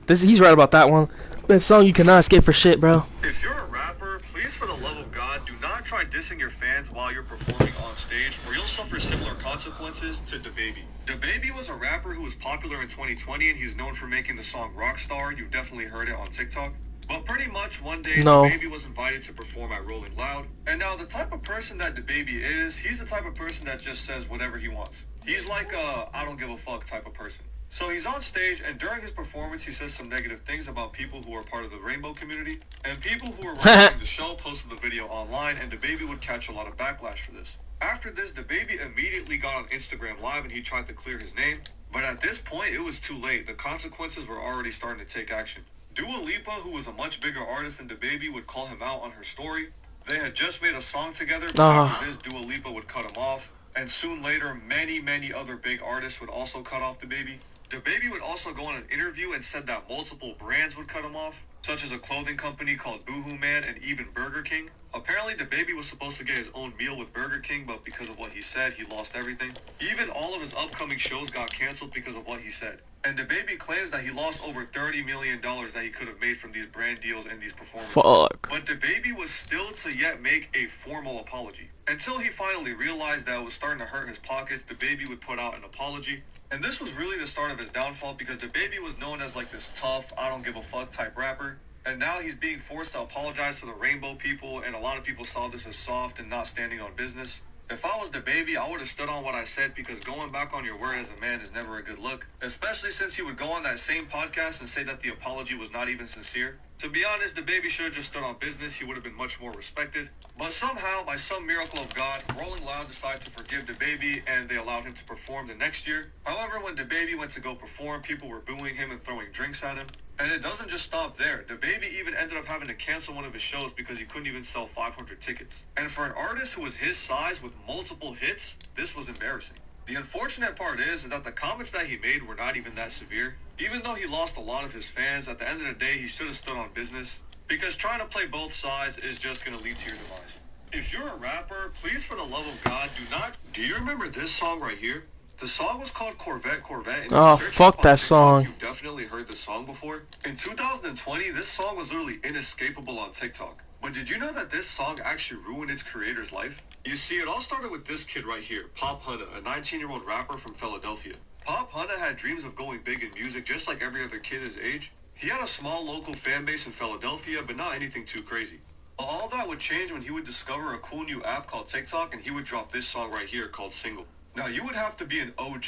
He's right about that one. That song you cannot escape for shit, bro. If you're a rapper, please for the love of God, do not try dissing your fans while you're performing on stage, or you'll suffer similar consequences to DaBaby. DaBaby was a rapper who was popular in 2020, and he's known for making the song Rockstar. You've definitely heard it on TikTok. But pretty much one day, DaBaby was invited to perform at Rolling Loud. And now the type of person that DaBaby is, he's the type of person that just says whatever he wants. He's like a I don't give a fuck type of person. So he's on stage, and during his performance, he says some negative things about people who are part of the rainbow community. And people who were watching the show posted the video online, and DaBaby would catch a lot of backlash for this. After this, DaBaby immediately got on Instagram Live, and he tried to clear his name. But at this point, it was too late. The consequences were already starting to take action. Dua Lipa, who was a much bigger artist than DaBaby, would call him out on her story. They had just made a song together, but after this, Dua Lipa would cut him off. And soon later, many other big artists would also cut off DaBaby. DaBaby would also go on an interview and said that multiple brands would cut him off, such as a clothing company called Boohoo Man and even Burger King. Apparently, DaBaby was supposed to get his own meal with Burger King, but because of what he said, he lost everything. Even all of his upcoming shows got canceled because of what he said. And DaBaby claims that he lost over $30 million that he could have made from these brand deals and these performances. Fuck. But DaBaby was still to yet make a formal apology. Until he finally realized that it was starting to hurt his pockets, DaBaby would put out an apology. And this was really the start of his downfall, because DaBaby was known as like this tough, I don't give a fuck type rapper. And now he's being forced to apologize to the rainbow people, and a lot of people saw this as soft and not standing on business. If I was DaBaby, I would have stood on what I said, because going back on your word as a man is never a good look. Especially since he would go on that same podcast and say that the apology was not even sincere. To be honest, DaBaby should have just stood on business. He would have been much more respected. But somehow, by some miracle of God, Rolling Loud decided to forgive DaBaby, and they allowed him to perform the next year. However, when DaBaby went to go perform, people were booing him and throwing drinks at him. And it doesn't just stop there. DaBaby even ended up having to cancel one of his shows because he couldn't even sell 500 tickets. And for an artist who was his size with multiple hits, this was embarrassing. The unfortunate part is that the comments that he made were not even that severe. Even though he lost a lot of his fans, at the end of the day, he should have stood on business. Because trying to play both sides is just going to lead to your demise. If you're a rapper, please for the love of God, do not... Do you remember this song right here? The song was called Corvette. And oh, fuck that song. You've definitely heard this song before. In 2020, this song was literally inescapable on TikTok. But did you know that this song actually ruined its creator's life? You see, it all started with this kid right here, Pop Hunter, a 19-year-old rapper from Philadelphia. Pop Hunter had dreams of going big in music just like every other kid his age. He had a small local fan base in Philadelphia, but not anything too crazy. All that would change when he would discover a cool new app called TikTok, and he would drop this song right here called Single. Now, you would have to be an OG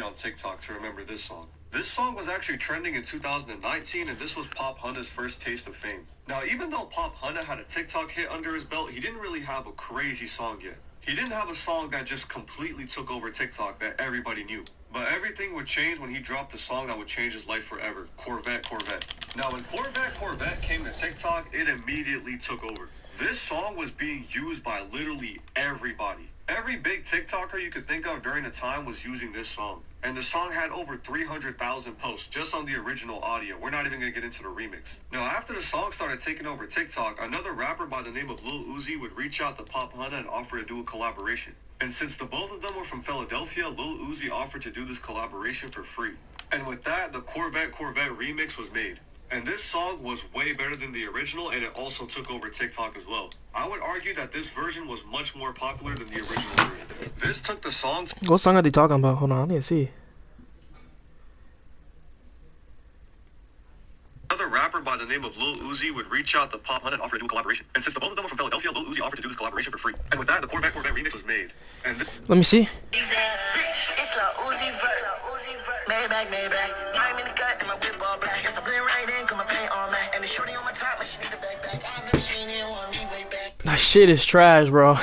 on TikTok to remember this song. This song was actually trending in 2019, and this was Pop Hunter's first taste of fame. Now, even though Pop Hunter had a TikTok hit under his belt, he didn't really have a crazy song yet. He didn't have a song that just completely took over TikTok that everybody knew. But everything would change when he dropped the song that would change his life forever. Corvette, Corvette. Now when Corvette came to TikTok, it immediately took over. This song was being used by literally everybody. Every big TikToker you could think of during the time was using this song. And the song had over 300,000 posts just on the original audio. We're not even going to get into the remix. Now, after the song started taking over TikTok, another rapper by the name of Lil Uzi would reach out to Pop Hunter and offer to do a collaboration. And since the both of them were from Philadelphia, Lil Uzi offered to do this collaboration for free. And with that, the Corvette remix was made. And this song was way better than the original, and it also took over TikTok as well. I would argue that this version was much more popular than the original version. This took the song... What song are they talking about? Hold on, I need to see. Another rapper by the name of Lil Uzi would reach out to Pop Hunt and offer to do a collaboration. And since the both of them were from Philadelphia, Lil Uzi offered to do this collaboration for free. And with that, the Corvette remix was made. And let me see. That shit is trash, bro.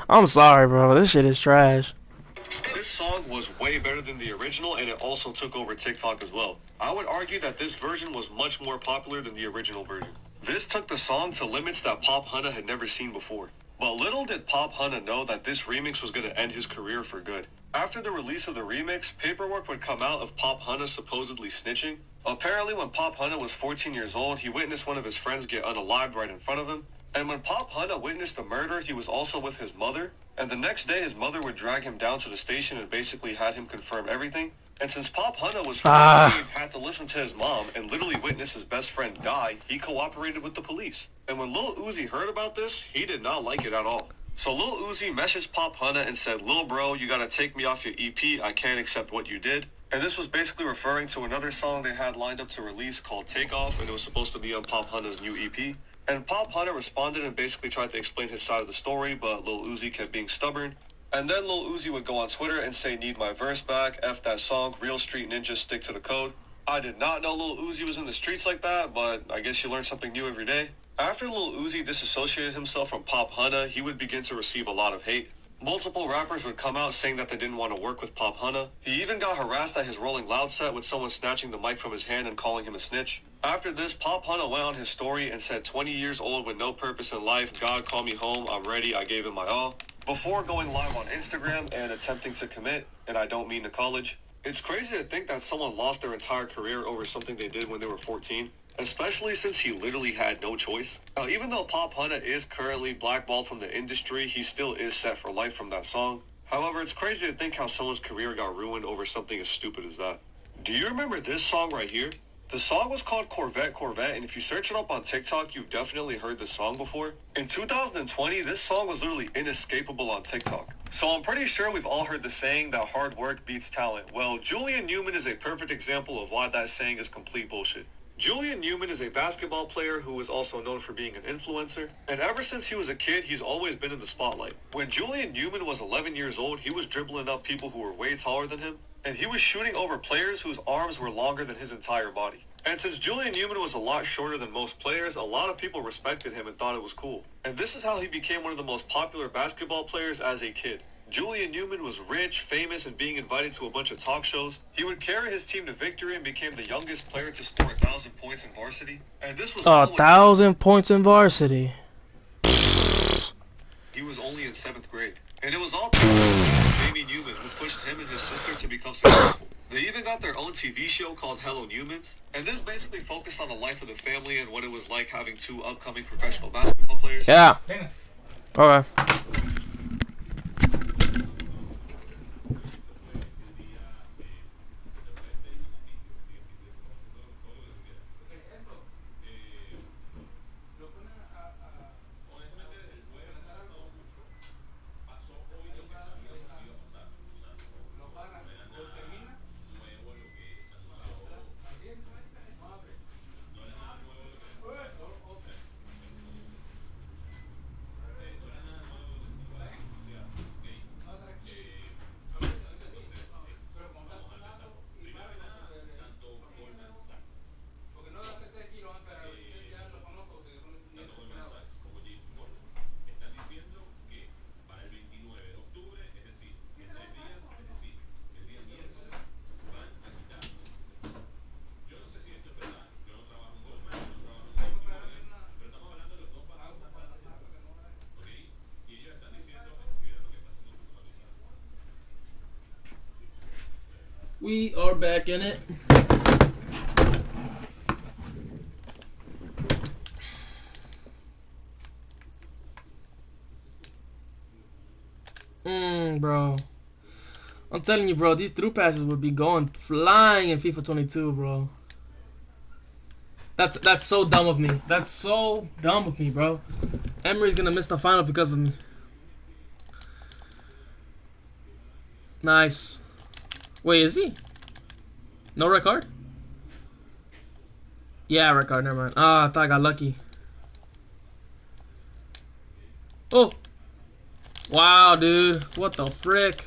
I'm sorry, bro. This shit is trash. This song was way better than the original, and it also took over TikTok as well. I would argue that this version was much more popular than the original version. This took the song to limits that Pop Hunter had never seen before. But little did Pop Hunter know that this remix was going to end his career for good. After the release of the remix, paperwork would come out of Pop Hunter supposedly snitching. Apparently, when Pop Hunter was 14 years old, he witnessed one of his friends get unalived right in front of him. And when Pop Hunter witnessed the murder, he was also with his mother. And the next day, his mother would drag him down to the station and basically had him confirm everything. And since Pop Hunter was 14, had to listen to his mom and literally witness his best friend die, he cooperated with the police. And when Lil Uzi heard about this, he did not like it at all. So Lil Uzi messaged Pop Hunter and said, "Lil bro, you gotta take me off your EP. I can't accept what you did." And this was basically referring to another song they had lined up to release called Takeoff, and it was supposed to be on Pop Hunter's new EP. And Pop Hunter responded and basically tried to explain his side of the story, but Lil Uzi kept being stubborn. And then Lil Uzi would go on Twitter and say, "Need my verse back, F that song, real street ninjas stick to the code." I did not know Lil Uzi was in the streets like that, but I guess you learn something new every day. After Lil Uzi disassociated himself from Pop Hunter, he would begin to receive a lot of hate. Multiple rappers would come out saying that they didn't want to work with Pop Hunter. He even got harassed at his Rolling Loud set with someone snatching the mic from his hand and calling him a snitch. After this, Pop Hunter went on his story and said, 20 years old with no purpose in life, God called me home, I'm ready, I gave him my all. Before going live on Instagram and attempting to commit, and I don't mean to college. It's crazy to think that someone lost their entire career over something they did when they were 14. Especially since he literally had no choice. Now, even though Pop Hunter is currently blackballed from the industry, he still is set for life from that song. However, it's crazy to think how someone's career got ruined over something as stupid as that. Do you remember this song right here? The song was called Corvette, and if you search it up on TikTok, you've definitely heard this song before. In 2020, this song was literally inescapable on TikTok. So I'm pretty sure we've all heard the saying that hard work beats talent. Well, Julian Newman is a perfect example of why that saying is complete bullshit. Julian Newman is a basketball player who is also known for being an influencer, and ever since he was a kid, he's always been in the spotlight. When Julian Newman was 11 years old, he was dribbling up people who were way taller than him, and he was shooting over players whose arms were longer than his entire body. And since Julian Newman was a lot shorter than most players, a lot of people respected him and thought it was cool. And this is how he became one of the most popular basketball players as a kid. Julian Newman was rich, famous, and being invited to a bunch of talk shows. He would carry his team to victory and became the youngest player to score 1,000 points in varsity. And this was 1,000 points in varsity. He was only in 7th grade. And it was all Jamie Newman who pushed him and his sister to become successful. They even got their own TV show called Hello Newmans. And this basically focused on the life of the family and what it was like having two upcoming professional basketball players. Yeah. Okay. We are back in it. Bro. I'm telling you, bro, these through passes would be going flying in FIFA 22, bro. That's so dumb of me. That's so dumb of me, bro. Emery's gonna miss the final because of me. Nice. Wait, is he? No red card? Yeah, red card, never mind. Ah, I thought I got lucky. Oh! Wow, dude. What the frick?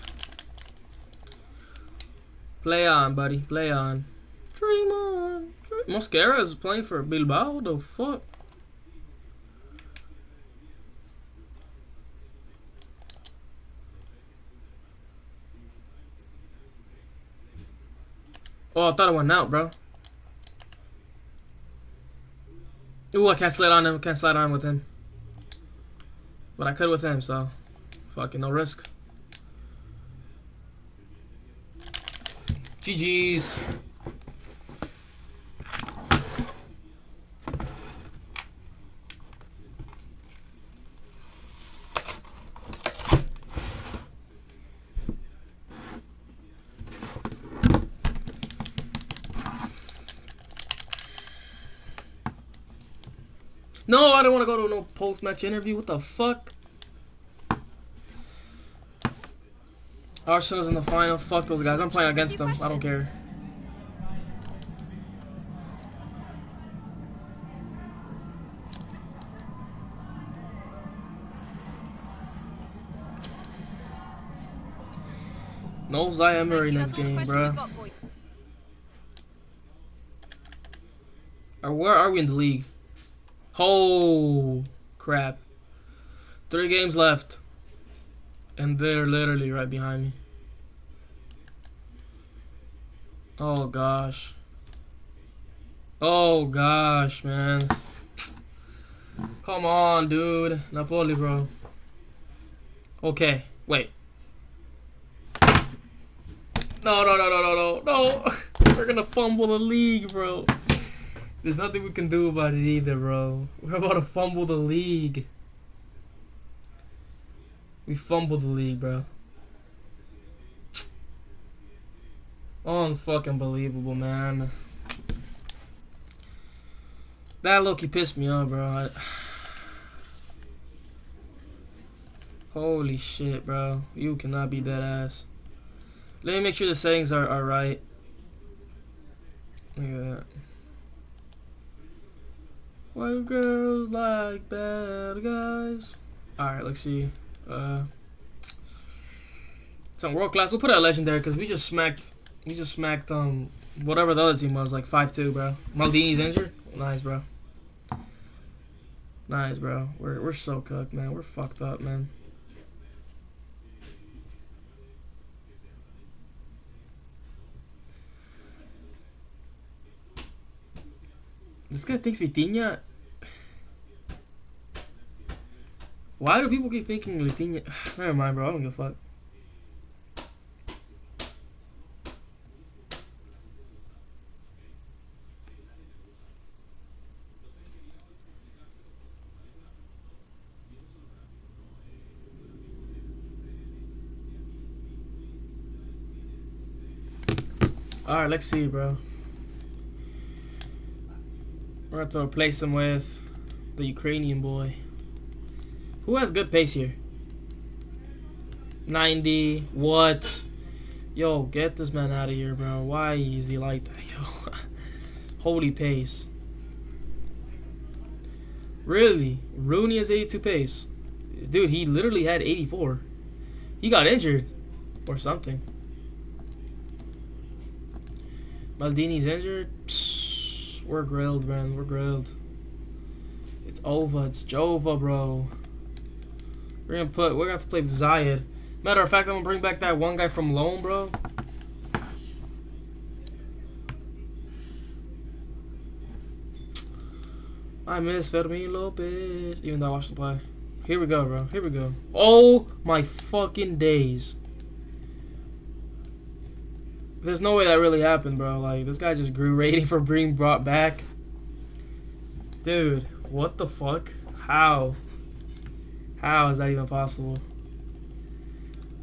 Play on, buddy. Play on. Dream on. Mosquera is playing for Bilbao? What the fuck? Oh, I thought it went out, bro. Ooh, I can't slide on him. Can't slide on with him. But I could with him, so fucking no risk. GG's. No, I don't want to go to no post-match interview. What the fuck? Arsenal's in the final. Fuck those guys. I'm playing against them. I don't care. No Zay Emery next game, bro. Or where are we in the league? Oh, crap. 3 games left. And they're literally right behind me. Oh, gosh. Oh, gosh, man. Come on, dude. Napoli, bro. Okay, wait. No, no, no, no, no, no, no. We're gonna fumble the league, bro. There's nothing we can do about it either, bro. We're about to fumble the league. We fumbled the league, bro. Unfucking believable, man. That Loki pissed me off, bro. Holy shit, bro. You cannot be that ass. Let me make sure the settings are right. Look at that. Why do girls like bad guys? Alright, let's see. It's on world class. We'll put it at legendary because we just smacked whatever the other team was, like 5-2, bro. Maldini's injured? Nice, bro. Nice, bro. We're so cooked, man. We're fucked up, man. This guy thinks Vitinha. Why do people keep thinking Vitinha? Never mind, bro. I don't give a fuck. Alright, let's see, bro. We're going to replace him with the Ukrainian boy. Who has good pace here? 90. What? Yo, get this man out of here, bro. Why is he like that? Yo. Holy pace. Really? Rooney has 82 pace. Dude, he literally had 84. He got injured. Or something. Maldini's injured. Psst, we're grilled, man. We're grilled. It's over. It's Jova, bro. We're gonna have to play with Zayed. Matter of fact, I'm gonna bring back that one guy from loan, bro. I miss Fermin Lopez. Even though I watched the play. Here we go, bro. Here we go. Oh my fucking days. There's no way that really happened, bro. Like, this guy just grew rating for being brought back. Dude, what the fuck? How? How is that even possible?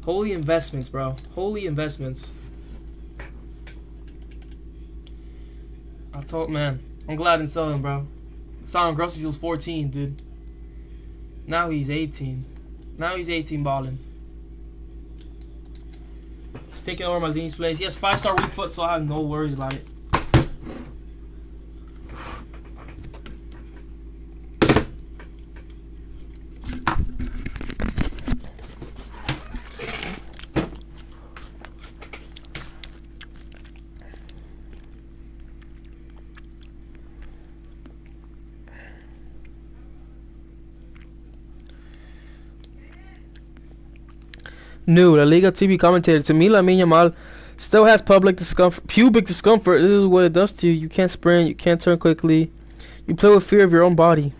Holy investments, bro. Holy investments. I told, man, I'm glad I didn't sell him, bro. Saw him groceries, he was 14, dude. Now he's 18. Now he's 18 balling. He's taking over Maldini's place. He has 5-star weak foot, so I have no worries about it. New La Liga TV commentator. To me, Lamine Yamal still has pubic discomfort. This is what it does to you. You can't sprint. You can't turn quickly. You play with fear of your own body.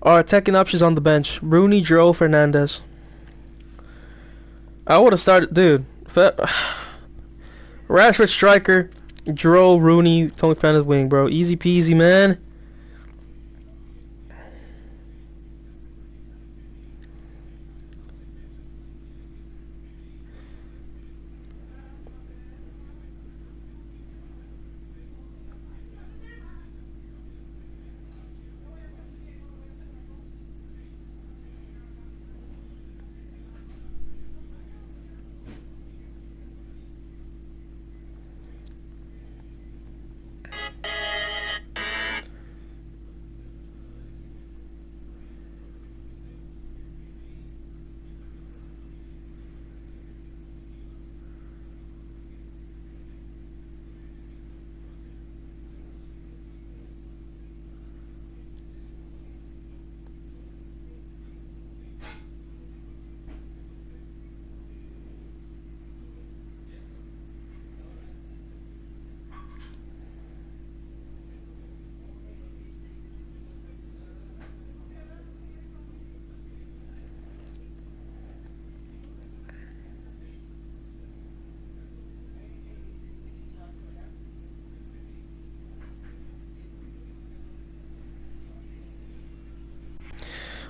Our attacking options on the bench: Rooney, Joe, Fernandez. I would have started, dude. Rashford striker, Joe, Rooney, Tony Fernandez wing, bro. Easy peasy, man.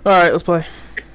Alright, let's play.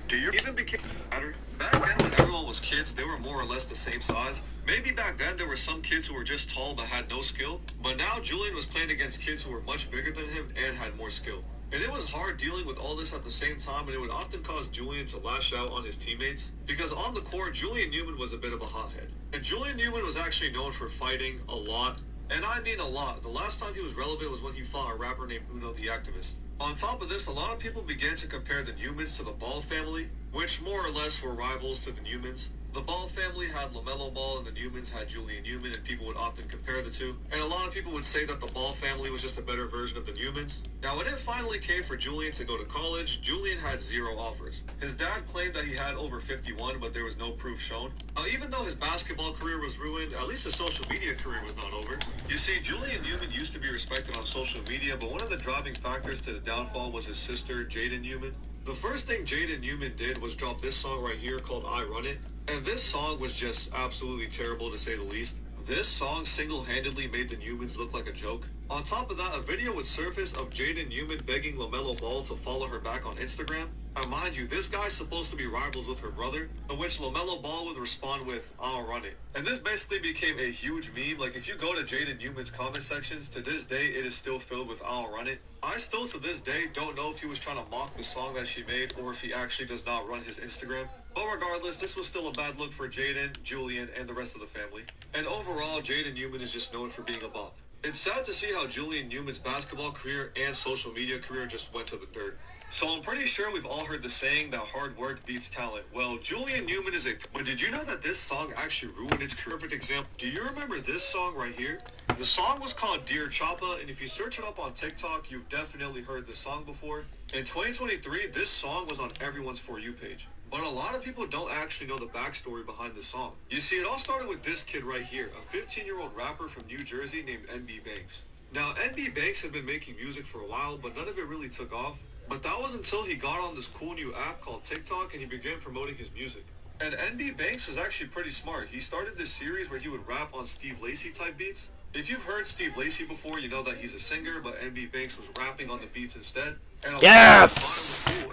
Do you even became matter? Back then, when everyone was kids, they were more or less the same size. Maybe back then there were some kids who were just tall but had no skill. But now Julian was playing against kids who were much bigger than him and had more skill. And it was hard dealing with all this at the same time, and it would often cause Julian to lash out on his teammates. Because on the court, Julian Newman was a bit of a hothead. And Julian Newman was actually known for fighting a lot. And I mean a lot. The last time he was relevant was when he fought a rapper named Uno the Activist. On top of this, a lot of people began to compare the Newmans to the Ball family, which more or less were rivals to the Newmans. The Ball family had LaMelo Ball and the Newmans had Julian Newman, and people would often compare the two. And a lot of people would say that the Ball family was just a better version of the Newmans. Now, when it finally came for Julian to go to college, Julian had 0 offers. His dad claimed that he had over 51, but there was no proof shown. Even though his basketball career was ruined, at least his social media career was not over. You see, Julian Newman used to be respected on social media, but one of the driving factors to his downfall was his sister, Jaden Newman. The first thing Jaden Newman did was drop this song right here called I Run It. And this song was just absolutely terrible, to say the least. This song single-handedly made the Newmans look like a joke. On top of that, a video would surface of Jaden Newman begging LaMelo Ball to follow her back on Instagram. And mind you, this guy's supposed to be rivals with her brother, to which LaMelo Ball would respond with, I'll run it. And this basically became a huge meme. Like, if you go to Jaden Newman's comment sections, to this day, it is still filled with I'll run it. I still, to this day, don't know if he was trying to mock the song that she made, or if he actually does not run his Instagram. But regardless, this was still a bad look for Jaden, Julian, and the rest of the family. And overall, Jaden Newman is just known for being a bop. It's sad to see how Julian Newman's basketball career and social media career just went to the dirt. So I'm pretty sure we've all heard the saying that hard work beats talent. Well, Julian Newman is a... But did you know that this song actually ruined its career? Perfect example. Do you remember this song right here? The song was called Dear Choppa, and if you search it up on TikTok, you've definitely heard this song before. In 2023, this song was on everyone's For You page. But a lot of people don't actually know the backstory behind this song. You see, it all started with this kid right here, a 15-year-old rapper from New Jersey named NB Banks. Now, NB Banks had been making music for a while, but none of it really took off. But that was until he got on this cool new app called TikTok and he began promoting his music. And NB Banks was actually pretty smart. He started this series where he would rap on Steve Lacy type beats. If you've heard Steve Lacy before, you know that he's a singer, but NB Banks was rapping on the beats instead. And Yes!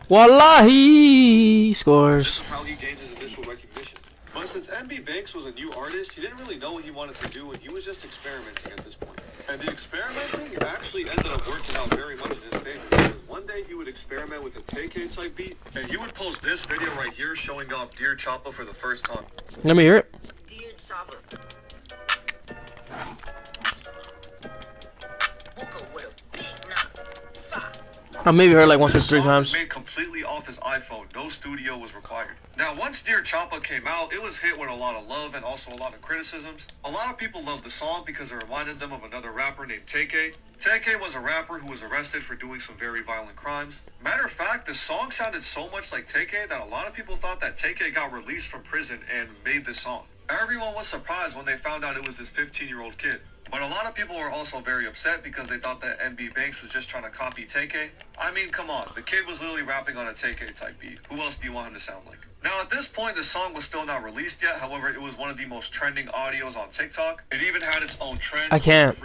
Wallahi scores. This is how he gained his initial recognition. But since NB Banks was a new artist, he didn't really know what he wanted to do, and he was just experimenting at this point. And the experimenting actually ended up working out very much in his favor, because one day he would experiment with a TK type beat, and he would post this video right here showing off Dear Choppa for the first time. Let me hear it. Dear Chopper. I maybe heard like once or This three song was times. made completely off his iPhone. No studio was required. Now, once Dear Choppa came out, it was hit with a lot of love and also a lot of criticisms. A lot of people loved the song because it reminded them of another rapper named TK. TK was a rapper who was arrested for doing some very violent crimes. Matter of fact, the song sounded so much like TK that a lot of people thought that TK got released from prison and made this song. Everyone was surprised when they found out it was this 15-year-old kid. But a lot of people were also very upset because they thought that NB Banks was just trying to copy TK. I mean, come on, the kid was literally rapping on a TK type beat. Who else do you want him to sound like? Now, at this point, the song was still not released yet. However, it was one of the most trending audios on TikTok. It even had its own trend. I can't.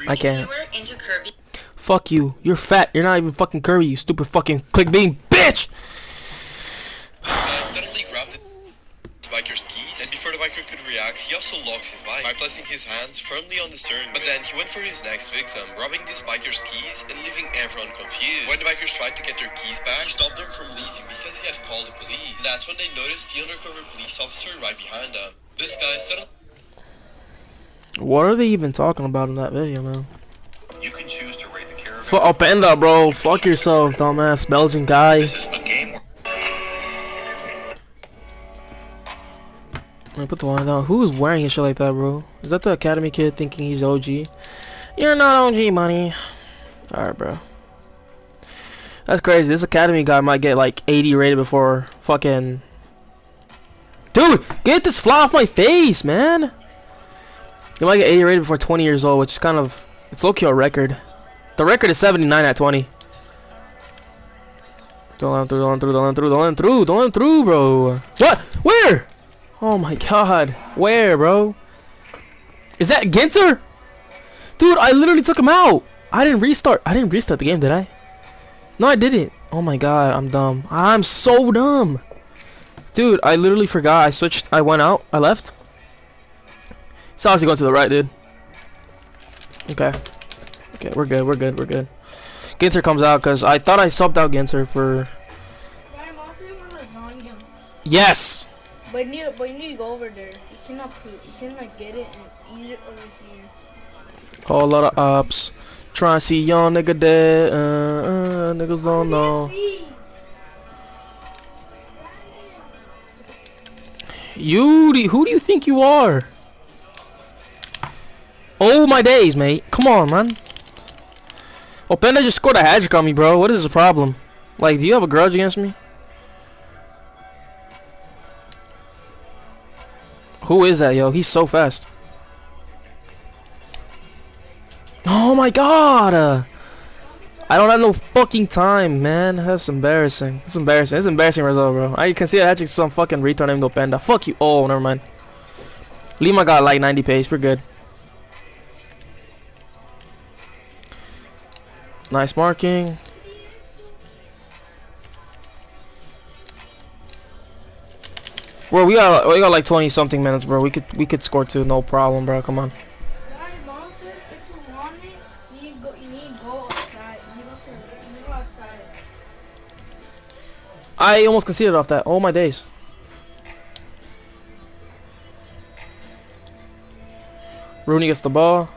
Fuck you. You're fat. You're not even fucking curvy, you stupid fucking clickbait bitch! Suddenly grabbed his biker's keys, and before the biker could react, he also locked his bike by placing his hands firmly on the steering wheel. But then he went for his next victim, robbing this biker's keys and leaving everyone confused. When the bikers tried to get their keys back, he stopped them from leaving because he had called the police. That's when they noticed the undercover police officer right behind them. This guy suddenly... What are they even talking about in that video, man? You can choose to rate the caravan. Fuck Openda, bro. Fuck yourself, dumbass Belgian guy. This is a game. Let me put the line down. Who's wearing a shit like that, bro? Is that the Academy kid thinking he's OG? You're not OG, money. Alright, bro. That's crazy. This Academy guy might get like 80 rated before fucking... Dude, get this fly off my face, man. You might get 80 rated before 20 years old, which is kind of... It's low-key a record. The record is 79 at 20. Don't let him through, don't let him through, don't let him through, don't let him through, don't let him through, bro. What? Where? Oh my god. Where, bro? Is that Ginter? Dude, I literally took him out. I didn't restart the game, did I? No, I didn't. Oh my god, I'm dumb. I'm so dumb. Dude, I literally forgot. I switched. I went out. I left. It's obviously going to the right, dude. Okay. Okay, we're good. We're good. We're good. Ginter comes out because I thought I subbed out Ginter for... Yes! But you need to go over there. You cannot put, you can like get it and eat it over here. Whole lot of ops. Trying to see young nigga dead. Niggas don't know. Who do you think you are? Oh my days, mate. Come on, man. Openda just scored a hat-trick on me, bro. What is the problem? Like, do you have a grudge against me? Who is that, yo? He's so fast. Oh my god! I don't have no fucking time, man. That's embarrassing. It's embarrassing. It's embarrassing result, bro. I can see a hat-trick to some fucking retard named Openda. Fuck you. Oh, never mind. Lima got like 90 pace. We're good. Nice marking. Bro, we got like 20 something minutes, bro. We could score two, no problem, bro. Come on. I almost conceded off that. Oh my days. Rooney gets the ball.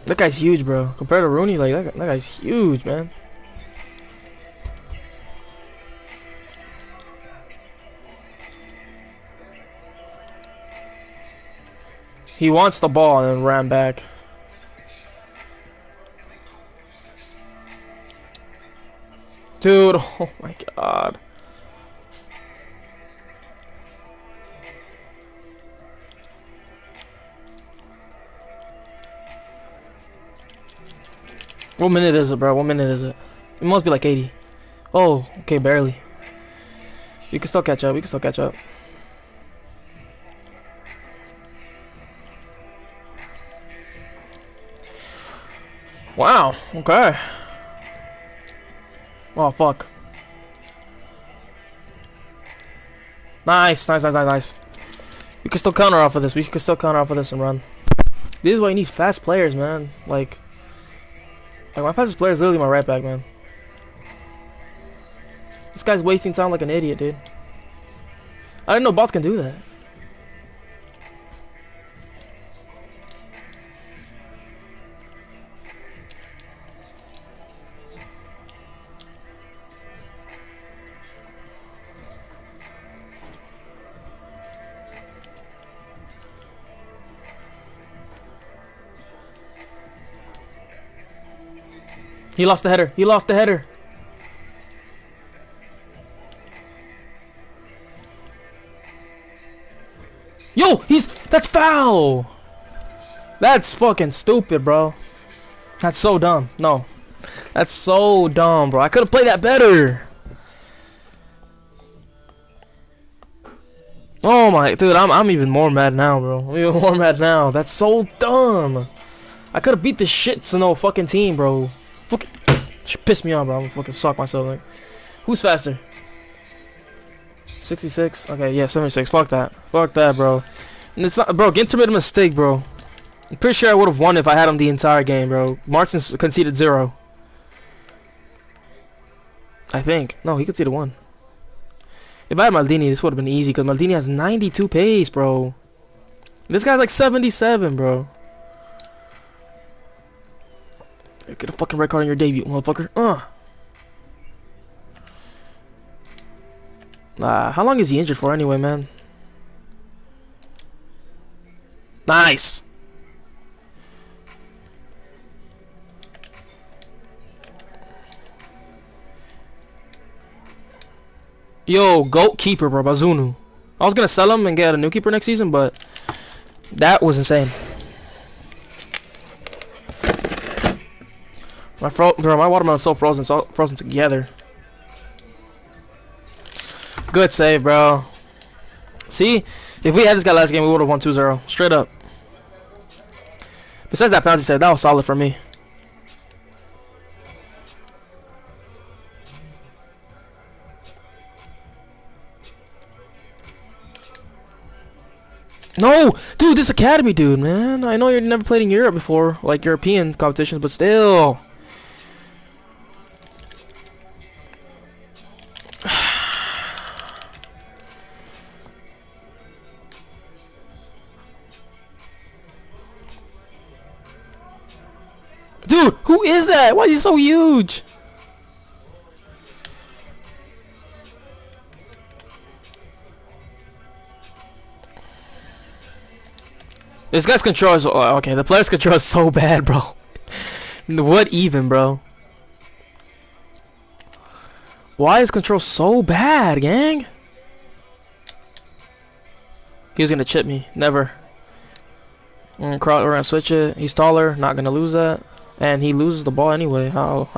That guy's huge, bro. Compared to Rooney, like that guy's huge, man. He wants the ball and then ran back. Dude, oh my god. What minute is it, bro? What minute is it? It must be like 80. Oh, okay, barely. You can still catch up. We can still catch up. Wow. Okay. Oh fuck. Nice, nice, nice, nice, nice. We can still counter off of this. We can still counter off of this and run. This is why you need fast players, man. Like my fastest player is literally my right back, man. This guy's wasting time like an idiot, dude. I didn't know bots can do that. He lost the header. He lost the header. Yo, that's foul. That's fucking stupid, bro. That's so dumb. No. That's so dumb, bro. I could have played that better. Oh my, dude, I'm even more mad now, bro. I'm even more mad now. That's so dumb. I could have beat the shit to no fucking team, bro. Fucking piss me off, bro. I'm gonna fucking suck myself. Like, who's faster? 66. Okay, yeah, 76. Fuck that. Fuck that, bro. And it's not, bro. Ginter made a mistake, bro. I'm pretty sure I would have won if I had him the entire game, bro. Martin's conceded 0. I think. No, he conceded 1. If I had Maldini, this would have been easy because Maldini has 92 pace, bro. This guy's like 77, bro. Get a fucking red card on your debut, motherfucker. How long is he injured for anyway, man? Nice. Yo, GOAT keeper, bro, Bazunu. I was gonna sell him and get a new keeper next season, but that was insane. Bro, my watermelon's so frozen together. Good save, bro. See, if we had this guy last game, we would have won 2-0, straight up. Besides that penalty save, that was solid for me. No, dude, this academy dude, man. I know you've never played in Europe before, like European competitions, but still. Dude, who is that? Why is he so huge? This guy's control is okay. The player's control is so bad, bro. What even, bro? Why is control so bad, gang? He was gonna chip me. Never. We're gonna switch it. He's taller. Not gonna lose that. And he loses the ball anyway. How?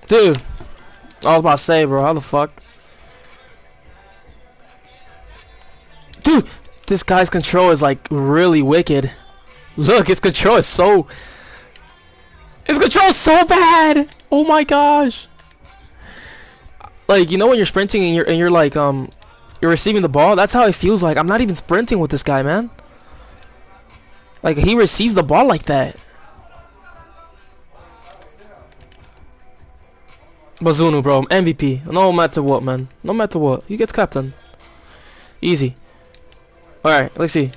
Dude. I was about to say, bro. How the fuck? Dude, this guy's control is like really wicked. Look, his control is so... His control is so bad! Oh my gosh! Like, you know when you're sprinting and you're like, you're receiving the ball? That's how it feels like. I'm not even sprinting with this guy, man. Like, he receives the ball like that. Bazunu, bro. MVP. No matter what, man. No matter what. He gets captain. Easy. Alright, let's see.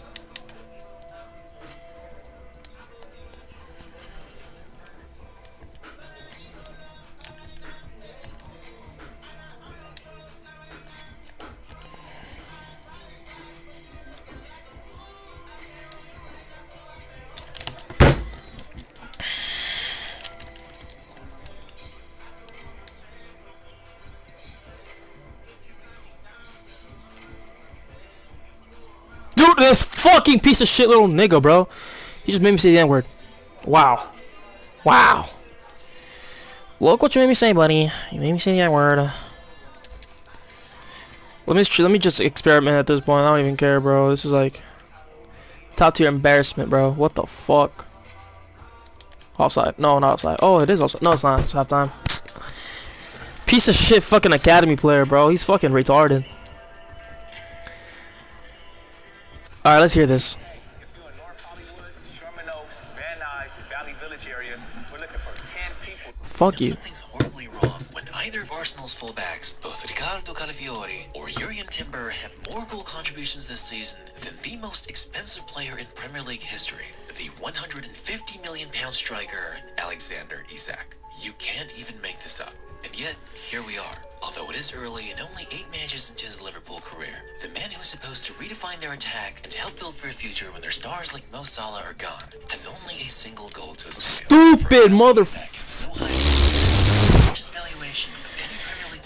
Dude, this fucking piece of shit little nigga, bro. You just made me say the N-word. Wow. Wow. Look what you made me say, buddy. You made me say the N-word. Let me just experiment at this point. I don't even care, bro. This is like top tier embarrassment, bro. What the fuck? Offside. No, not offside. Oh, it is offside. No, it's not. It's halftime. Piece of shit fucking academy player, bro. He's fucking retarded. Alright, let's hear this. If you're in North Hollywood, Sherman Oaks, Van Nuys, Valley Village area, we're looking for 10 people. Fuck you. Something's horribly wrong when either of Arsenal's fullbacks, both Ricardo Calafiori or Jurgen Timber, have more goal contributions this season than the most expensive player in Premier League history, the £150 million striker, Alexander Isak. You can't even make this up. And yet, here we are. Although it is early and only 8 matches into his Liverpool career, the man who is supposed to redefine their attack and to help build for a future when their stars like Mo Salah are gone, has only a single goal to his name. Stupid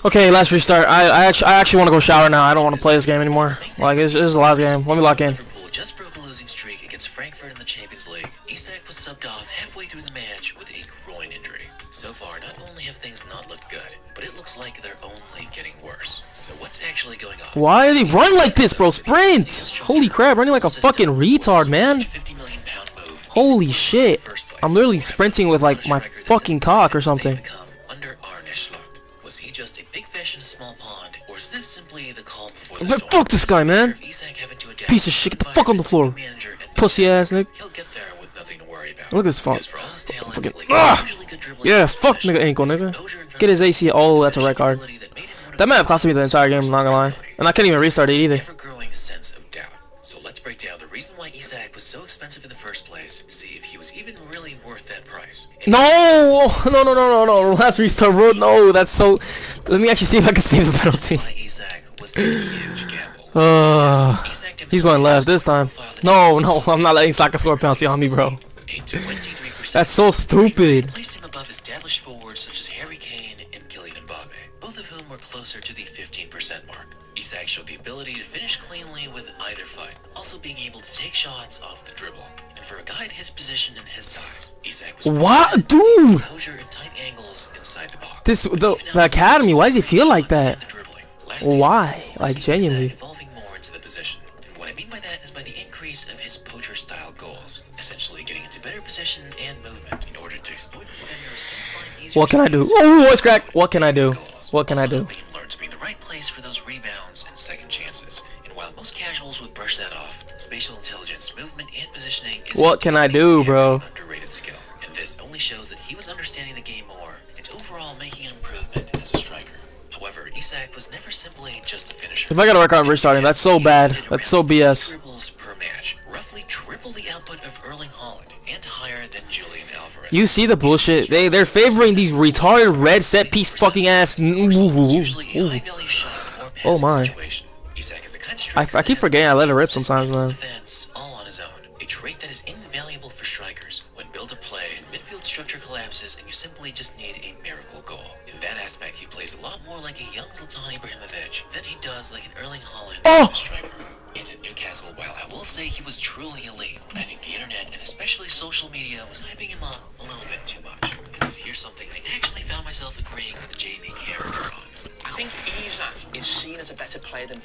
Okay, let's restart. I actually want to go shower now. I don't want to play this game anymore. Like, this is the last game. Let me lock in. Liverpool just broke a losing streak against Frankfurt in the Champions League. Isak was subbed off halfway through the match with a groin injury. So far, not only have things not looked good, but it looks like they're only getting worse. So what's actually going on? Why are they running like this, bro? Sprint! Holy crap, running like a fucking retard, man. Holy shit. I'm literally sprinting with like my fucking cock or something. Was he just a big fish in a small pond, or is this simply the calm before the storm? Fuck this guy, man. Piece of shit, get the fuck on the floor. Pussy ass nigga. Look at this fuck. Fucking, yeah, fuck nigga ankle, nigga. Get his AC. Oh, that's a red card. That might have cost me the entire game, I'm not gonna lie. And I can't even restart it either. Sense of doubt. So let's break down the reason why Isak was so expensive in the first place. See if he was even really worth that price. No! No. Last restart, bro. No, that's so... Let me actually see if I can save the penalty. He's going left this time. No, I'm not letting Saka score a penalty on me, bro. That's so stupid. Placed him above established forwards such as Harry Kane and Kylian Mbappe, both of whom were closer to the 15% mark. Isak showed the ability to finish cleanly with either foot, also being able to take shots off the dribble. And for a guy at his position and his size, Isak was what, dude? composure and tight angles inside the box. The academy, why does he feel like that? Why? Like, genuinely. Evolving more into the position. And what I mean by that is by the increase of his poacher-style goals, essentially getting into better position and movement in order to exploit the defenders and find easier. What can I do? Oh, voice crack. What can I do? What can I do? Learn to be in the right place for those rebounds and second chances. And while most casuals would brush that off, spatial intelligence, movement, and positioning is what can I do, bro? Underrated skill. And this only shows that he was understanding the game more and overall making an improvement as a striker. However, Isak was never simply just a finisher. If I gotta work on restarting, that's so bad. That's so BS. Dribbles per match, roughly triple the output of Erling Haaland and higher than Julian Alvarez. You see the bullshit? They're favoring these retarded red set piece fucking ass. Oh my. I keep forgetting I let it rip sometimes, man. All on his own. A trait that is invaluable for strikers. When build a play, midfield structure collapses and you simply just need a miracle goal. In that aspect, he plays a lot more like a young Zlatan Ibrahimovic than he does like an Erling Haaland as a striker. And at Newcastle, while I will say he was truly elite, I think the internet and especially social media was hyping him up a little bit too much. Because here's something I actually found myself agreeing with JB Carragher on. I think Isak is seen as a better player than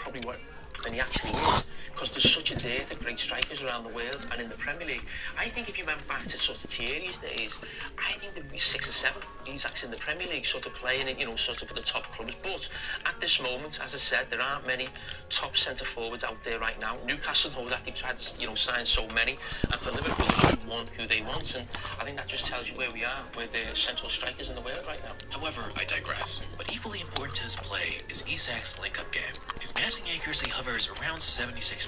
he actually is, because there's such a dearth of great strikers around the world, and in the Premier League, I think if you went back to sort of Thierry's days, I think there'd be 6 or 7 Isaks in the Premier League sort of playing it, sort of for the top clubs. But at this moment, as I said, there aren't many top centre forwards out there right now. Newcastle know that they've tried to sign so many, and for Liverpool, they want who they want, and I think that just tells you where we are with the central strikers in the world right now. However, I digress. But equally important to his play is Isak's link-up game. His passing accuracy hovers around 76%.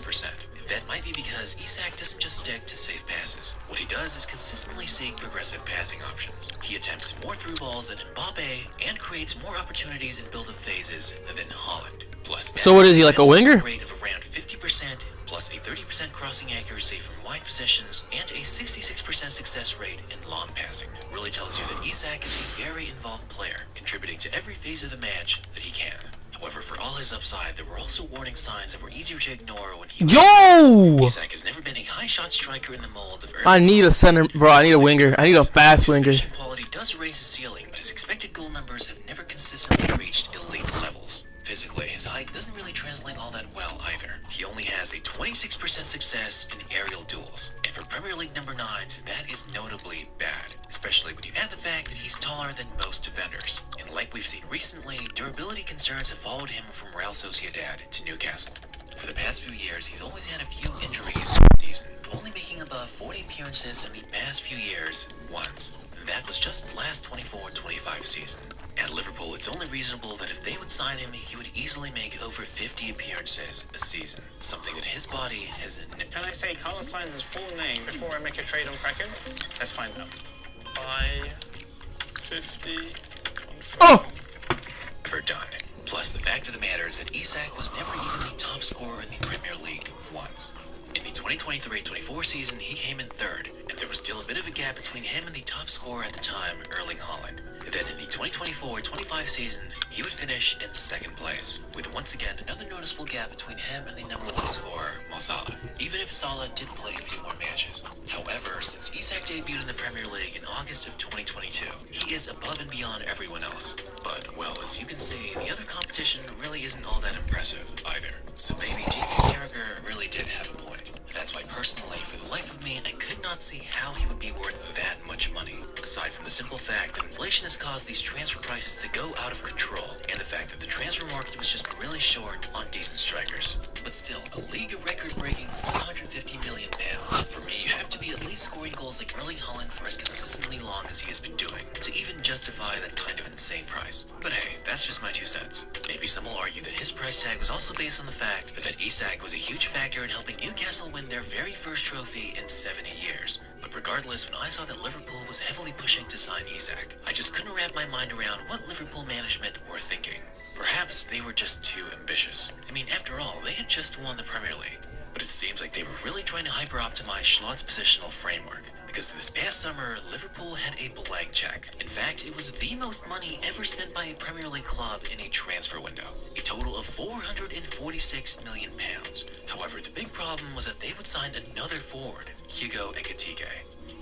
That might be because Isak doesn't just stick to safe passes. What he does is consistently seek progressive passing options. He attempts more through balls than Mbappe and creates more opportunities in build-up phases than Haaland. Plus, so what is he, like a winger? Rate of around 50%, plus a 30% crossing accuracy from wide positions and a 66% success rate in long passing. Really tells you that Isak is a very involved player, contributing to every phase of the match that he can. However, for all his upside, there were also warning signs that were easier to ignore when he Yo! Isak has never been a high shot striker in the mold of I need a center, bro. I need a winger. I need a fast winger. His quality does raise his ceiling, but his expected goal numbers have never consistently reached elite levels. Physically, his height doesn't really translate all that well either. He only has a 26% success in aerial duels, and for Premier League number 9s, that is notably bad, especially when you add the fact that he's taller than most defenders. And like we've seen recently, durability concerns have followed him from Real Sociedad to Newcastle. For the past few years, he's always had a few injuries in the season, only making above 40 appearances in the past few years once. That was just last 24-25 season. At Liverpool, it's only reasonable that if they would sign him, he would easily make over 50 appearances a season, something that his body has Can I say Carlos Sainz's full name before I make a trade on Kraken? Let's find out. Buy 50. Oh! Never done. Plus, the fact of the matter is that Isak was never even the top scorer in the Premier League once. In the 2023-24 season, he came in third, and there was still a bit of a gap between him and the top scorer at the time, Erling Haaland. Then in the 2024-25 season, he would finish in second place, with once again another noticeable gap between him and the number 1 scorer, Mo Salah, even if Salah did play a few more matches. However, since Isak debuted in the Premier League in August of 2022, he is above and beyond everyone else. But, well, as you can see, the other competition really isn't all that impressive either. So maybe GP Carragher really did have a point. That's why personally, for the life of me, I could not see how he would be worth that much money. Aside from the simple fact that inflation has caused these transfer prices to go out of control, and the fact that the transfer market was just really short on decent strikers. But still, a league record-breaking £450 million. For me, you have to be at least scoring goals like Erling Haaland for as consistently long as he has been doing, to even justify that kind of insane price. But hey, that's just my 2 cents. Maybe some will argue that his price tag was also based on the fact that Isak was a huge factor in helping Newcastle win their very first trophy in 70 years. But regardless, when I saw that Liverpool was heavily pushing to sign Isak, I just couldn't wrap my mind around what Liverpool management were thinking. Perhaps they were just too ambitious. I mean, after all, they had just won the Premier League. But it seems like they were really trying to hyper-optimize Schlot's positional framework, because this past summer, Liverpool had a blank check. In fact, it was the most money ever spent by a Premier League club in a transfer window, a total of £446 million. However, the big problem was that they would sign another forward, Hugo Ekitike.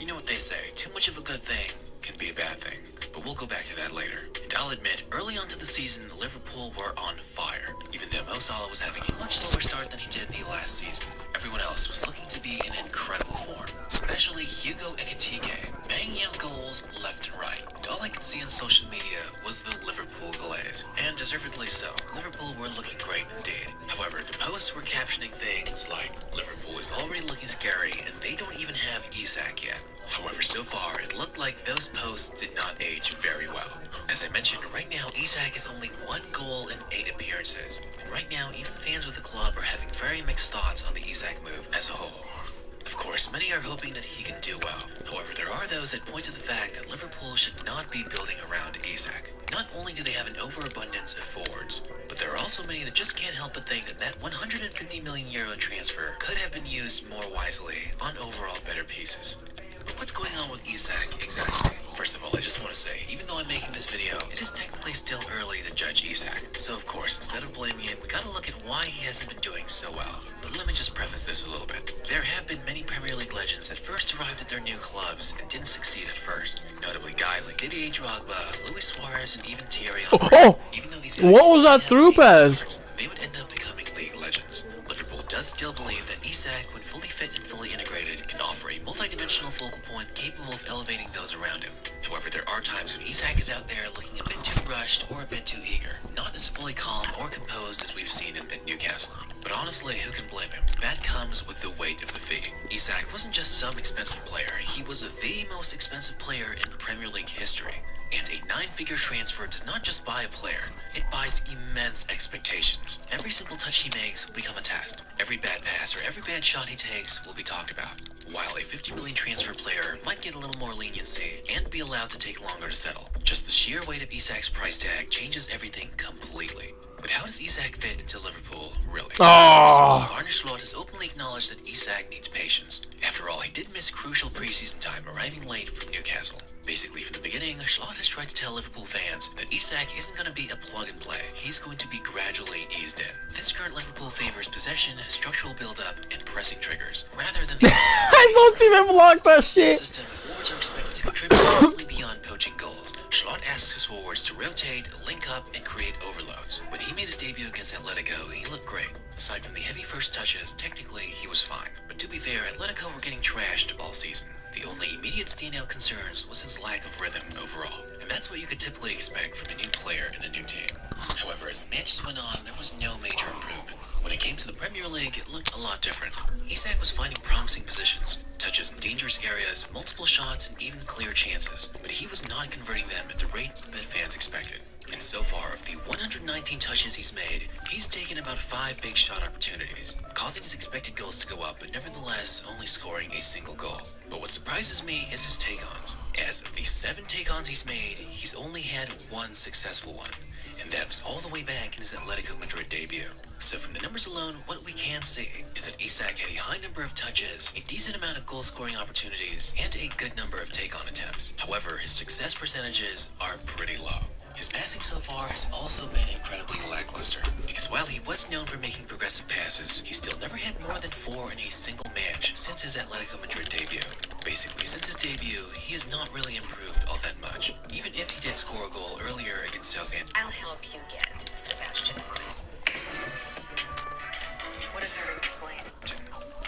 You know what they say, too much of a good thing can be a bad thing, but we'll go back to that later. And I'll admit, early on to the season, Liverpool were on fire, even though Mo Salah was having a much slower start than he did the last season. Everyone else was looking to be in incredible form, especially Hugo Ekitike, banging out goals left and right. And all I could see on social media was the Liverpool glaze, and deservedly so. Liverpool were looking great indeed. However, the posts were captioning things like, Liverpool is already looking scary, and they don't even have Isak yet. However, so far, it looked like those posts did not age very well. As I mentioned, right now, Isak has only 1 goal in 8 appearances. And right now, even fans with the club are having very mixed thoughts on the Isak move as a whole. Of course, many are hoping that he can do well. However, there are those that point to the fact that Liverpool should not be building around Isak. Not only do they have an overabundance of forwards, but there are also many that just can't help but think that that €150 million transfer could have been used more wisely on overall better pieces. But what's going on with Isak exactly? First of all, I just want to say, even though I'm making this video, it is technically still early to judge Isak. So of course, instead of blaming him, we gotta look at why he hasn't been doing so well. But let me just preface this a little bit. There have been many Premier League legends that first arrived at their new clubs and didn't succeed at first. Notably guys like Didier Drogba, Luis Suarez, and even Thierry Henry. Oh! Even though these guys What was that didn't through have amazing pass? starts, they would end up becoming league legends. Liverpool does still believe that Isak, when fully fit and fully integrated, can offer a multi-dimensional focal point capable of elevating those around him. However, there are times when Isak is out there looking a bit too rushed or a bit too eager, not as fully calm or composed as we've seen him at Newcastle. But honestly, who can blame him? That comes with the weight of the fee. Isak wasn't just some expensive player, he was the most expensive player in Premier League history. And a 9-figure transfer does not just buy a player, it buys immense expectations. Every simple touch he makes will become a test. Every bad pass or every bad shot he takes will be talked about. While a 50 million transfer player might get a little more leniency and be allowed to take longer to settle, just the sheer weight of Isak's price tag changes everything completely. But how does Isak fit into Liverpool, really? Oh. Arne Slot has openly acknowledged that Isak needs patience. After all, he did miss crucial preseason time, arriving late from Newcastle. Basically, from the beginning, Slot has tried to tell Liverpool fans that Isak isn't going to be a plug-and-play. He's going to be gradually eased in. This current Liverpool favors possession, structural build-up, and pressing triggers, rather than the I don't even block that shit. system. Forwards are expected to contribute simply beyond poaching goals. Slot asks his forwards to rotate, link up, and create overloads. When he made his debut against Atletico, he looked great. Aside from the heavy first touches, technically he was fine. But to be fair, Atletico were getting trashed all season. The only immediate standout concerns was his lack of rhythm overall. And that's what you could typically expect from a new player in a new team. However, as the matches went on, there was no major improvement. When it came to the Premier League, it looked a lot different. Isak was finding promising positions, touches in dangerous areas, multiple shots, and even clear chances. But he was not converting them at the rate that fans expected. And so far, of the 119 touches he's made, he's taken about 5 big shot opportunities, causing his expected goals to go up, but nevertheless only scoring a single goal. But what surprises me is his take-ons. As of the 7 take-ons he's made, he's only had 1 successful one. And that was all the way back in his Atletico Madrid debut. So from the numbers alone, what we can see is that Isak had a high number of touches, a decent amount of goal-scoring opportunities, and a good number of take-on attempts. However, his success percentages are pretty low. His passing so far has also been incredibly lackluster, because while he was known for making progressive passes, he still never had more than 4 in a single match since his Atletico Madrid debut. Basically, since his debut, he has not really improved all that much, even if he did score a goal earlier against Southampton. I'll help you get Sebastian on. What is there to explain?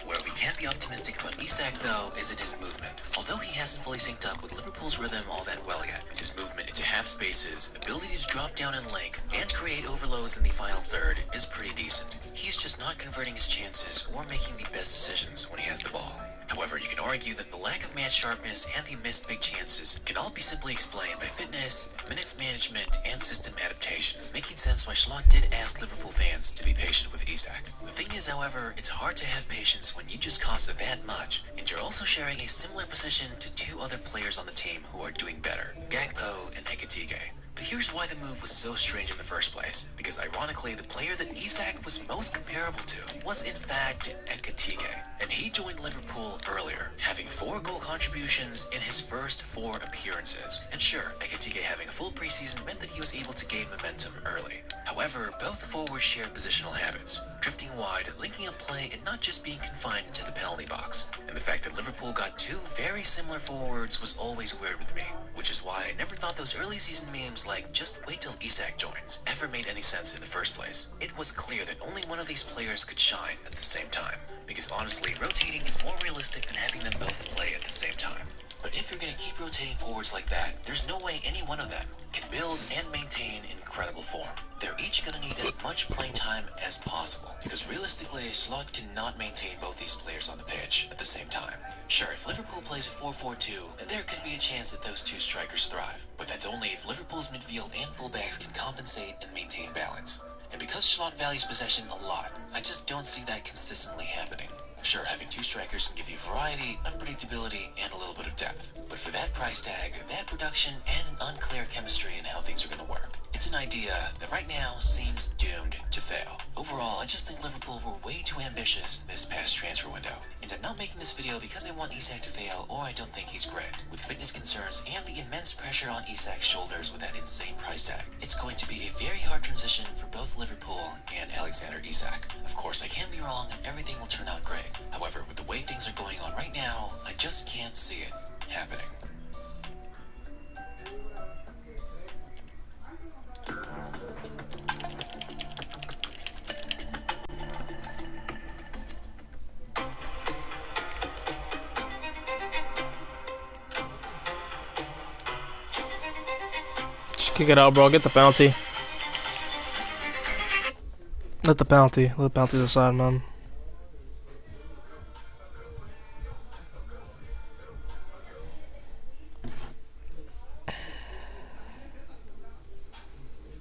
Where we can be optimistic about Isak, though, is in his movement. Although he hasn't fully synced up with Liverpool's rhythm all that well yet, his movement into half spaces, ability to drop down and link, and create overloads in the final third is pretty decent. He's just not converting his chances or making the best decisions when he has the ball. However, you can argue that the lack of match sharpness and the missed big chances can all be simply explained by fitness, minutes management, and system adaptation, making sense why Schlott did ask Liverpool fans to be patient with Isak. The thing is, however, it's hard to have patience when you just cost that much, and you're also sharing a similar position to 2 other players on the team who are doing better, Gakpo and Ekitike. But here's why the move was so strange in the first place, because ironically, the player that Isak was most comparable to was in fact Ekitike, and he joined Liverpool earlier, having 4 goal contributions in his first 4 appearances. And sure, Ekitike having a full preseason meant that he was able to gain momentum early. However, both forwards shared positional habits, drifting wide, linking up play, and not just being confined to the penalty box. And the fact that Liverpool got 2 very similar forwards was always weird with me, which is why I never thought those early season memes like "just wait till Isak joins" ever made any sense in the first place. It was clear that only one of these players could shine at the same time, because honestly, rotating is more realistic than having them both play at the same time. But if you're going to keep rotating forwards like that, there's no way any one of them can build and maintain incredible form. They're each going to need as much playing time as possible, because realistically, Slot cannot maintain both these players on the pitch at the same time. Sure, if Liverpool plays a 4-4-2, then there could be a chance that those 2 strikers thrive, but that's only if Liverpool's midfield and fullbacks can compensate and maintain balance. And because Slot values possession a lot, I just don't see that consistently happening. Sure, having 2 strikers can give you variety, unpredictability, and a little bit of depth. But for that price tag, that production, and an unclear chemistry in how things are going to work, it's an idea that right now seems doomed to fail. Overall, I just think Liverpool were way too ambitious this past transfer window. And I'm not making this video because I want Isak to fail or I don't think he's great. With fitness concerns and the immense pressure on Isak's shoulders with that insane price tag, it's going to be a very hard transition for both Liverpool and Alexander Isak. Of course, I can be wrong and everything will turn out great. However, with the way things are going on right now, I just can't see it happening. Just kick it out, bro. Get the penalty. Let the penalty. Let the penalty aside, man.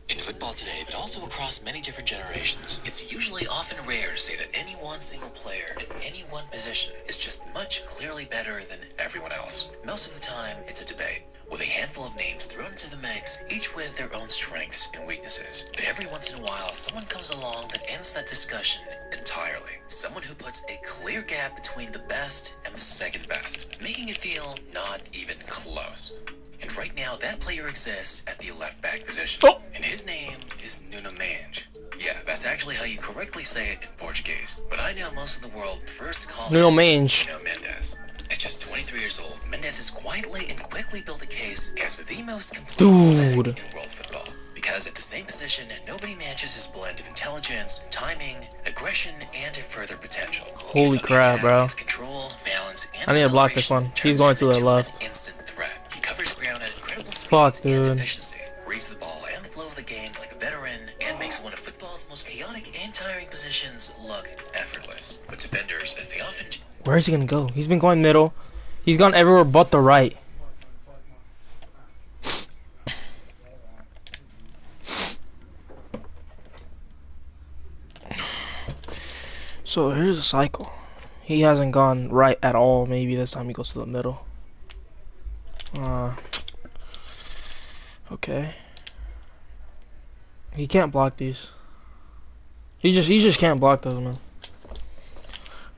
In football today, but also across many different generations, it's usually often rare to say that any one single player at any one position is just much clearly better than everyone else. Most of the time, it's a debate, with a handful of names thrown into the mix, each with their own strengths and weaknesses. But every once in a while, someone comes along that ends that discussion entirely. Someone who puts a clear gap between the best and the second best, making it feel not even close. And right now, that player exists at the left back position. Oh. And his name is Nuno Mendes. Yeah, that's actually how you correctly say it in Portuguese. But I know most of the world prefers to call Nuno him Mendes. Nuno Mendes. At just 23 years old, Mendes has quietly and quickly built a case as the most complete Dude. in world football. Because at the same position, nobody matches his blend of intelligence, timing, aggression, and further potential. Holy crap, bro. His control, balance, and I need to block this one. He's going to the left. instant threat. He covers ground at incredible speed Fuck, and dude. efficiency, reads the ball and the flow of the game like a veteran, and makes one of football's most chaotic and tiring positions look effortless. But defenders, as they often do. Where is he gonna go? He's been going middle. He's gone everywhere but the right. So here's a cycle. He hasn't gone right at all. Maybe this time he goes to the middle. Okay. He can't block these. He just can't block those, man.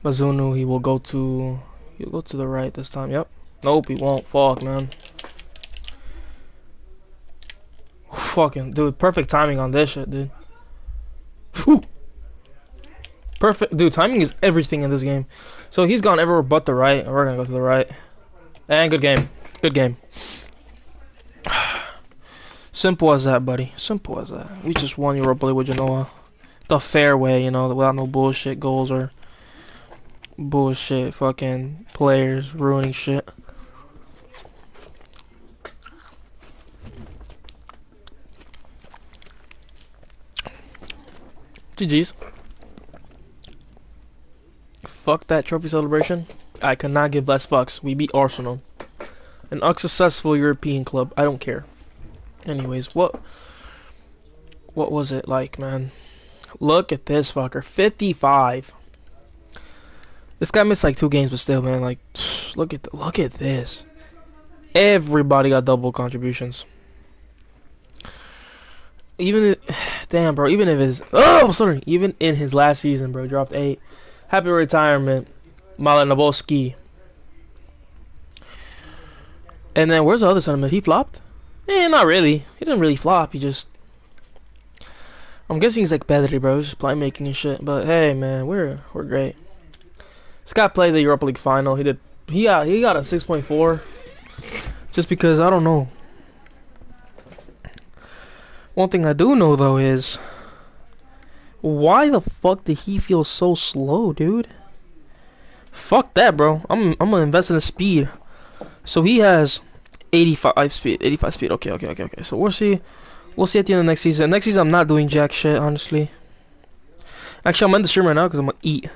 Bazunu, he'll go to the right this time. Yep. Nope, he won't. Fuck, man. Fucking dude, perfect timing on this shit, dude. Whew. Perfect, dude. Timing is everything in this game. So he's gone everywhere but the right. We're gonna go to the right. And good game. Good game. Simple as that, buddy. Simple as that. We just won Europa League with Genoa. The fair way, you know, without no bullshit goals or bullshit fucking players ruining shit. GG's. Fuck that trophy celebration. I cannot give less fucks. We beat Arsenal. An unsuccessful European club. I don't care. Anyways, what was it like, man? Look at this fucker. 55. This guy missed like 2 games, but still, man, like, look at this. Everybody got double contributions. Even damn, bro. Even if even in his last season, bro, dropped 8. Happy retirement, Malinowski. And then where's the other sentiment? He flopped? Not really. He didn't really flop. He just, I'm guessing he's like Pedri, bro. He's just playmaking and shit. But hey, man, we're great. This guy played the Europa League final. He got a 6.4. Just because I don't know. One thing I do know though is, why the fuck did he feel so slow, dude? Fuck that, bro. I'm gonna invest in his speed. So he has 85 speed. 85 speed. Okay. So we'll see at the end of next season. Next season I'm not doing jack shit, honestly. Actually, I'm in the stream right now because I'm gonna eat.